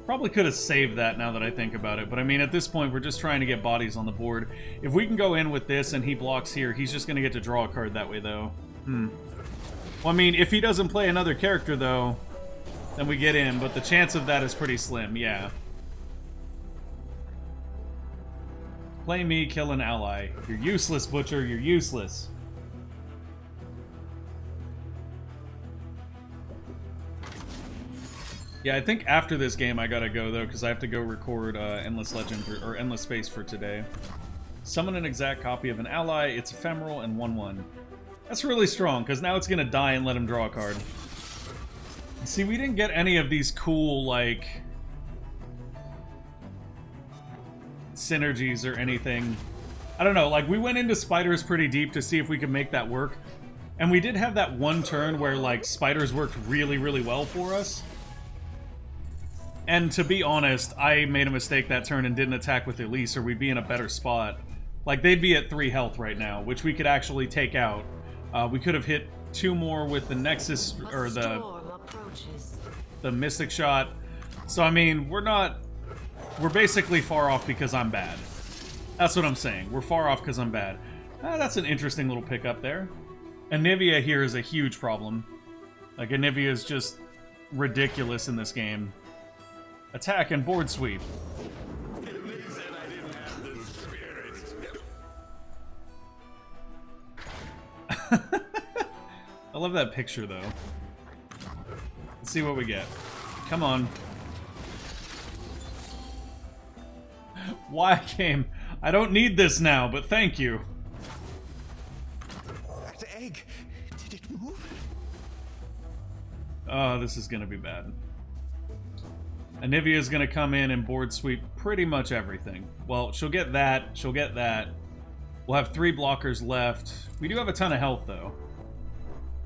Probably could have saved that now that I think about it, but I mean, at this point, we're just trying to get bodies on the board. If we can go in with this and he blocks here, he's just going to get to draw a card that way, though. Well, I mean, if he doesn't play another character, though, then we get in, but the chance of that is pretty slim, yeah. Play me, kill an ally. You're useless, Butcher, you're useless. Yeah, I think after this game I gotta go, though, because I have to go record Endless Legend, or Endless Space for today. Summon an exact copy of an ally, it's ephemeral and 1/1. That's really strong, because now it's gonna die and let him draw a card. See, we didn't get any of these cool, like, synergies or anything. I don't know, like, we went into Spiders pretty deep to see if we could make that work. And we did have that one turn where, like, Spiders worked really, really well for us. And to be honest, I made a mistake that turn and didn't attack with Elise, or we'd be in a better spot. Like, they'd be at 3 health right now, which we could actually take out. We could have hit 2 more with the Nexus, or the Mystic Shot. So, I mean, we're basically far off because I'm bad. That's what I'm saying. We're far off because I'm bad. That's an interesting little pickup there. Anivia here is a huge problem. Like, Anivia is just ridiculous in this game. Attack and board sweep. I love that picture, though. Let's see what we get. Come on. Why game? I don't need this now, but thank you. The egg. Did it move? Oh, this is gonna be bad. Anivia's gonna come in and board sweep pretty much everything. Well, she'll get that, she'll get that. We'll have 3 blockers left. We do have a ton of health, though.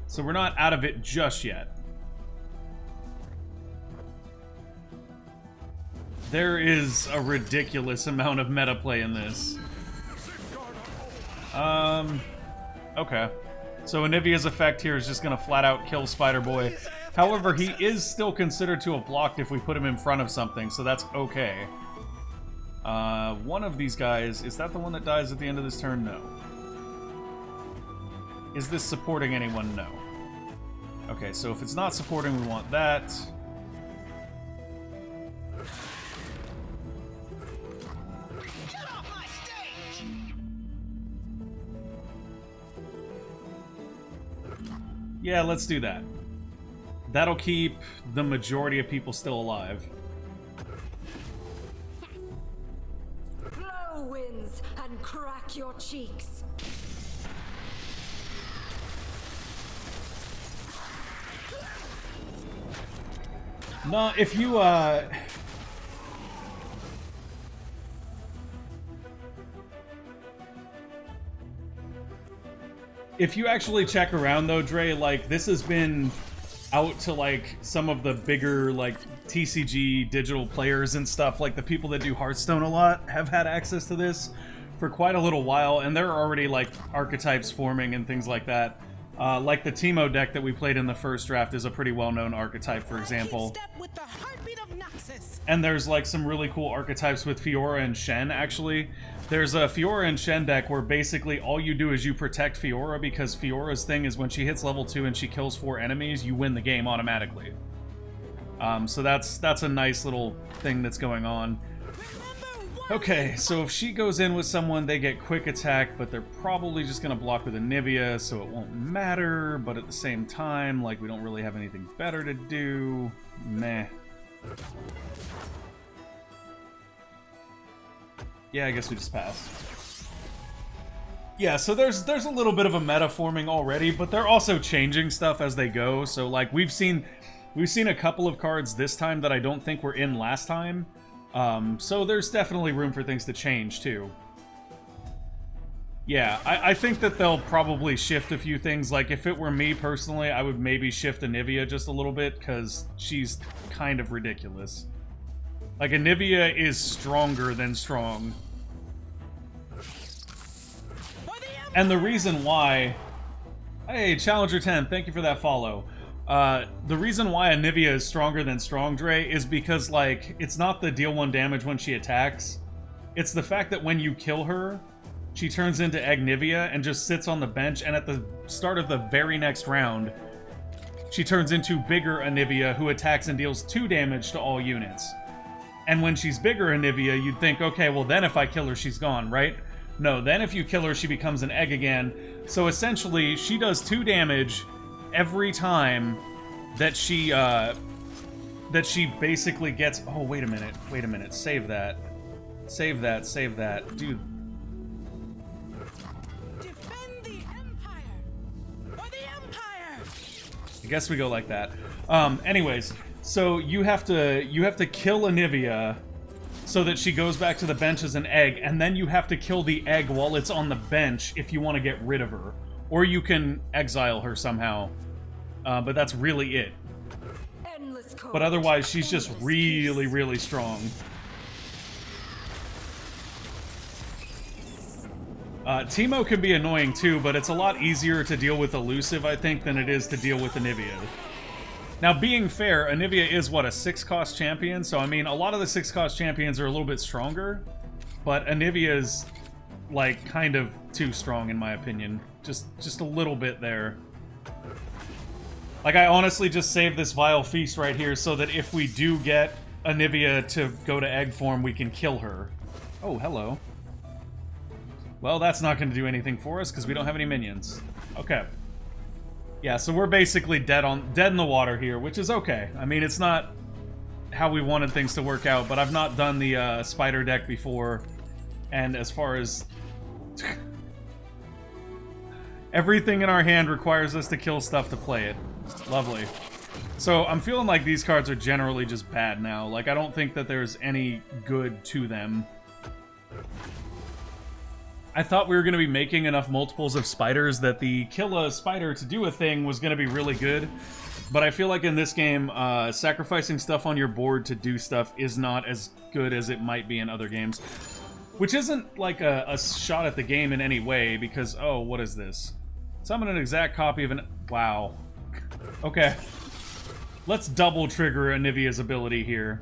So we're not out of it just yet. There is a ridiculous amount of meta play in this. Okay. So Anivia's effect here is just gonna flat out kill Spider-Boy. However, he is still considered to have blocked if we put him in front of something, so that's okay. One of these guys, is that the one that dies at the end of this turn? No. Is this supporting anyone? No. Okay, so if it's not supporting, we want that. Get off my stage! Yeah, let's do that. That'll keep the majority of people still alive. Blow winds and crack your cheeks. No, if you, if you actually check around, though, Dre, like, this has been out to, like, some of the bigger, like, TCG digital players and stuff, like, the people that do Hearthstone a lot have had access to this for quite a little while, and there are already, like, archetypes forming and things like that. Like the Teemo deck that we played in the first draft is a pretty well-known archetype, for example. And there's like some really cool archetypes with Fiora and Shen, actually. There's a Fiora and Shen deck where basically all you do is you protect Fiora, because Fiora's thing is when she hits level 2 and she kills 4 enemies, you win the game automatically. So that's a nice little thing that's going on. Okay, so if she goes in with someone, they get quick attack, but they're probably just going to block with Anivia, so it won't matter, but at the same time, like, we don't really have anything better to do. Meh. Yeah, I guess we just pass. Yeah, so there's a little bit of a meta forming already, but they're also changing stuff as they go, so, like, we've seen a couple of cards this time that I don't think were in last time. So there's definitely room for things to change, too. Yeah, I think that they'll probably shift a few things. Like, if it were me, personally, I would maybe shift Anivia just a little bit, because she's kind of ridiculous. Like, Anivia is stronger than strong. And the reason why... Hey, Challenger 10, thank you for that follow. The reason why Anivia is stronger than Strong Dre is because, like, it's not the deal 1 damage when she attacks. It's the fact that when you kill her, she turns into Agnivia and just sits on the bench, and at the start of the very next round, she turns into bigger Anivia, who attacks and deals 2 damage to all units. And when she's bigger Anivia, you'd think, okay, well then if I kill her, she's gone, right? No, then if you kill her, she becomes an egg again. So essentially, she does 2 damage every time that she basically gets... Oh, wait a minute, save that. Save that, dude. Defend the Empire! For the Empire! I guess we go like that. Anyways, so you have to kill Anivia so that she goes back to the bench as an egg, and then you have to kill the egg while it's on the bench if you want to get rid of her. Or you can exile her somehow. But that's really it. But otherwise, she's just really, really strong. Teemo can be annoying too, but it's a lot easier to deal with Elusive, I think, than it is to deal with Anivia. Now, being fair, Anivia is, what, a 6-cost champion? So, I mean, a lot of the 6-cost champions are a little bit stronger, but Anivia's, like, kind of too strong, in my opinion. Just a little bit there. Like, I honestly just saved this Vile Feast right here so that if we do get Anivia to go to egg form, we can kill her. Oh, hello. Well, that's not going to do anything for us because we don't have any minions. Okay. Yeah, so we're basically dead in the water here, which is okay. I mean, it's not how we wanted things to work out, but I've not done the spider deck before, and as far as... Everything in our hand requires us to kill stuff to play it. Lovely. So I'm feeling like these cards are generally just bad now. Like, I don't think that there's any good to them. I thought we were going to be making enough multiples of spiders that the kill a spider to do a thing was going to be really good. But I feel like in this game, sacrificing stuff on your board to do stuff is not as good as it might be in other games. Which isn't like a shot at the game in any way, because, oh, what is this? Summon an exact copy of an... Wow. Okay. Let's double trigger Anivia's ability here.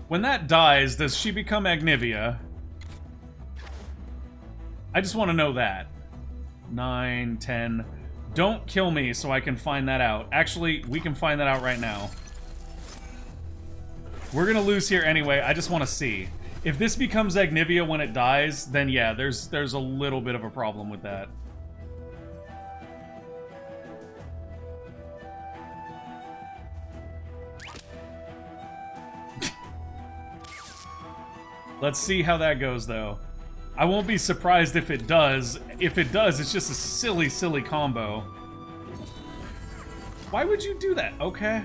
When that dies, does she become Agnivia? I just want to know that. 9, 10... Don't kill me so I can find that out. Actually, we can find that out right now. We're gonna lose here anyway, I just want to see. If this becomes Agnivia when it dies, then yeah, there's a little bit of a problem with that. Let's see how that goes, though. I won't be surprised if it does. If it does, it's just a silly, silly combo. Why would you do that? Okay.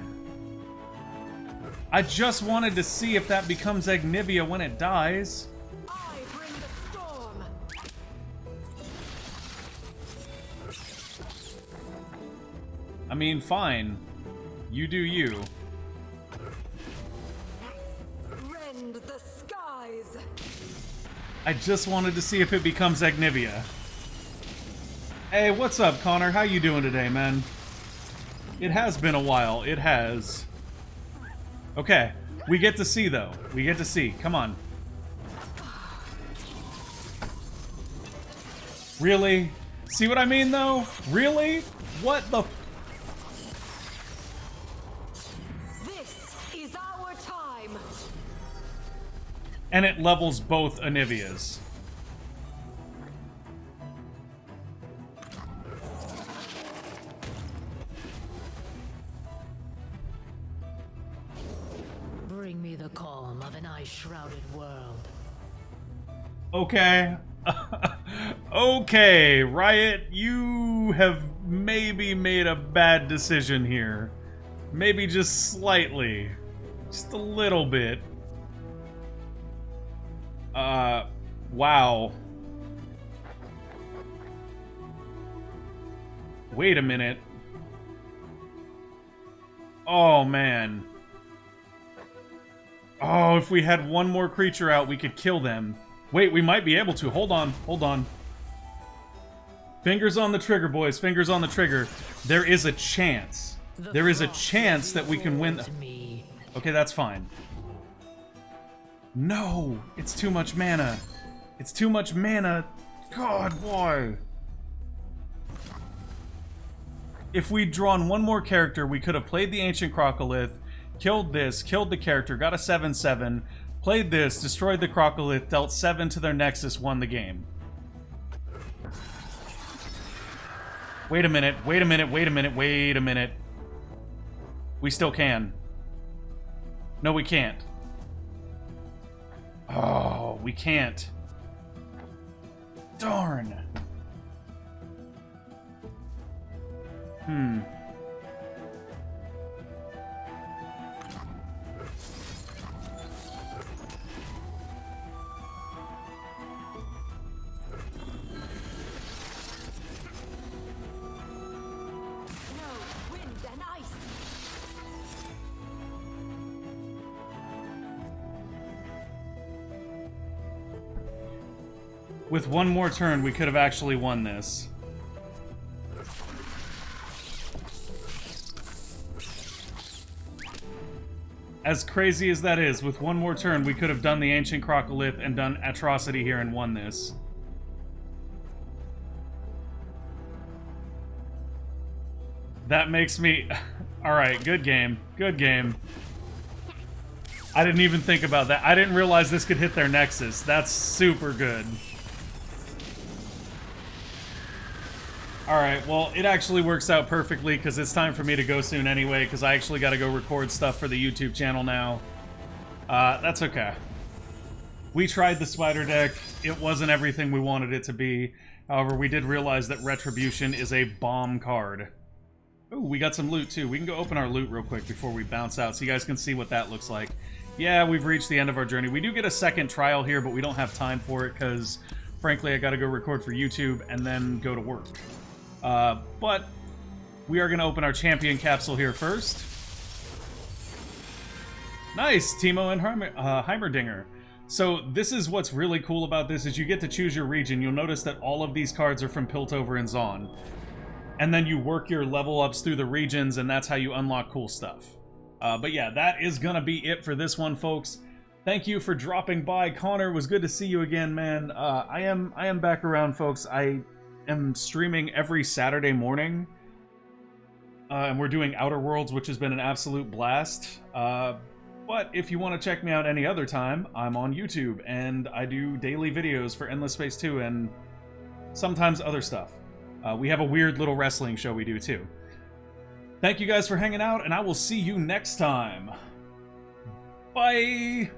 I just wanted to see if that becomes Agnivia when it dies. I bring the storm. I mean, fine. You do you. Rend the skies. I just wanted to see if it becomes Agnivia. Hey, what's up, Connor? How you doing today, man? It has been a while. It has. Okay. We get to see, though. We get to see. Come on. Really? See what I mean, though? Really? What the... This is our time. And it levels both Anivias. Bring me the calm of an ice-shrouded world. Okay. Okay, Riot, you have maybe made a bad decision here. Maybe just slightly. Just a little bit. Wow. Wait a minute. Oh, man. Oh, if we had one more creature out, we could kill them. Wait, we might be able to. Hold on, hold on. Fingers on the trigger, boys. Fingers on the trigger. There is a chance. There is a chance that we can win. Okay, that's fine. No! It's too much mana. It's too much mana. God, why? If we'd drawn one more character, we could have played the Ancient Crocolith, killed this, killed the character, got a 7/7, played this, destroyed the Crocolith, dealt 7 to their Nexus, won the game. Wait a minute, wait a minute, wait a minute, wait a minute. We still can. No, we can't. Oh, we can't. Darn. Wind and ice. With one more turn, we could have actually won this. As crazy as that is, with one more turn, we could have done the Ancient Crocolith and done Atrocity here and won this. That makes me... Alright, good game. Good game. I didn't even think about that. I didn't realize this could hit their Nexus. That's super good. Alright, well, it actually works out perfectly because it's time for me to go soon anyway, because I actually got to go record stuff for the YouTube channel now. That's okay. We tried the spider deck. It wasn't everything we wanted it to be. However, we did realize that Retribution is a bomb card. Ooh, we got some loot too. We can go open our loot real quick before we bounce out so you guys can see what that looks like. Yeah, we've reached the end of our journey. We do get a second trial here, but we don't have time for it because, frankly, I got to go record for YouTube and then go to work. But we are going to open our champion capsule here first. Nice, Timo and Heimerdinger. So this is what's really cool about this is you get to choose your region. You'll notice that all of these cards are from Piltover and Zaun. And then you work your level ups through the regions, and that's how you unlock cool stuff. But yeah, that is going to be it for this one, folks. Thank you for dropping by. Connor, it was good to see you again, man. I am back around, folks. I am streaming every Saturday morning. And we're doing Outer Worlds, which has been an absolute blast. But if you want to check me out any other time, I'm on YouTube, and I do daily videos for Endless Space 2 and sometimes other stuff. We have a weird little wrestling show we do, too. Thank you guys for hanging out, and I will see you next time. Bye!